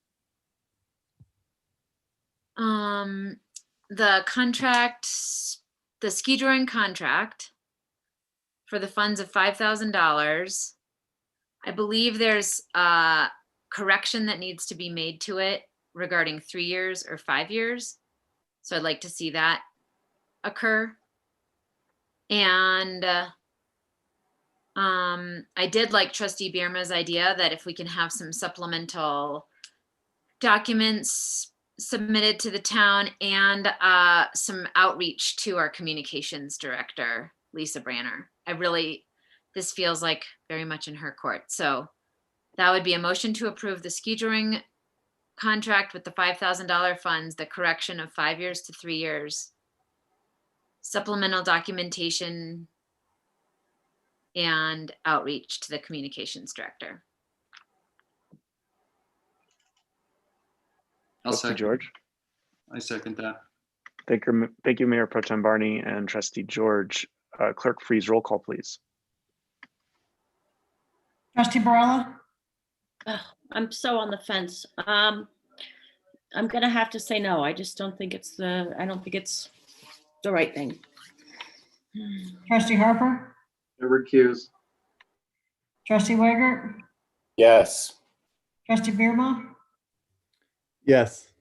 The contract, the ski joring contract for the funds of $5,000. I believe there's a correction that needs to be made to it regarding 3 years or 5 years. So I'd like to see that occur. And I did like Trustee Birma's idea that if we can have some supplemental documents submitted to the town and some outreach to our communications director, Lisa Branner. This feels like very much in her court. So that would be a motion to approve the ski joring contract with the $5,000 funds, the correction of 5 years to 3 years, supplemental documentation, and outreach to the communications director. Trustee George? I second that. Thank you, Mayor Pro Tem Barney and Trustee George. Clerk, freeze roll call, please. Trustee Barella? I'm so on the fence. I'm gonna have to say no. I just don't think it's the right thing. Trustee Harper, I recuse. trustee Wager, Yes. trustee Beerma, Yes.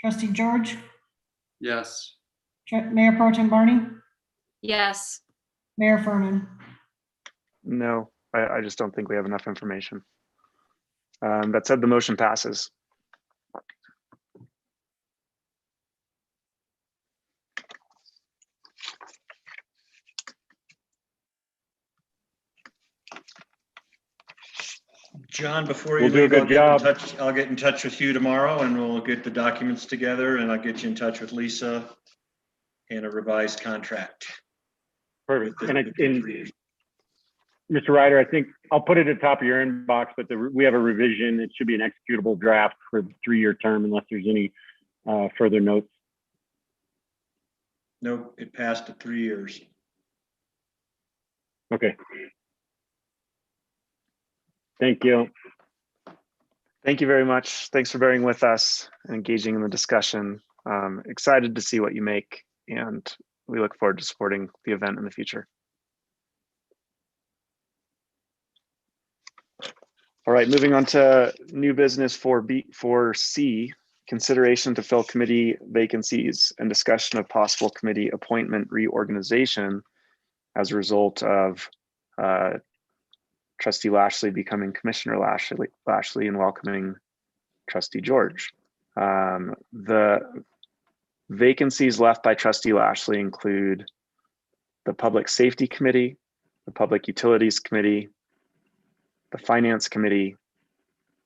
trustee George, Yes. Mayor Pro Tem Barney, Yes. Mayor Furman. No, I just don't think we have enough information. That said, the motion passes. John, before you We'll do a leave, good job. I'll get in touch with you tomorrow and we'll get the documents together and I'll get you in touch with Lisa and a revised contract. Perfect. And Mr. Ryder, I think I'll put it at the top of your inbox, but we have a revision. It should be an executable draft for the 3-year term unless there's any further notes. Nope, it passed at 3 years. Okay. Thank you. Thank you very much. Thanks for bearing with us and engaging in the discussion. Excited to see what you make, and we look forward to supporting the event in the future. All right, moving on to new business 4C, consideration to fill committee vacancies and discussion of possible committee appointment reorganization as a result of Trustee Lashley becoming Commissioner Lashley and welcoming Trustee George. The vacancies left by Trustee Lashley include the Public Safety Committee, the Public Utilities Committee, the Finance Committee,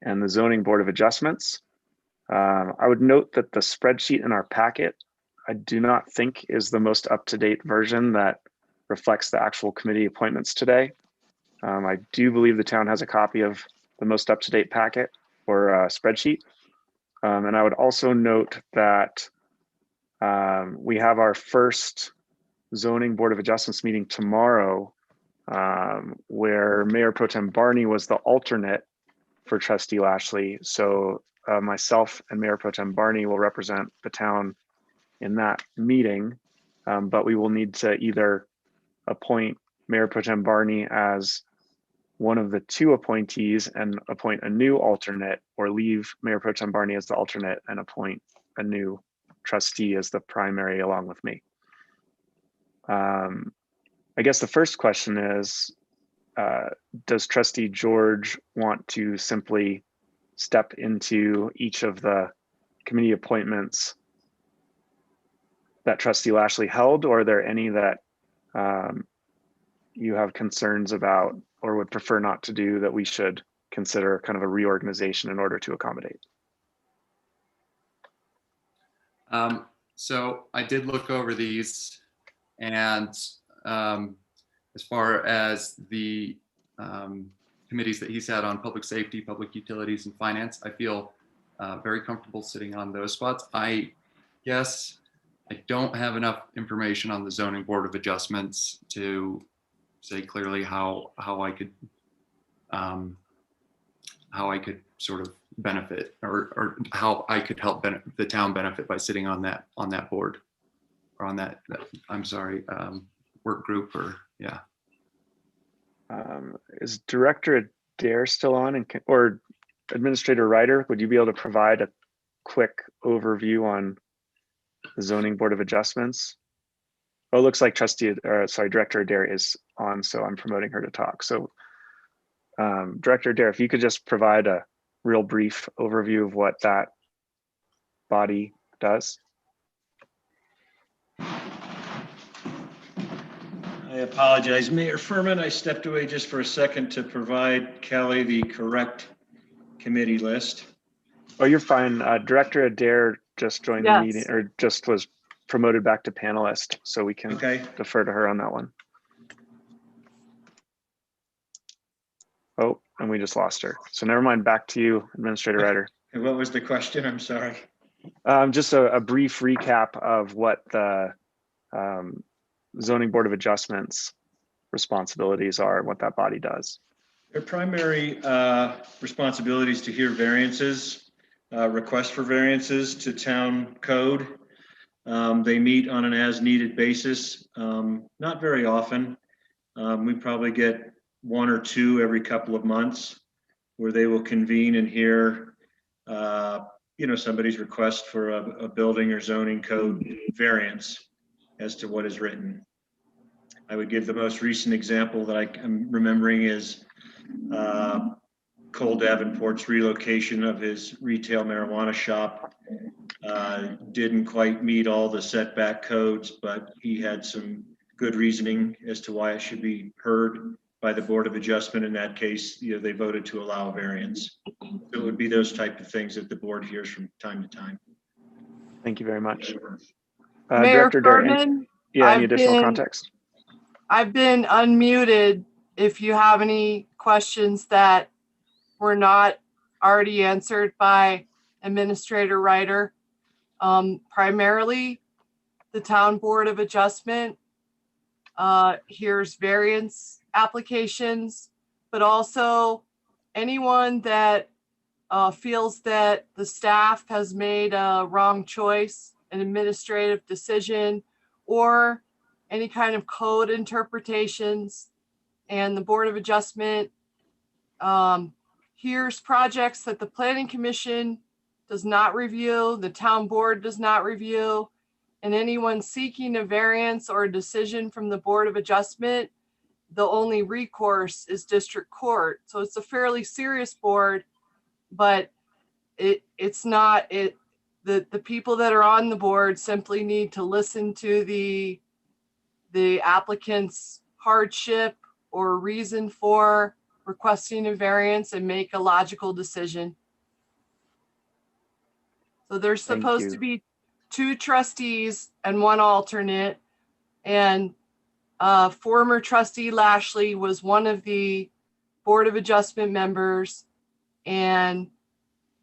and the Zoning Board of Adjustments. I would note that the spreadsheet in our packet, I do not think is the most up-to-date version that reflects the actual committee appointments today. I do believe the town has a copy of the most up-to-date packet or spreadsheet. And I would also note that we have our first Zoning Board of Adjustments meeting tomorrow, where Mayor Pro Tem Barney was the alternate for Trustee Lashley. So myself and Mayor Pro Tem Barney will represent the town in that meeting, but we will need to either appoint Mayor Pro Tem Barney as one of the 2 appointees and appoint a new alternate, or leave Mayor Pro Tem Barney as the alternate and appoint a new trustee as the primary along with me. I guess the first question is, does Trustee George want to simply step into each of the committee appointments that Trustee Lashley held, or are there any that you have concerns about or would prefer not to do that we should consider kind of a reorganization in order to accommodate? So I did look over these, and as far as the committees that he's had on public safety, public utilities, and finance, I feel very comfortable sitting on those spots. I guess I don't have enough information on the Zoning Board of Adjustments to say clearly how I could sort of benefit, or how I could help the town benefit by sitting on that board, or on that I'm sorry, work group, or yeah. Is Director Adair still on, or Administrator Ryder? Would you be able to provide a quick overview on the Zoning Board of Adjustments? Oh, it looks like Director Adair is on, so I'm promoting her to talk. So Director Adair, if you could just provide a real brief overview of what that body does. I apologize, Mayor Furman. I stepped away just for a second to provide Kelly the correct committee list. Oh, you're fine. Director Adair just joined the meeting, or just was promoted back to panelist, so we can defer to her on that one. Oh, and we just lost her. So never mind, back to you, Administrator Ryder. And what was the question? I'm sorry. Just a brief recap of what the Zoning Board of Adjustments responsibilities are and what that body does. Their primary responsibilities to hear variances request for variances to town code. They meet on an as-needed basis, not very often. We probably get one or two every couple of months where they will convene and hear, somebody's request for a building or zoning code variance as to what is written. I would give the most recent example that I'm remembering is Cole Davenport's relocation of his retail marijuana shop. Didn't quite meet all the setback codes, but he had some good reasoning as to why it should be heard by the Board of Adjustment. In that case, they voted to allow a variance. So it would be those type of things that the board hears from time to time. Thank you very much. Mayor Director Dare, Furman, any additional context? I've been unmuted. If you have any questions that were not already answered by Administrator Ryder, primarily the Town Board of Adjustment hears variance applications, but also anyone that feels that the staff has made a wrong choice, an administrative decision, or any kind of code interpretations. And the Board of Adjustment hears projects that the Planning Commission does not review, the Town Board does not review, and anyone seeking a variance or a decision from the Board of Adjustment, the only recourse is district court. So it's a fairly serious board, but it's not, the people that are on the board simply need to listen to the applicant's hardship or reason for requesting a variance and make a logical decision. So there's supposed to be 2 trustees and 1 alternate, and former trustee Lashley was one of the Board of Adjustment members, and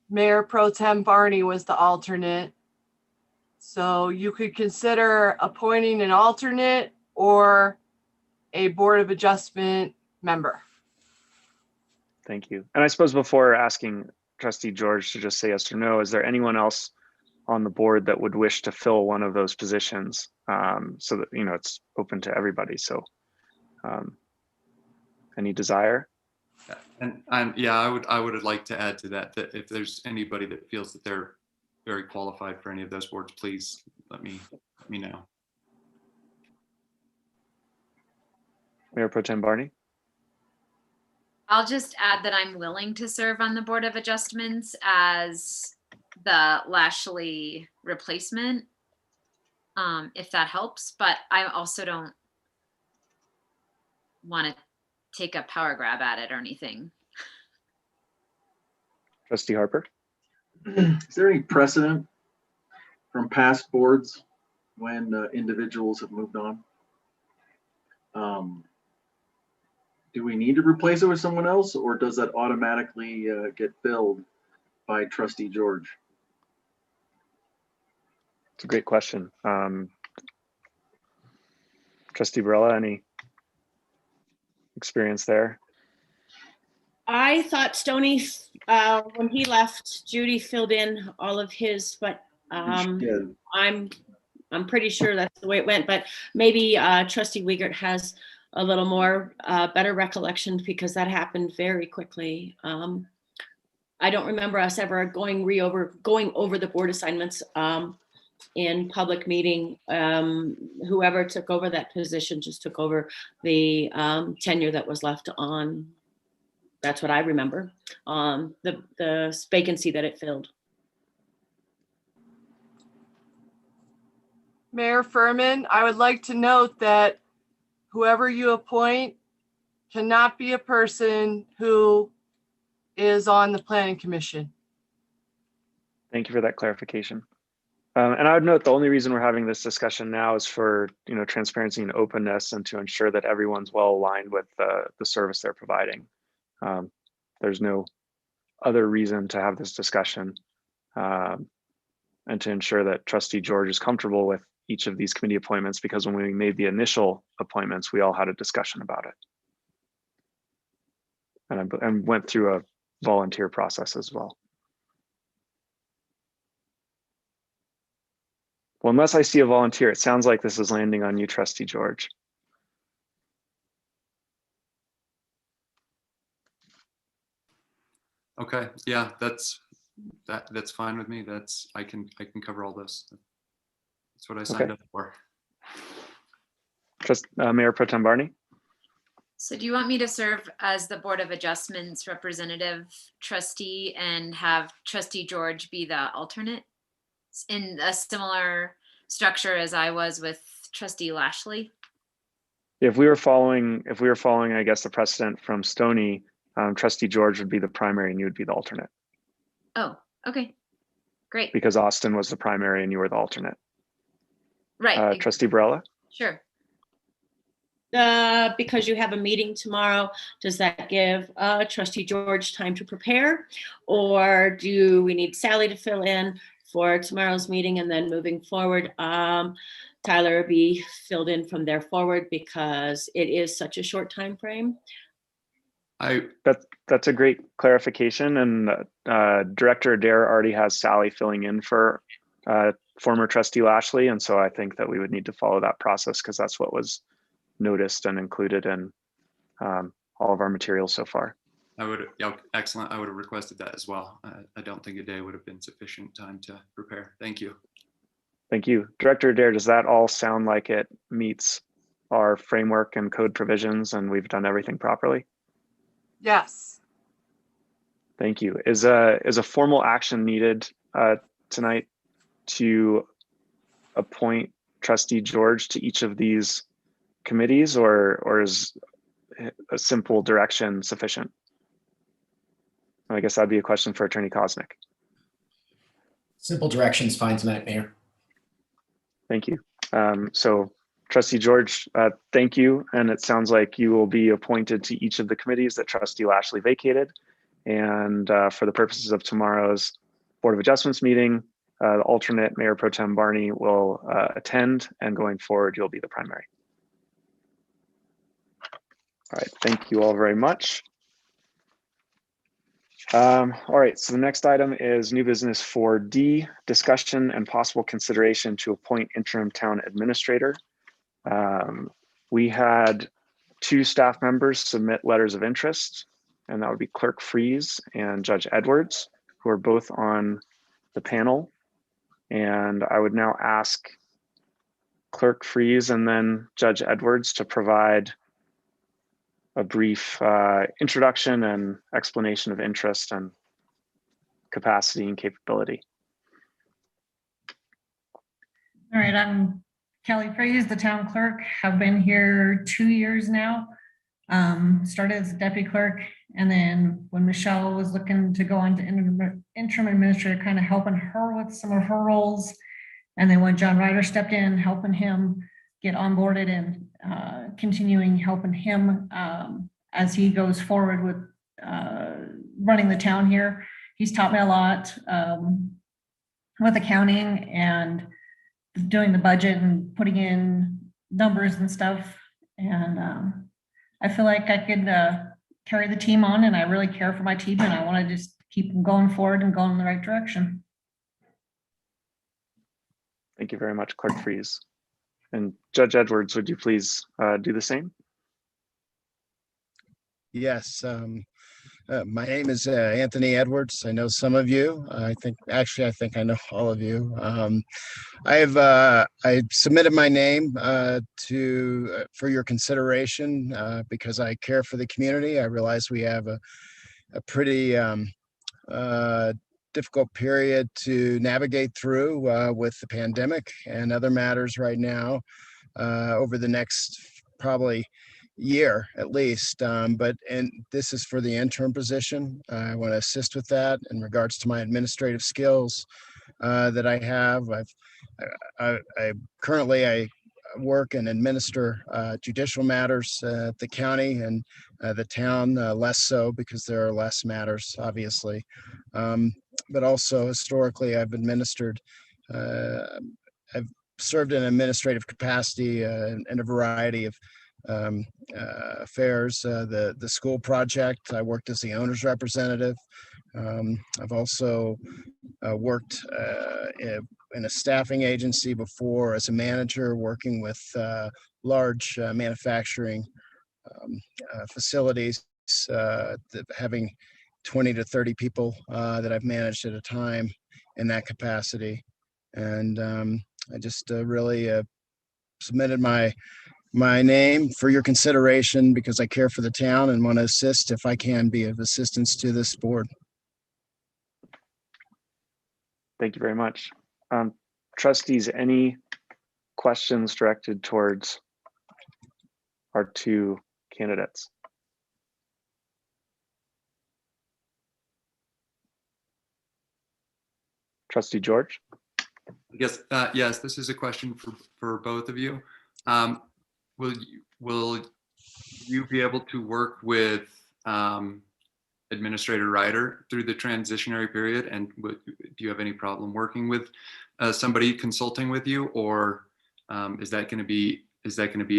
Mayor Pro Tem Barney was the alternate. So you could consider appointing an alternate or a Board of Adjustment member. Thank you. And I suppose before asking Trustee George to just say yes or no, is there anyone else on the board that would wish to fill one of those positions, so that it's open to everybody? So any desire? And I would like to add to that if there's anybody that feels that they're very qualified for any of those boards, please let me know. Mayor Pro Tem Barney? I'll just add that I'm willing to serve on the Board of Adjustments as the Lashley replacement, if that helps, but I also don't want to take a power grab at it or anything. Trustee Harper? Is there any precedent from past boards when individuals have moved on? Do we need to replace it with someone else, or does that automatically get filled by Trustee George? It's a great question. Trustee Barella, any experience there? I thought Stoney, when he left, Judy filled in all of his, but I'm pretty sure that's the way it went. But maybe Trustee Wiegert has a little more better recollection, because that happened very quickly. I don't remember us ever going over the board assignments in public meeting. Whoever took over that position just took over the tenure that was left on. That's what I remember. The vacancy that it filled. Mayor Furman, I would like to note that whoever you appoint cannot be a person who is on the Planning Commission. Thank you for that clarification. And I would note the only reason we're having this discussion now is for transparency and openness, and to ensure that everyone's well aligned with the service they're providing. There's no other reason to have this discussion, and to ensure that Trustee George is comfortable with each of these committee appointments, because when we made the initial appointments, we all had a discussion about it. And went through a volunteer process as well. Well, unless I see a volunteer, it sounds like this is landing on you, Trustee George. Okay, yeah, that's fine with me. I can cover all this. That's what I signed up for. Mayor Pro Tem Barney. So do you want me to serve as the Board of Adjustments representative trustee and have Trustee George be the alternate in a similar structure as I was with Trustee Lashley? If we were following, I guess, the precedent from Stony, Trustee George would be the primary and you would be the alternate. Oh, okay, great. Because Austin was the primary and you were the alternate. Right. Trustee Barella? Sure. Because you have a meeting tomorrow, does that give Trustee George time to prepare? Or do we need Sally to fill in for tomorrow's meeting and then moving forward, Tyler be filled in from there forward because it is such a short time frame? That's a great clarification, and Director Adair already has Sally filling in for former Trustee Lashley, and so I think that we would need to follow that process because that's what was noticed and included in all of our materials so far. Excellent. I would have requested that as well. I don't think a day would have been sufficient time to prepare. Thank you. Thank you. Director Adair, does that all sound like it meets our framework and code provisions and we've done everything properly? Yes. Thank you. Is a formal action needed tonight to appoint Trustee George to each of these committees, or is a simple direction sufficient? I guess that'd be a question for Attorney Kosnick. Simple direction's fine tonight, Mayor. Thank you. So Trustee George, thank you. And it sounds like you will be appointed to each of the committees that Trustee Lashley vacated. And for the purposes of tomorrow's Board of Adjustments meeting, the alternate Mayor Pro Tem Barney will attend, and going forward, you'll be the primary. All right, thank you all very much. All right, so the next item is new business 4D, discussion and possible consideration to appoint interim town administrator. We had 2 staff members submit letters of interest, and that would be Clerk Freeze and Judge Edwards, who are both on the panel. And I would now ask Clerk Freeze and then Judge Edwards to provide a brief introduction and explanation of interest and capacity and capability. All right, I'm Kelly Freeze, the town clerk. Have been here 2 years now. Started as a deputy clerk, and then when Michelle was looking to go on to interim administrator, kind of helping her with some of her roles. And then when John Ryder stepped in, helping him get onboarded and continuing helping him as he goes forward with running the town here. He's taught me a lot with accounting and doing the budget and putting in numbers and stuff. And I feel like I could carry the team on, and I really care for my team, and I want to just keep them going forward and going in the right direction. Thank you very much, Clerk Freeze. And Judge Edwards, would you please do the same? Yes, my name is Anthony Edwards. I know some of you. I think I know all of you. I submitted my name for your consideration because I care for the community. I realize we have a pretty difficult period to navigate through with the pandemic and other matters right now over the next probably year at least, and this is for the interim position. I want to assist with that in regards to my administrative skills that I have. I currently work and administer judicial matters at the county and the town, less so because there are less matters, obviously. But also historically, I've served in administrative capacity in a variety of affairs. The school project, I worked as the owner's representative. I've also worked in a staffing agency before as a manager working with large manufacturing facilities, having 20 to 30 people that I've managed at a time in that capacity. And I just really submitted my name for your consideration because I care for the town and want to assist if I can be of assistance to this board. Thank you very much. Trustees, any questions directed towards our two candidates? Trustee George? I guess, yes, this is a question for both of you. Will you be able to work with Administrator Ryder through the transitionary period? And do you have any problem working with somebody consulting with you, or is that going to be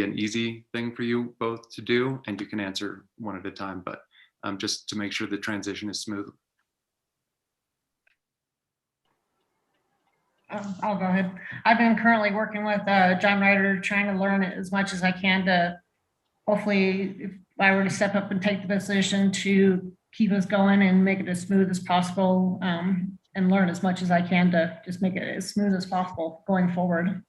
an easy thing for you both to do? And you can answer one at a time, but just to make sure the transition is smooth. I'll go ahead. I've been currently working with John Ryder, trying to learn as much as I can to hopefully, if I were to step up and take the position, to keep us going and make it as smooth as possible, and learn as much as I can to just make it as smooth as possible going forward.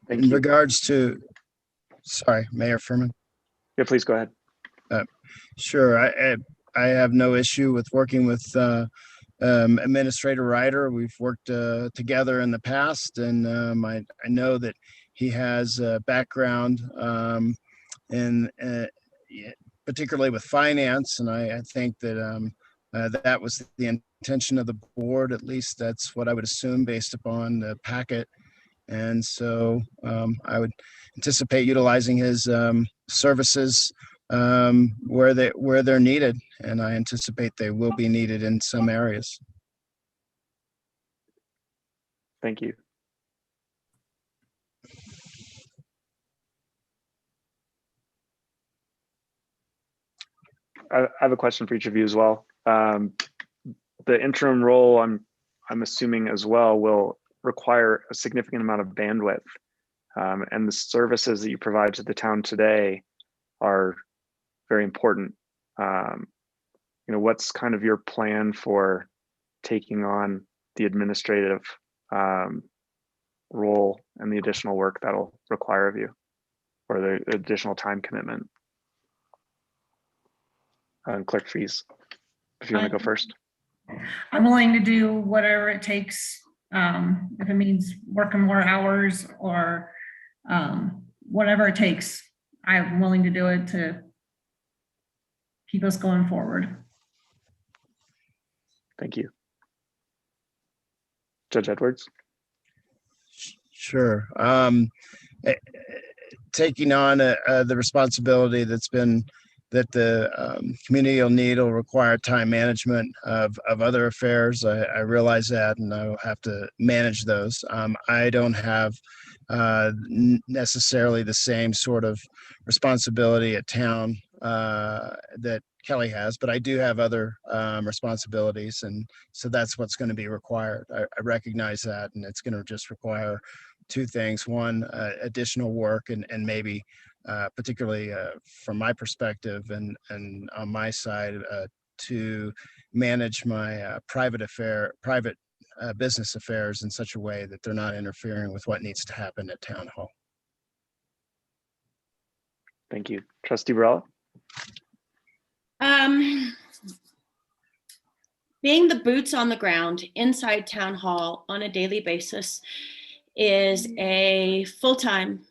In regards to, sorry, Mayor Furman. Yeah, please go ahead. Sure, I have no issue with working with Administrator Ryder. We've worked together in the past, and I know that he has a background in particularly with finance, and I think that that was the intention of the board. At least that's what I would assume based upon the packet. And so I would anticipate utilizing his services where they're needed, and I anticipate they will be needed in some areas. Thank you. I have a question for each of you as well. The interim role, I'm assuming as well, will require a significant amount of bandwidth, and the services that you provide to the town today are very important. What's kind of your plan for taking on the administrative role and the additional work that'll require of you, or the additional time commitment? Clerk Fees, if you want to go first. I'm willing to do whatever it takes, if it means working more hours or whatever it takes. I'm willing to do it to keep us going forward. Thank you. Judge Edwards? Sure. Taking on the responsibility that the community will need will require time management of other affairs. I realize that, and I will have to manage those. I don't have necessarily the same sort of responsibility at town that Kelly has, but I do have other responsibilities, and so that's what's going to be required. I recognize that, and it's going to just require two things. One, additional work, and maybe particularly from my perspective and on my side, to manage my private business affairs in such a way that they're not interfering with what needs to happen at Town Hall. Thank you. Trustee Varela? Being the boots on the ground inside Town Hall on a daily basis is a full-time,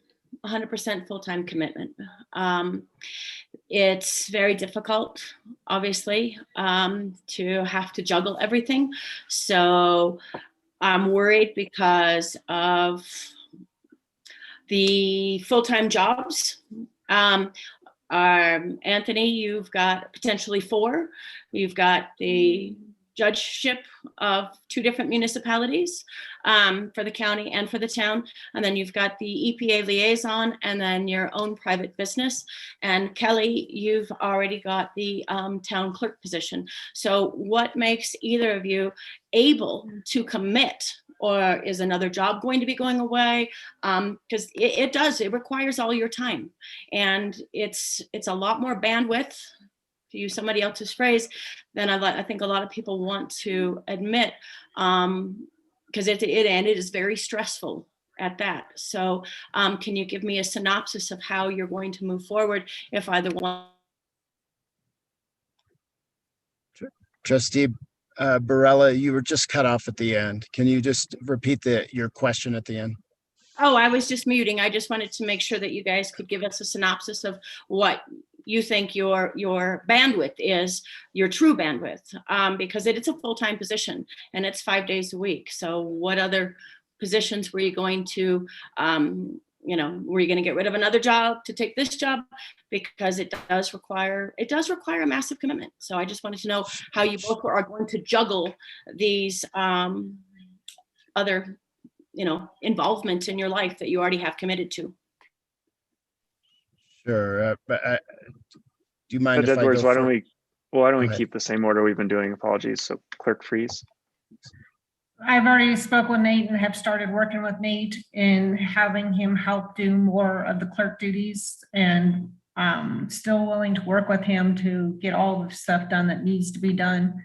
100% full-time commitment. It's very difficult, obviously, to have to juggle everything. So I'm worried because of the full-time jobs. Anthony, you've got potentially 4. You've got the judgeship of 2 different municipalities, for the county and for the town. And then you've got the EPA liaison and then your own private business. And Kelly, you've already got the town clerk position. So what makes either of you able to commit? Or is another job going to be going away? Because it requires all your time. And it's a lot more bandwidth, to use somebody else's phrase, than I think a lot of people want to admit, because it is very stressful at that. So can you give me a synopsis of how you're going to move forward if either one? Trustee Barella, you were just cut off at the end. Can you just repeat your question at the end? Oh, I was just muting. I just wanted to make sure that you guys could give us a synopsis of what you think your bandwidth is, your true bandwidth, because it's a full-time position and it's 5 days a week. So what other positions were you going to, were you going to get rid of another job to take this job? Because it does require a massive commitment. So I just wanted to know how you both are going to juggle these other involvement in your life that you already have committed to. Sure. But do you mind Judge if Edwards, I go why don't we ahead. keep the same order we've been doing? Apologies. So Clerk Freeze. I've already spoke with Nate and have started working with Nate in having him help do more of the clerk duties, and still willing to work with him to get all the stuff done that needs to be done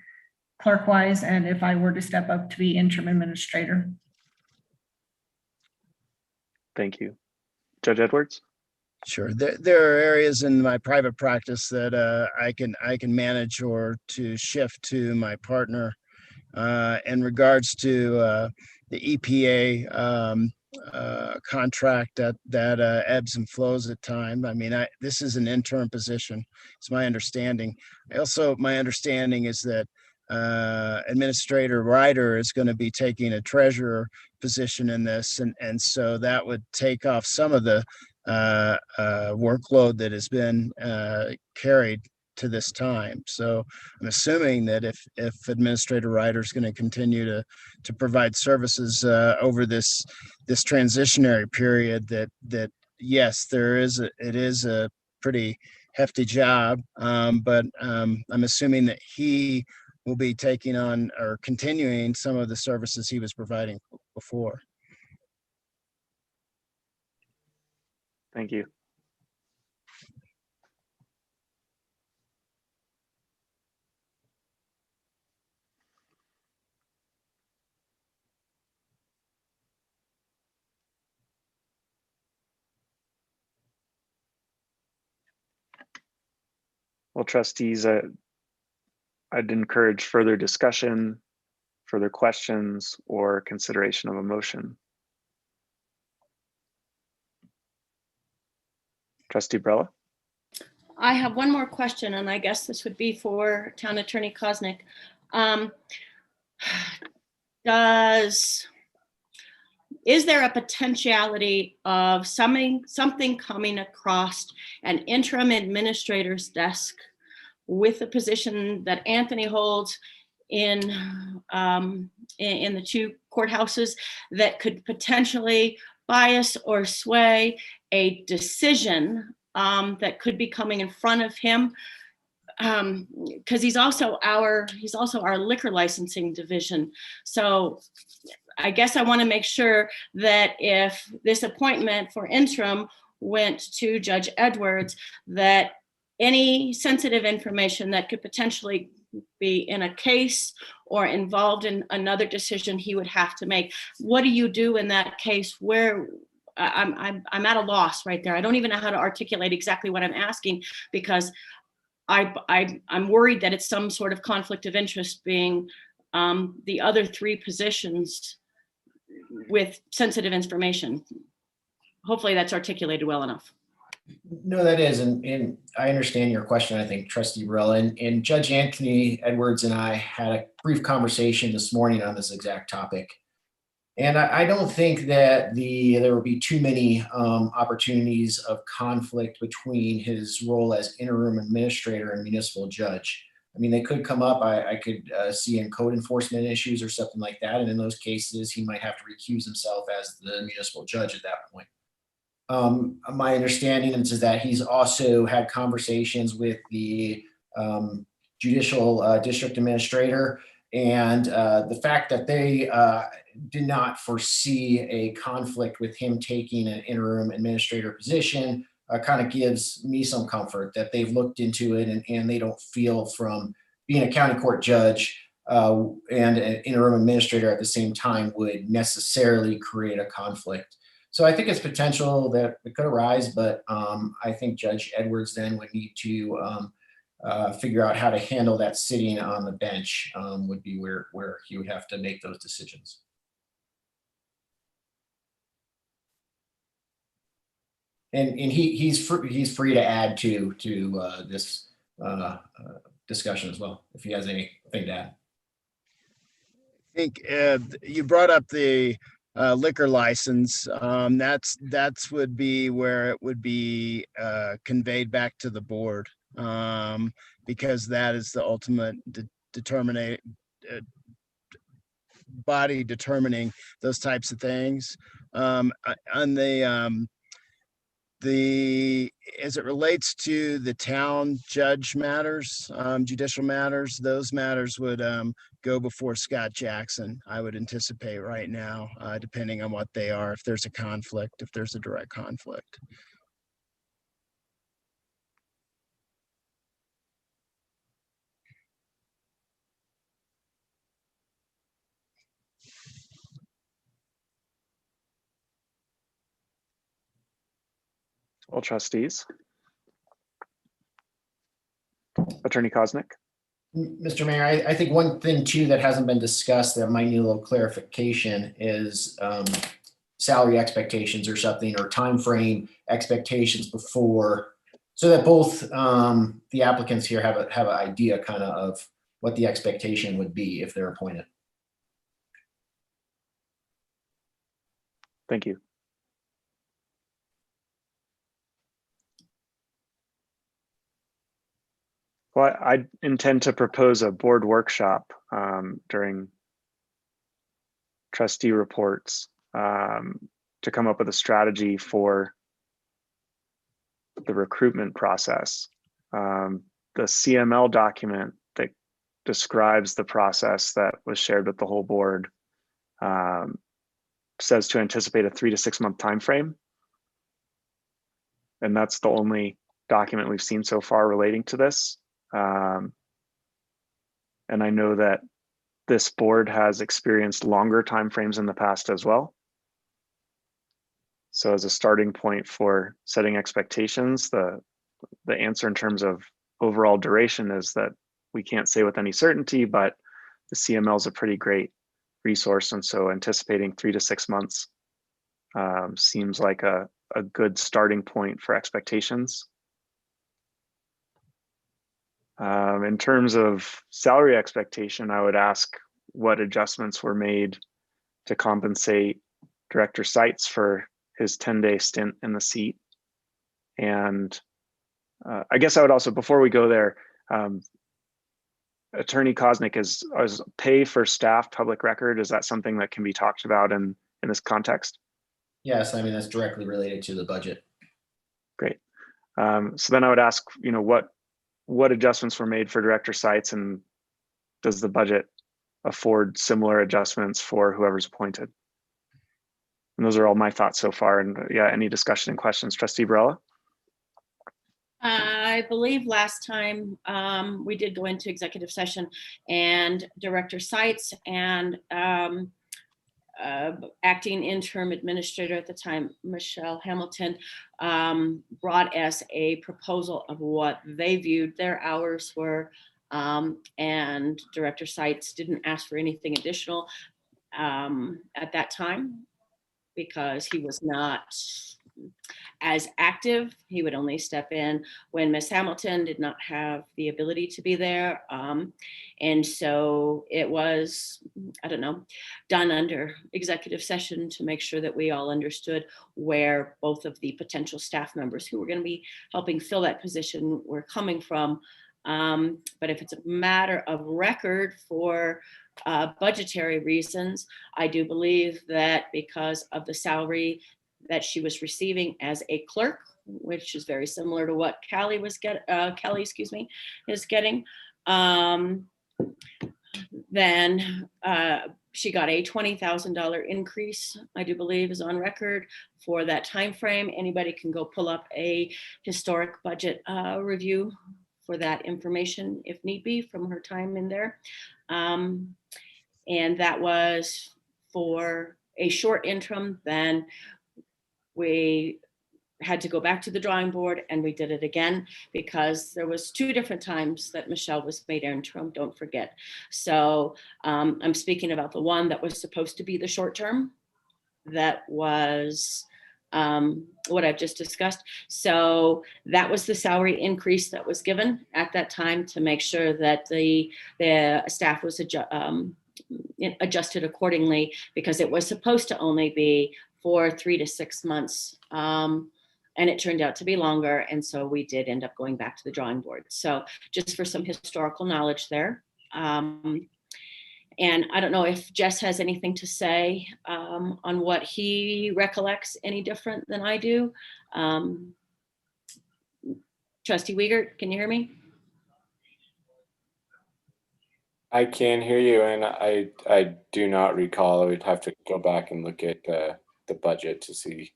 clerk-wise, and if I were to step up to be interim administrator. Thank you. Judge Edwards? Sure. There are areas in my private practice that I can manage or to shift to my partner. In regards to the EPA contract that ebbs and flows at times. I mean, this is an interim position. It's my understanding. My understanding is that Administrator Ryder is going to be taking a treasurer position in this, and so that would take off some of the workload that has been carried to this time. So I'm assuming that if Administrator Ryder is going to continue to provide services over this transitionary period, that yes, it is a pretty hefty job, but I'm assuming that he will be taking on or continuing some of the services he was providing before. Thank you. Well, trustees, I'd encourage further discussion, further questions, or consideration of a motion. Trustee Brella? I have one more question, and I guess this would be for Town Attorney Kosnick. Is there a potentiality of something coming across an interim administrator's desk with the position that Anthony holds in the 2 courthouses that could potentially bias or sway a decision that could be coming in front of him? Because he's also our liquor licensing division. So I guess I want to make sure that if this appointment for interim went to Judge Edwards, that any sensitive information that could potentially be in a case or involved in another decision he would have to make. What do you do in that case? Where I'm at a loss right there. I don't even know how to articulate exactly what I'm asking, because I'm worried that it's some sort of conflict of interest being the other 3 positions with sensitive information. Hopefully that's articulated well enough. No, that is, and I understand your question, I think, Trustee Barella, and Judge Anthony Edwards and I had a brief conversation this morning on this exact topic. And I don't think that there will be too many opportunities of conflict between his role as interim administrator and municipal judge. I mean, they could come up, I could see in code enforcement issues or something like that. And in those cases, he might have to recuse himself as the municipal judge at that point. My understanding is that he's also had conversations with the judicial district administrator, and the fact that they did not foresee a conflict with him taking an interim administrator position kind of gives me some comfort that they've looked into it, and they don't feel from being a county court judge and an interim administrator at the same time would necessarily create a conflict. So I think it's potential that it could arise, but I think Judge Edwards then would need to figure out how to handle that sitting on the bench would be where he would have to make those decisions. And he's free to add to this discussion as well, if he has anything to add. I think you brought up the liquor license. That's would be where it would be conveyed back to the board, because that is the ultimate body determining those types of things. On as it relates to the town judge matters, judicial matters, those matters would go before Scott Jackson, I would anticipate right now, depending on what they are, if there's a conflict, if there's a direct conflict. Well, trustees. Attorney Kosnick. Mr. Mayor, I think one thing too that hasn't been discussed that might need a little clarification is salary expectations or something, or time frame expectations before, so that both the applicants here have an idea kind of what the expectation would be if they're appointed. Thank you. Well, I intend to propose a board workshop during trustee reports to come up with a strategy for the recruitment process. The CML document that describes the process that was shared with the whole board says to anticipate a 3 to 6 month time frame. And that's the only document we've seen so far relating to this. And I know that this board has experienced longer timeframes in the past as well. So as a starting point for setting expectations, the answer in terms of overall duration is that we can't say with any certainty, but the CML is a pretty great resource. And so anticipating 3 to 6 months seems like a good starting point for expectations. In terms of salary expectation, I would ask what adjustments were made to compensate Director Seitz for his 10-day stint in the seat. And I guess I would also, before we go there, Attorney Kosnick, is pay for staff public record, is that something that can be talked about in this context? Yes, I mean, that's directly related to the budget. Great. So then I would ask, what adjustments were made for Director Seitz, and does the budget afford similar adjustments for whoever's appointed? And those are all my thoughts so far. And yeah, any discussion and questions? Trustee Barella? I believe last time we did go into executive session, and Director Seitz and acting interim administrator at the time, Michelle Hamilton, brought us a proposal of what they viewed their hours were, and Director Seitz didn't ask for anything additional at that time because he was not as active. He would only step in when Miss Hamilton did not have the ability to be there. And so it was, done under executive session to make sure that we all understood where both of the potential staff members who were going to be helping fill that position were coming from. But if it's a matter of record for budgetary reasons, I do believe that because of the salary that she was receiving as a clerk, which is very similar to what Kelly is getting, then she got a $20,000 increase, I do believe is on record for that time frame. Anybody can go pull up a historic budget review for that information if need be from her time in there. And that was for a short interim. Then we had to go back to the drawing board and we did it again because there was 2 different times that Michelle was made interim, don't forget. So I'm speaking about the one that was supposed to be the short term. That was what I've just discussed. So that was the salary increase that was given at that time to make sure that the staff was adjusted accordingly, because it was supposed to only be for 3 to 6 months. And it turned out to be longer. And so we did end up going back to the drawing board. So just for some historical knowledge there. And I don't know if Jess has anything to say on what he recollects any different than I do. Trustee Wiegert, can you hear me? I can hear you, and I do not recall. I would have to go back and look at the budget to see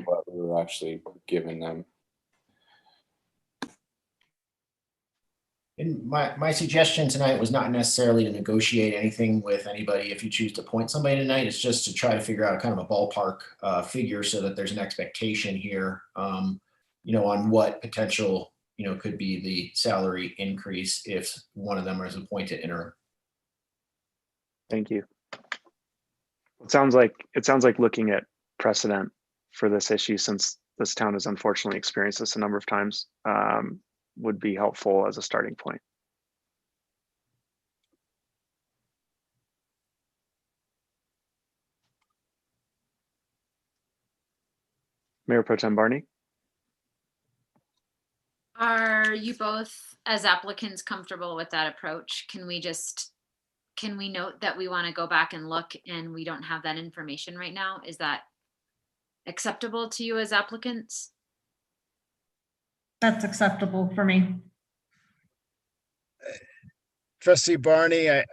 what we were actually giving them. And my suggestion tonight was not necessarily to negotiate anything with anybody. If you choose to appoint somebody tonight, it's just to try to figure out kind of a ballpark figure so that there's an expectation here, on what potential, could be the salary increase if one of them is appointed interim. Thank you. It sounds like looking at precedent for this issue, since this town has unfortunately experienced this a number of times, would be helpful as a starting point. Mayor Pro Tem Barney? Are you both, as applicants, comfortable with that approach? Can we note that we want to go back and look and we don't have that information right now? Is that acceptable to you as applicants? That's acceptable for me. Trustee Barney, I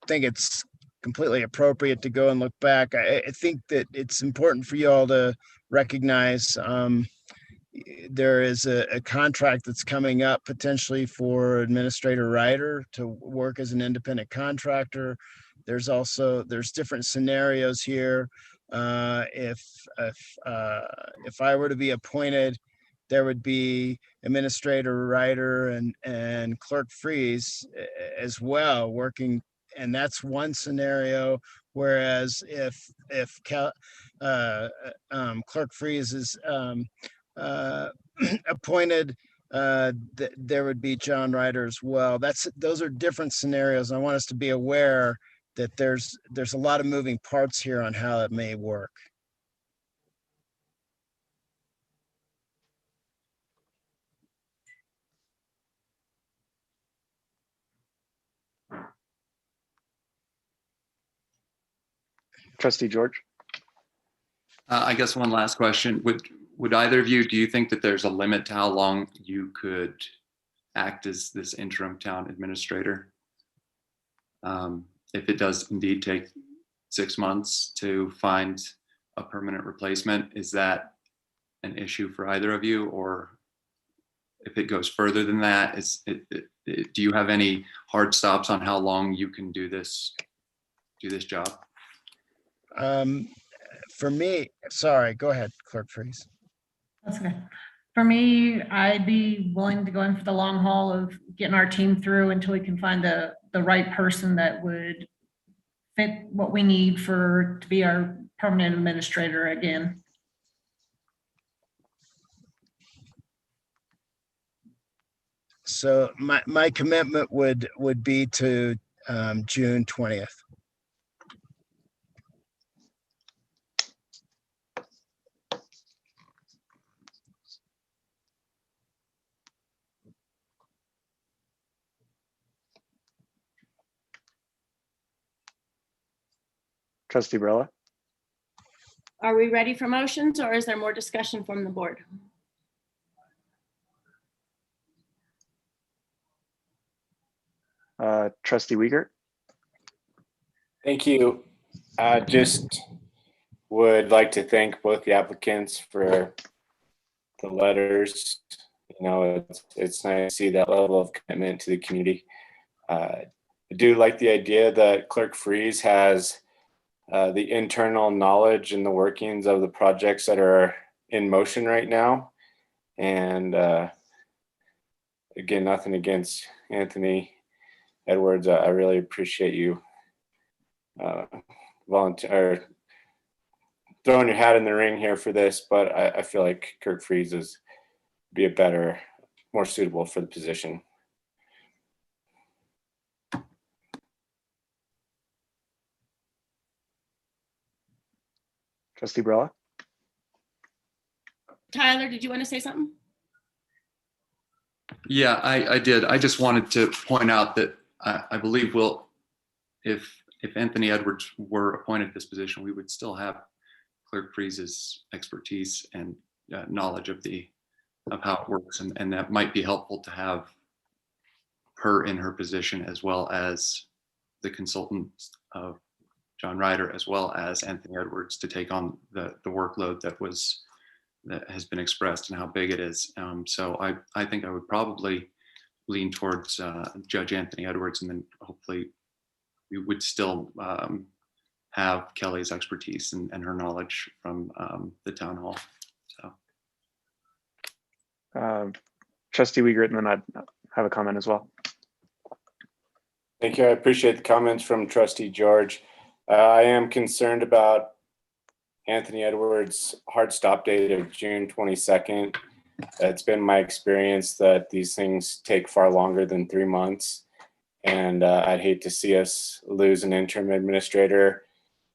think it's completely appropriate to go and look back. I think that it's important for you all to recognize there is a contract that's coming up potentially for Administrator Ryder to work as an independent contractor. There's different scenarios here. If I were to be appointed, there would be Administrator Ryder and Clerk Freeze as well working, and that's one scenario. Whereas if Clerk Freeze is appointed, there would be John Ryder as well. Those are different scenarios. I want us to be aware that there's a lot of moving parts here on how it may work. Trustee George? I guess one last question. Would either of you, do you think that there's a limit to how long you could act as this interim town administrator? If it does indeed take 6 months to find a permanent replacement, is that an issue for either of you? Or if it goes further than that, do you have any hard stops on how long you can do this job? For me, sorry, go ahead, Clerk Freeze. That's okay. For me, I'd be willing to go in for the long haul of getting our team through until we can find the right person that would fit what we need to be our permanent administrator again. So my commitment would be to June 20th. Trustee Barella. Are we ready for motions, or is there more discussion from the board? Trustee Wiegert. Thank you. I just would like to thank both the applicants for the letters. You know, it's nice to see that level of commitment to the community. I do like the idea that Clerk Freeze has the internal knowledge and the workings of the projects that are in motion right now. And again, nothing against Anthony Edwards. I really appreciate you volunteer throwing your hat in the ring here for this, but I feel like Kirk Freeze is be a better, more suitable for the position. Trustee Barella. Tyler, did you want to say something? Yeah, I did. I just wanted to point out that I believe if Anthony Edwards were appointed to this position, we would still have Clerk Freeze's expertise and knowledge of how it works, and that might be helpful to have her in her position, as well as the consultant of John Ryder, as well as Anthony Edwards, to take on the workload that has been expressed and how big it is. So I think I would probably lean towards Judge Anthony Edwards, and then hopefully we would still have Kelly's expertise and her knowledge from the town hall. So. Trustee Wiegert, and then I'd have a comment as well. Thank you. I appreciate the comments from Trustee George. I am concerned about Anthony Edwards' hard stop date of June 22nd. It's been my experience that these things take far longer than 3 months. And I'd hate to see us lose an interim administrator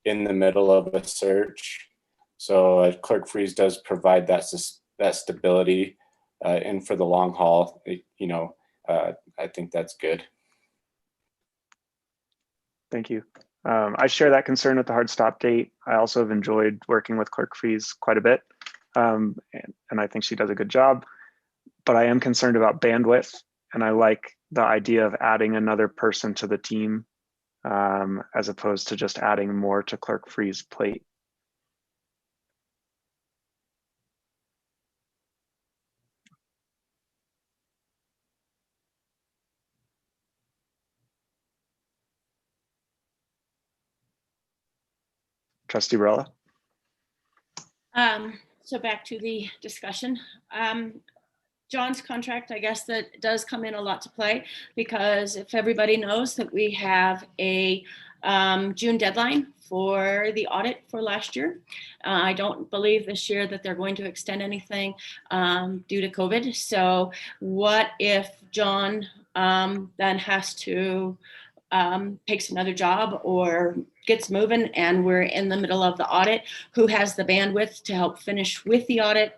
in the middle of a search. So Clerk Freeze does provide that stability and for the long haul, I think that's good. Thank you. I share that concern with the hard stop date. I also have enjoyed working with Clerk Freeze quite a bit, and I think she does a good job. But I am concerned about bandwidth, and I like the idea of adding another person to the team as opposed to just adding more to Clerk Freeze's plate. Trustee Barella. So back to the discussion. John's contract, I guess that does come in a lot to play, because if everybody knows that we have a June deadline for the audit for last year. I don't believe this year that they're going to extend anything due to COVID. So what if John then has to takes another job or gets moving and we're in the middle of the audit? Who has the bandwidth to help finish with the audit?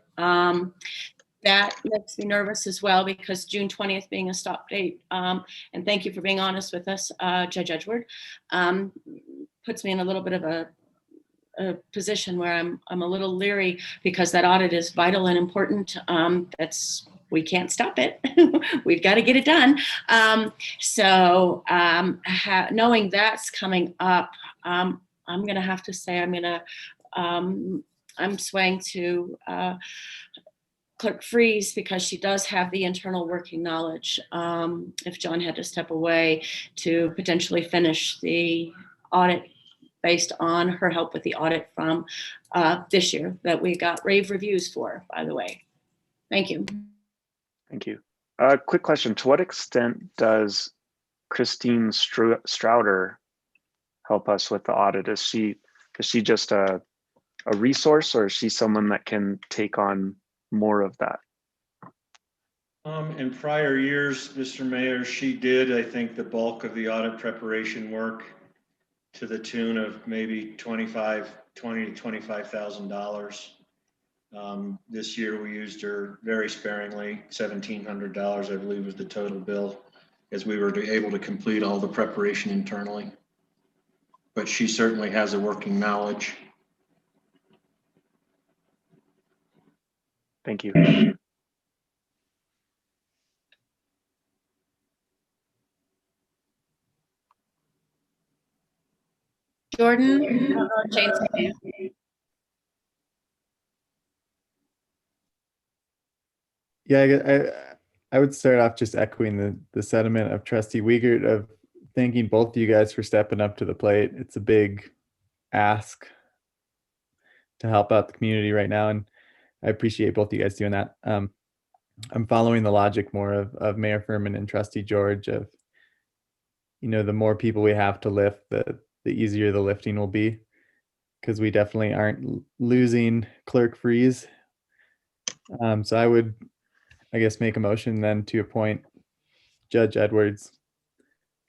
That makes me nervous as well, because June 20th being a stop date, and thank you for being honest with us, Judge Edward, puts me in a little bit of a position where I'm a little leery, because that audit is vital and important. We can't stop it. We've got to get it done. So knowing that's coming up, I'm going to have to say I'm swaying to Clerk Freeze, because she does have the internal working knowledge. If John had to step away to potentially finish the audit based on her help with the audit from this year that we got rave reviews for, by the way. Thank you. Thank you. Quick question. To what extent does Christine Strouder help us with the audit? Is she just a resource, or is she someone that can take on more of that? In prior years, Mr. Mayor, she did, I think, the bulk of the audit preparation work to the tune of maybe $20,000 to $25,000. This year we used her very sparingly, $1,700, I believe, was the total bill, as we were able to complete all the preparation internally. but she certainly has a working knowledge. Thank you. Jordan? I don't know if Jane's here. Yeah, I would start off just echoing the sentiment of Trustee Wiegert of thanking both of you guys for stepping up to the plate. It's a big ask to help out the community right now, and I appreciate both of you guys doing that. I'm following the logic more of Mayor Furman and Trustee George of, the more people we have to lift, the easier the lifting will be, because we definitely aren't losing Clerk Freeze. So I would, I guess, make a motion then to appoint Judge Edwards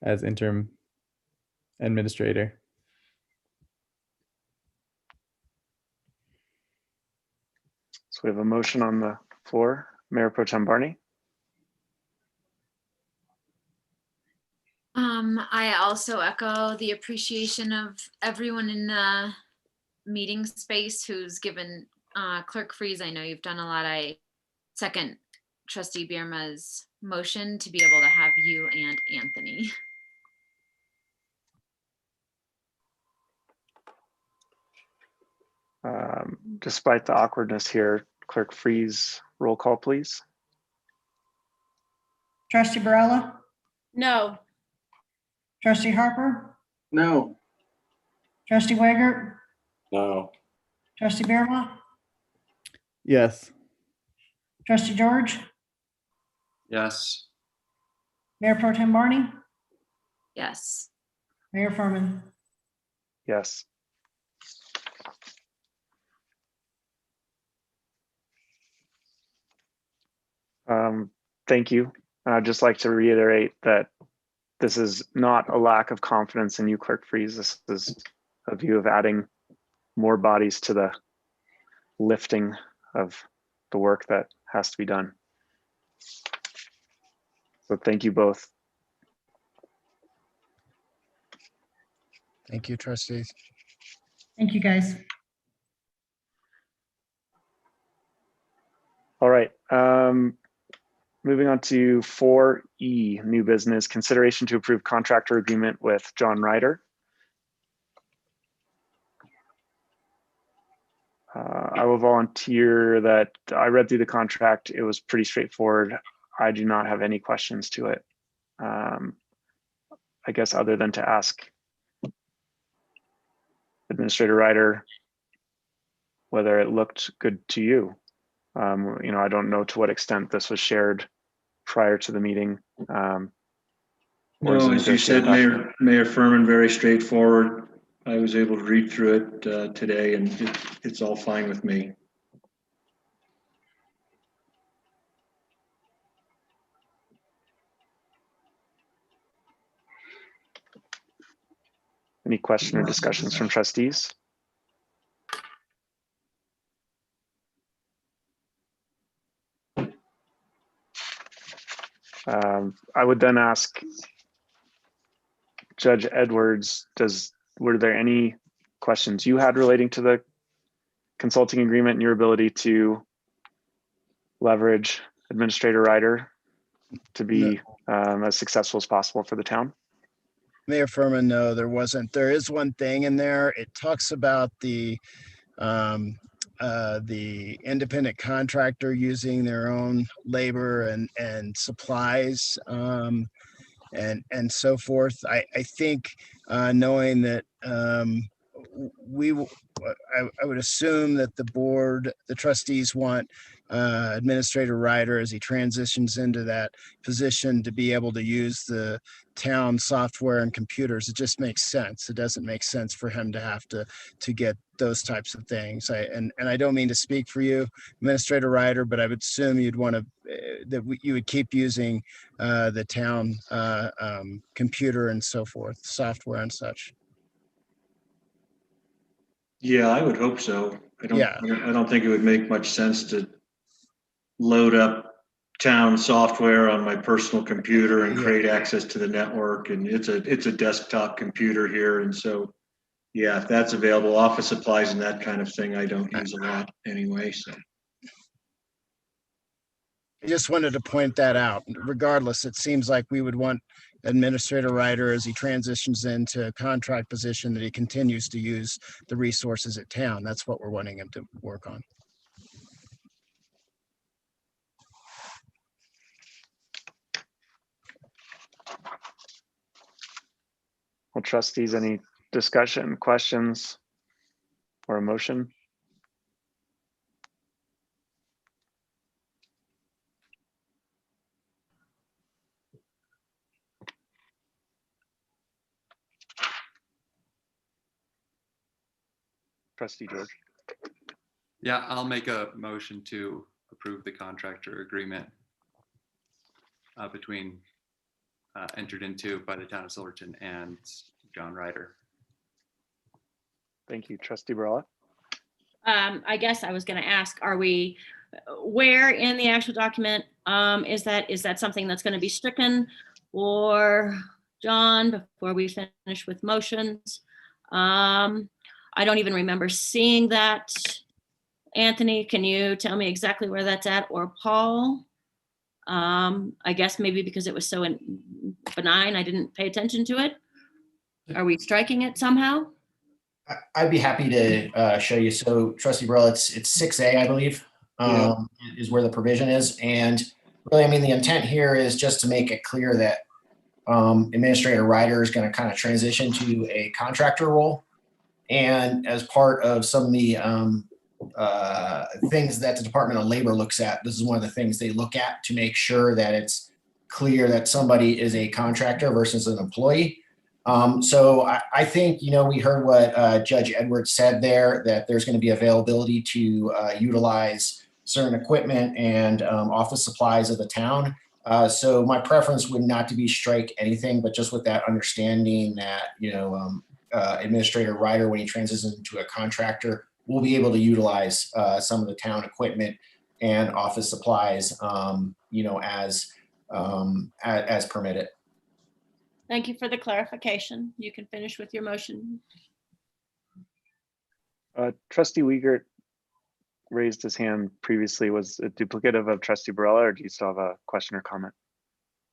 as interim administrator. So we have a motion on the floor. Mayor Pro Tem Barney. I also echo the appreciation of everyone in the meeting space who's given Clerk Freeze. I know you've done a lot. I second Trustee Bierma's motion to be able to have you and Anthony. Despite the awkwardness here, Clerk Freeze, roll call, please. Trustee Barella, No. Trustee Harper, No. Trustee Wiegert, No. Trustee Bierma, Yes. Trustee George, Yes. Mayor Pro Tem Barney, Yes. Mayor Furman. Yes. Thank you. I'd just like to reiterate that this is not a lack of confidence in you, Clerk Freeze. This is a view of adding more bodies to the lifting of the work that has to be done. So thank you both. Thank you, trustees. Thank you, guys. All right. Moving on to 4E, new business, consideration to approve contractor agreement with John Ryder. I will volunteer that I read through the contract. It was pretty straightforward. I do not have any questions to it. I guess other than to ask Administrator Ryder whether it looked good to you. I don't know to what extent this was shared prior to the meeting. No, as you said, Mayor Furman, very straightforward. I was able to read through it today, and it's all fine with me. Any question or discussions from trustees? I would then ask Judge Edwards, were there any questions you had relating to the consulting agreement and your ability to leverage Administrator Ryder to be as successful as possible for the town? Mayor Furman, no, there wasn't. There is one thing in there. It talks about the independent contractor using their own labor and supplies and so forth. I think knowing that I would assume that the trustees want Administrator Ryder, as he transitions into that position, to be able to use the town software and computers. It just makes sense. It doesn't make sense for him to have to get those types of things. And I don't mean to speak for you, Administrator Ryder, but I would assume you'd want to you would keep using the town computer and so forth, software and such. Yeah, I would hope so. I don't think it would make much sense to load up town software on my personal computer and create access to the network. And it's a desktop computer here, and so Yeah, if that's available, office supplies and that kind of thing, I don't use a lot anyway, so. I just wanted to point that out. Regardless, it seems like we would want Administrator Ryder, as he transitions into a contract position, that he continues to use the resources at town. That's what we're wanting him to work on. Well, trustees, any discussion, questions, or a motion? Trustee George. Yeah, I'll make a motion to approve the contractor agreement between entered into by the town of Silverton and John Ryder. Thank you. Trustee Barella. I guess I was going to ask, are we, where in the actual document is that something that's going to be stricken? Or John, before we finish with motions, I don't even remember seeing that. Anthony, can you tell me exactly where that's at? Or Paul? I guess maybe because it was so benign, I didn't pay attention to it. Are we striking it somehow? I'd be happy to show you. So Trustee Burrell, it's 6A, I believe, is where the provision is. And really, I mean, the intent here is just to make it clear that Administrator Ryder is going to kind of transition to a contractor role. And as part of some of the things that the Department of Labor looks at, this is one of the things they look at to make sure that it's clear that somebody is a contractor versus an employee. So I think, we heard what Judge Edwards said there, that there's going to be availability to utilize certain equipment and office supplies of the town. So my preference would not to be strike anything, but just with that understanding that, Administrator Ryder, when he transitions into a contractor, will be able to utilize some of the town equipment and office supplies, as permitted. Thank you for the clarification. You can finish with your motion. Trustee Wiegert raised his hand previously. Was it duplicative of Trustee Barella, or do you still have a question or comment?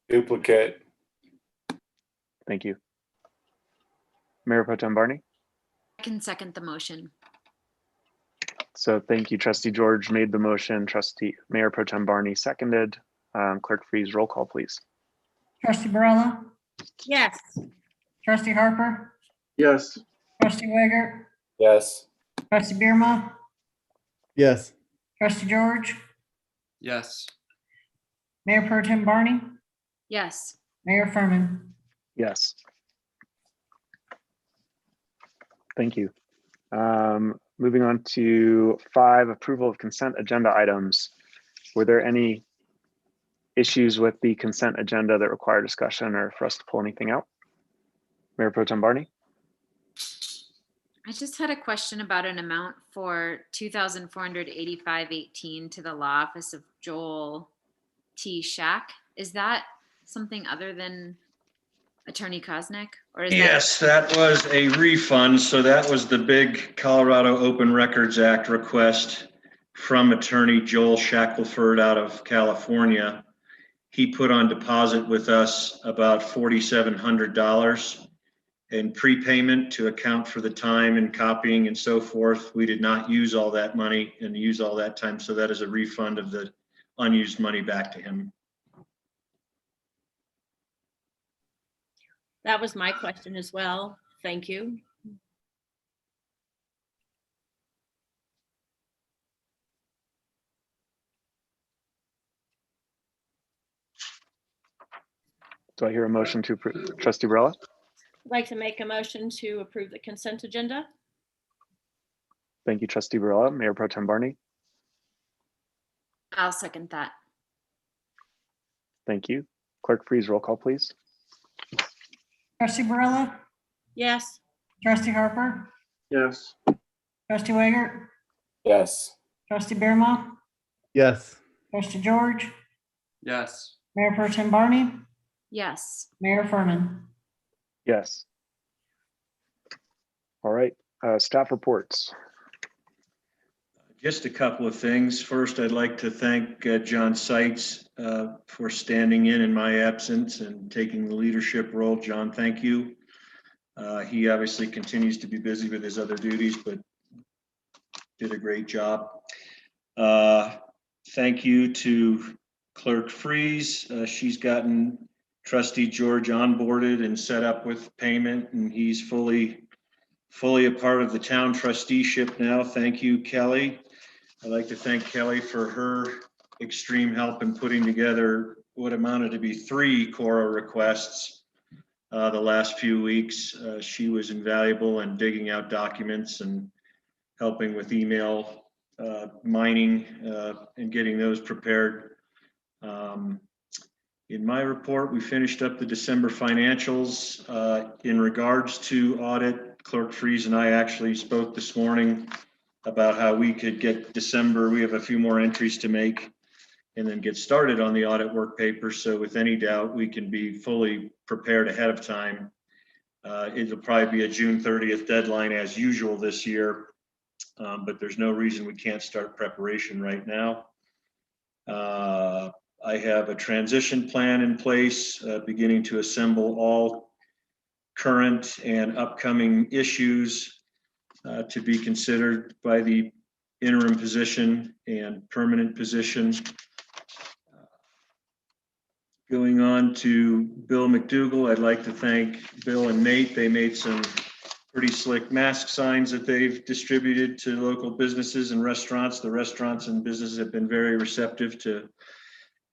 Duplicate. Thank you. Mayor Pro Tem Barney. I can second the motion. So thank you. Trustee George made the motion. Mayor Pro Tem Barney seconded. Clerk Freeze, roll call, please. Trustee Barella, Yes. Trustee Harper, Yes. Trustee Wiegert, Yes. Trustee Bierma, Yes. Trustee George, Yes. Mayor Pro Tem Barney, Yes. Mayor Furman. Yes. Thank you. Moving on to 5, approval of consent agenda items. Were there any issues with the consent agenda that require discussion or for us to pull anything out? Mayor Pro Tem Barney? I just had a question about an amount for $2,485.18 to the law office of Joel T. Shack. Is that something other than Attorney Kosnick? Or is Yes, that was a refund. So that was the big Colorado Open Records Act request from Attorney Joel Shackelford out of California. He put on deposit with us about $4,700 in prepayment to account for the time and copying and so forth. We did not use all that money and use all that time. So that is a refund of the unused money back to him. That was my question as well. Thank you. Do I hear a motion to approve? Trustee Barella? I'd like to make a motion to approve the consent agenda. Thank you, Trustee Barella. Mayor Pro Tem Barney? I'll second that. Thank you. Clerk Freeze, roll call, please. Trustee Barella, Yes. Trustee Harper, Yes. Trustee Wiegert, Yes. Trustee Bierma, Yes. Trustee George, Yes. Mayor Pro Tem Barney, Yes. Mayor Furman. Yes. All right, staff reports. Just a couple of things. First, I'd like to thank John Seitz for standing in my absence and taking the leadership role. John, thank you. He obviously continues to be busy with his other duties, but did a great job. Thank you to Clerk Freeze. She's gotten Trustee George onboarded and set up with payment, and he's fully a part of the town trusteeship now. Thank you, Kelly. I'd like to thank Kelly for her extreme help in putting together what amounted to be 3 Cora requests the last few weeks. She was invaluable in digging out documents and helping with email mining and getting those prepared. In my report, we finished up the December financials. In regards to audit, Clerk Freeze and I actually spoke this morning about how we could get December. We have a few more entries to make and then get started on the audit work paper. So with any doubt, we can be fully prepared ahead of time. It'll probably be a June 30th deadline as usual this year, but there's no reason we can't start preparation right now. I have a transition plan in place, beginning to assemble all current and upcoming issues to be considered by the interim position and permanent position. Going on to Bill McDougall, I'd like to thank Bill and Nate. They made some pretty slick mask signs that they've distributed to local businesses and restaurants. The restaurants and businesses have been very receptive to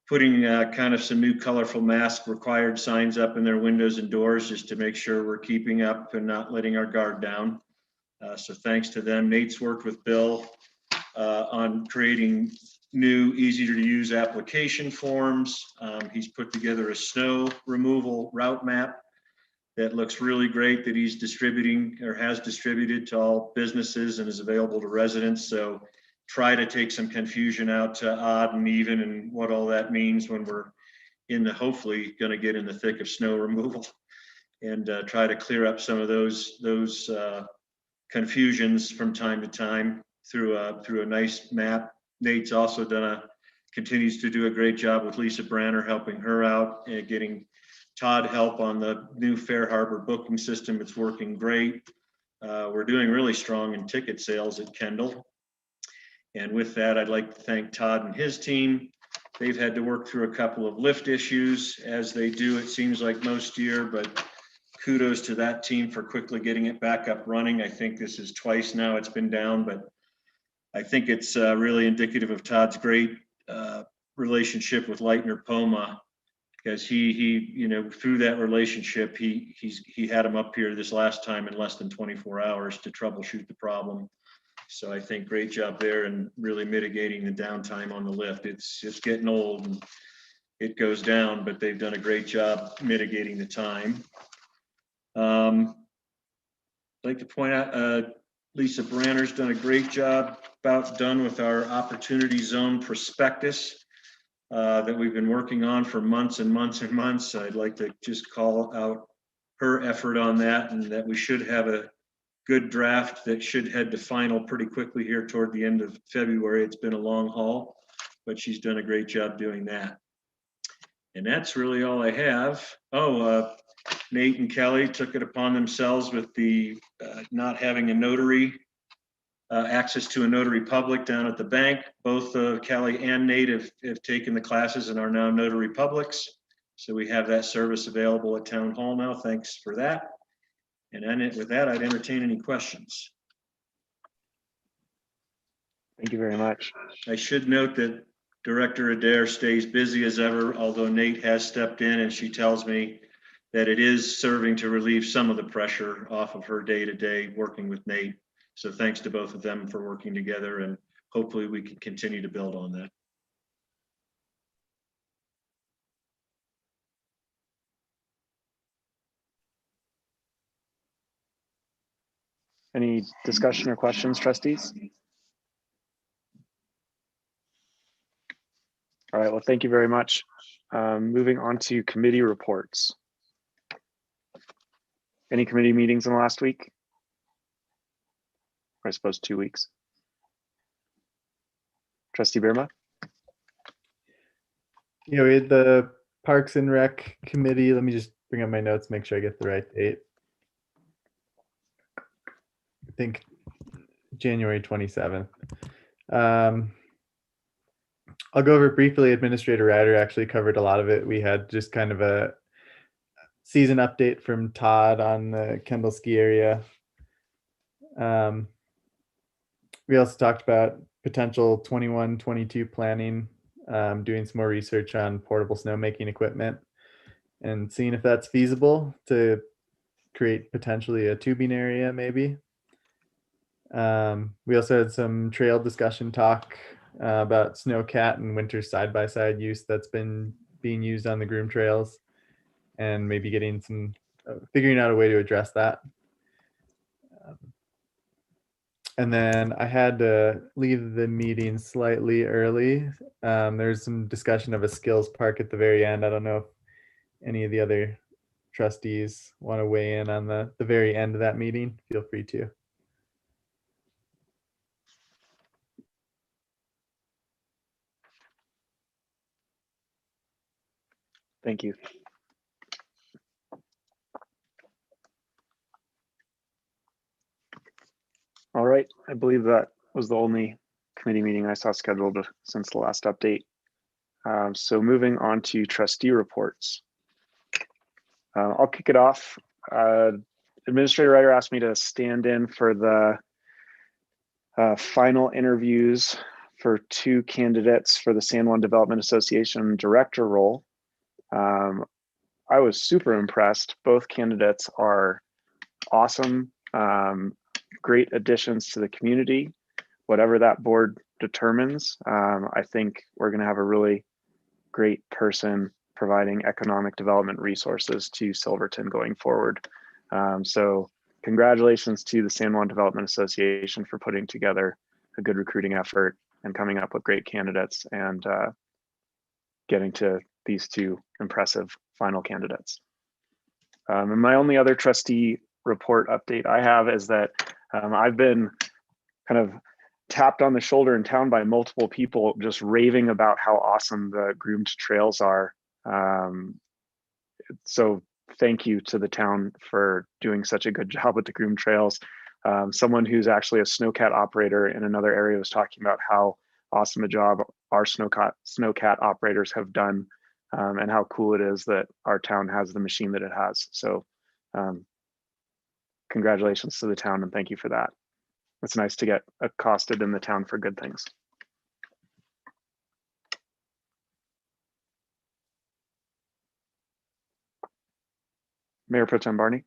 putting kind of some new colorful mask required signs up in their windows and doors just to make sure we're keeping up and not letting our guard down. So thanks to them. Nate's worked with Bill on creating new, easy to use application forms. He's put together a snow removal route map that looks really great that he's distributing or has distributed to all businesses and is available to residents. So try to take some confusion out to odd and even and what all that means when we're hopefully going to get in the thick of snow removal, and try to clear up some of those confusions from time to time through a nice map. Nate's also continues to do a great job with Lisa Branner, helping her out and getting Todd help on the new Fair Harbor booking system. It's working great. We're doing really strong in ticket sales at Kendall. And with that, I'd like to thank Todd and his team. They've had to work through a couple of lift issues, as they do, it seems like most year, but kudos to that team for quickly getting it back up running. I think this is twice now it's been down, but I think it's really indicative of Todd's great relationship with Leitner Poma, because he through that relationship, he had him up here this last time in less than 24 hours to troubleshoot the problem. So I think great job there and really mitigating the downtime on the lift. It's getting old and it goes down, but they've done a great job mitigating the time. I'd like to point out Lisa Branner's done a great job, about done with our opportunity zone prospectus that we've been working on for months and months and months. I'd like to just call out her effort on that, and that we should have a good draft that should head to final pretty quickly here toward the end of February. It's been a long haul, but she's done a great job doing that. And that's really all I have. Nate and Kelly took it upon themselves with the not having a notary, access to a notary public down at the bank. Both Kelly and Nate have taken the classes and are now notary publics. So we have that service available at Town Hall now. Thanks for that. And then with that, I'd entertain any questions. Thank you very much. I should note that Director Adair stays busy as ever, although Nate has stepped in, and she tells me that it is serving to relieve some of the pressure off of her day-to-day working with Nate. So thanks to both of them for working together, and hopefully we can continue to build on that. Any discussion or questions, trustees? All right, well, thank you very much. Moving on to committee reports. Any committee meetings in the last week? or I suppose 2 weeks. Trustee Birma? Yeah, we had the Parks and Rec Committee. Let me just bring up my notes, make sure I get the right date. I think January 27th. I'll go over it briefly. Administrator Ryder actually covered a lot of it. We had just kind of a season update from Todd on the Kendall ski area. We also talked about potential 21-22 planning, doing some more research on portable snowmaking equipment and seeing if that's feasible to create potentially a tubing area maybe. We also had some trail discussion talk about snowcat and winter side-by-side use that's been being used on the groom trails, and maybe getting some figuring out a way to address that. And then I had to leave the meeting slightly early. There's some discussion of a skills park at the very end. I don't know if any of the other trustees want to weigh in on the very end of that meeting. Feel free to. Thank you. All right, I believe that was the only committee meeting I saw scheduled since the last update. So moving on to trustee reports. I'll kick it off. Administrator Ryder asked me to stand in for the final interviews for 2 candidates for the San Juan Development Association director role. I was super impressed. Both candidates are awesome, great additions to the community. Whatever that board determines, I think we're going to have a really great person providing economic development resources to Silverton going forward. So congratulations to the San Juan Development Association for putting together a good recruiting effort and coming up with great candidates and getting to these 2 impressive final candidates. And my only other trustee report update I have is that I've been kind of tapped on the shoulder in town by multiple people just raving about how awesome the groomed trails are. So thank you to the town for doing such a good job with the groomed trails. Someone who's actually a snowcat operator in another area was talking about how awesome a job our snowcat operators have done, and how cool it is that our town has the machine that it has. So congratulations to the town and thank you for that. It's nice to get accosted in the town for good things. Mayor Pro Tem Barney.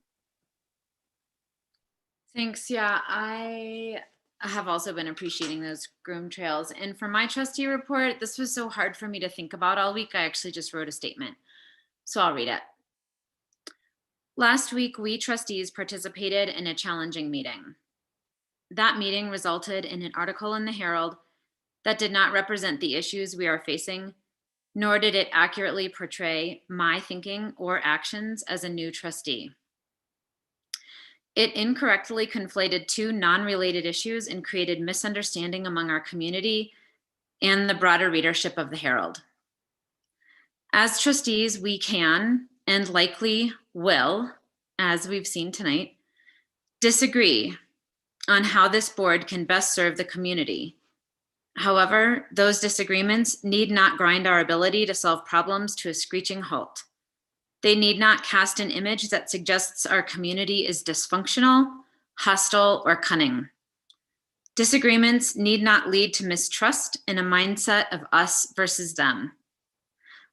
Thanks. Yeah, I have also been appreciating those groom trails. And for my trustee report, this was so hard for me to think about all week. I actually just wrote a statement. So I'll read it. Last week, we trustees participated in a challenging meeting. That meeting resulted in an article in the Herald that did not represent the issues we are facing, nor did it accurately portray my thinking or actions as a new trustee. It incorrectly conflated 2 non-related issues and created misunderstanding among our community and the broader readership of the Herald. As trustees, we can, and likely will, as we've seen tonight, disagree on how this board can best serve the community. However, those disagreements need not grind our ability to solve problems to a screeching halt. They need not cast an image that suggests our community is dysfunctional, hostile, or cunning. Disagreements need not lead to mistrust and a mindset of us versus them.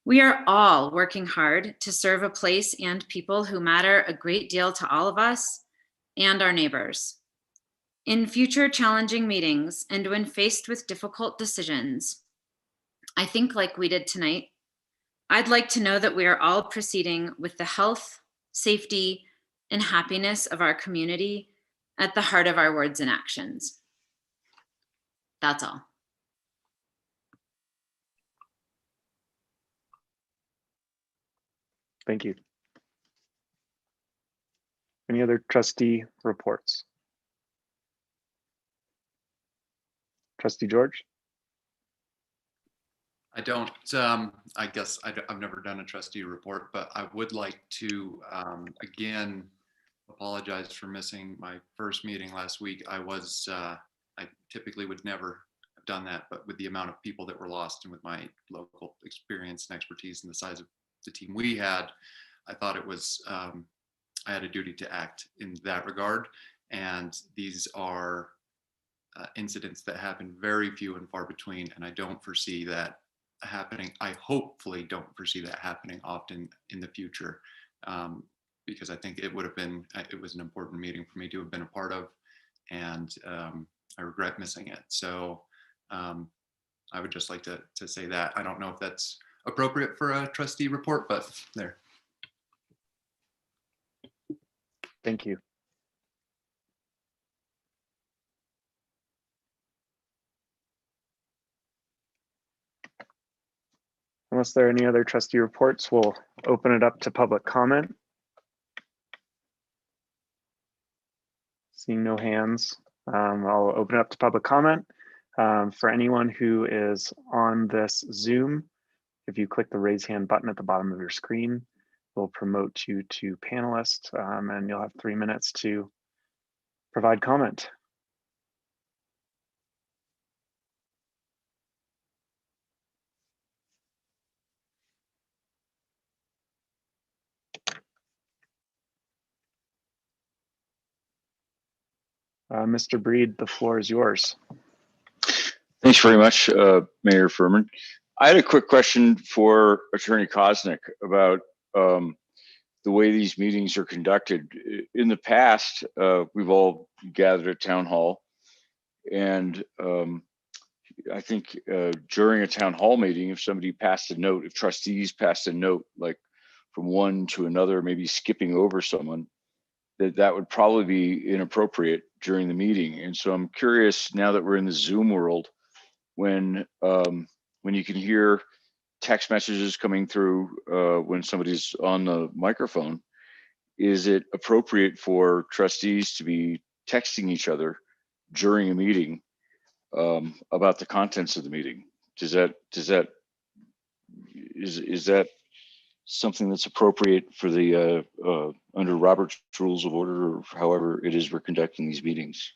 We are all working hard to serve a place and people who matter a great deal to all of us and our neighbors. In future challenging meetings and when faced with difficult decisions, I think like we did tonight, I'd like to know that we are all proceeding with the health, safety, and happiness of our community at the heart of our words and actions. That's all. Thank you. Any other trustee reports? Trustee George? I don't, I guess I've never done a trustee report, but I would like to, again, apologize for missing my first meeting last week. I typically would never have done that, but with the amount of people that were lost and with my local experience and expertise and the size of the team we had, I thought it was, I had a duty to act in that regard. And these are incidents that happen very few and far between, and I don't foresee that happening. I hopefully don't foresee that happening often in the future, because I think it was an important meeting for me to have been a part of, and I regret missing it. So I would just like to say that. I don't know if that's appropriate for a trustee report, but there. Thank you. Unless there are any other trustee reports, we'll open it up to public comment. Seeing no hands, I'll open it up to public comment. For anyone who is on this Zoom, if you click the raise hand button at the bottom of your screen, we'll promote you to panelist, and you'll have 3 minutes to provide comment. Mr. Breed, the floor is yours. Thanks very much, Mayor Furman. I had a quick question for Attorney Kosnick about the way these meetings are conducted. In the past, we've all gathered at town hall, and I think during a town hall meeting, if somebody passed a note, if trustees passed a note, like from one to another, maybe skipping over someone, that would probably be inappropriate during the meeting. And so I'm curious, now that we're in the Zoom world, when you can hear text messages coming through when somebody's on the microphone, is it appropriate for trustees to be texting each other during a meeting about the contents of the meeting? Is that something that's appropriate for the under Robert's Rules of Order, or however it is we're conducting these meetings?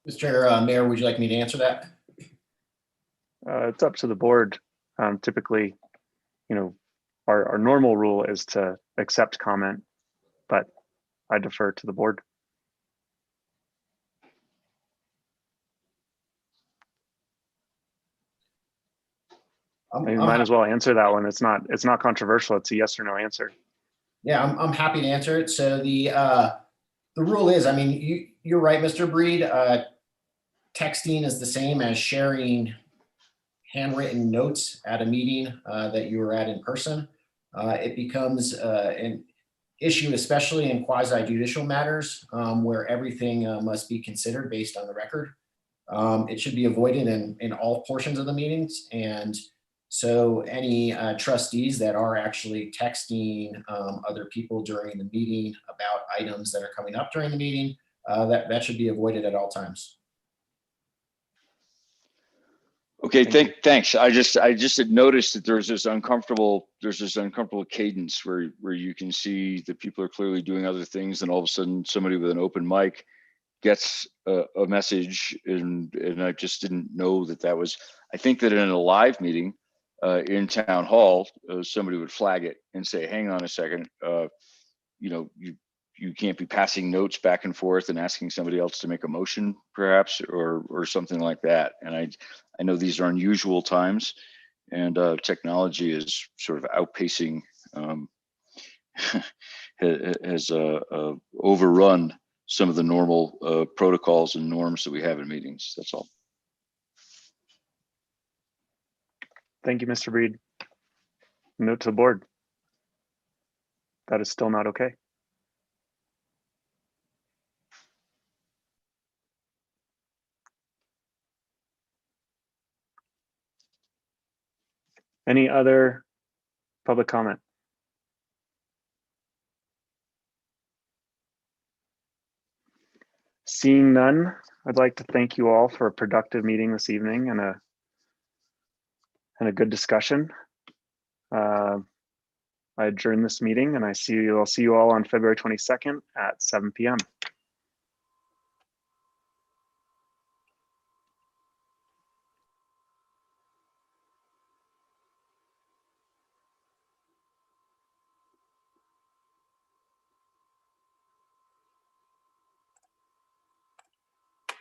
Mr. Mayor, would you like me to answer that? It's up to the board. Typically, our normal rule is to accept comment, but I defer to the board. You might as well answer that one. It's not controversial. It's a yes or no answer. Yeah, I'm happy to answer it. So the rule is, you're right, Mr. Breed. Texting is the same as sharing handwritten notes at a meeting that you were at in person. It becomes an issue, especially in quasi-judicial matters where everything must be considered based on the record. It should be avoided in all portions of the meetings. And so any trustees that are actually texting other people during the meeting about items that are coming up during the meeting, that should be avoided at all times. Okay, thanks. I just had noticed that there's this uncomfortable cadence where you can see that people are clearly doing other things, and all of a sudden somebody with an open mic gets a message, and I just didn't know that was. I think that in a live meeting in town hall, somebody would flag it and say, "Hang on a second, you can't be passing notes back and forth and asking somebody else to make a motion, perhaps, or something like that." And I know these are unusual times, and technology is sort of outpacing, has overrun some of the normal protocols and norms that we have in meetings. That's all. Thank you, Mr. Breed. Note to the board. That is still not okay. Any other public comment? Seeing none, I'd like to thank you all for a productive meeting this evening and a good discussion. I adjourn this meeting and I'll see you all on February 22nd at 7 p.m.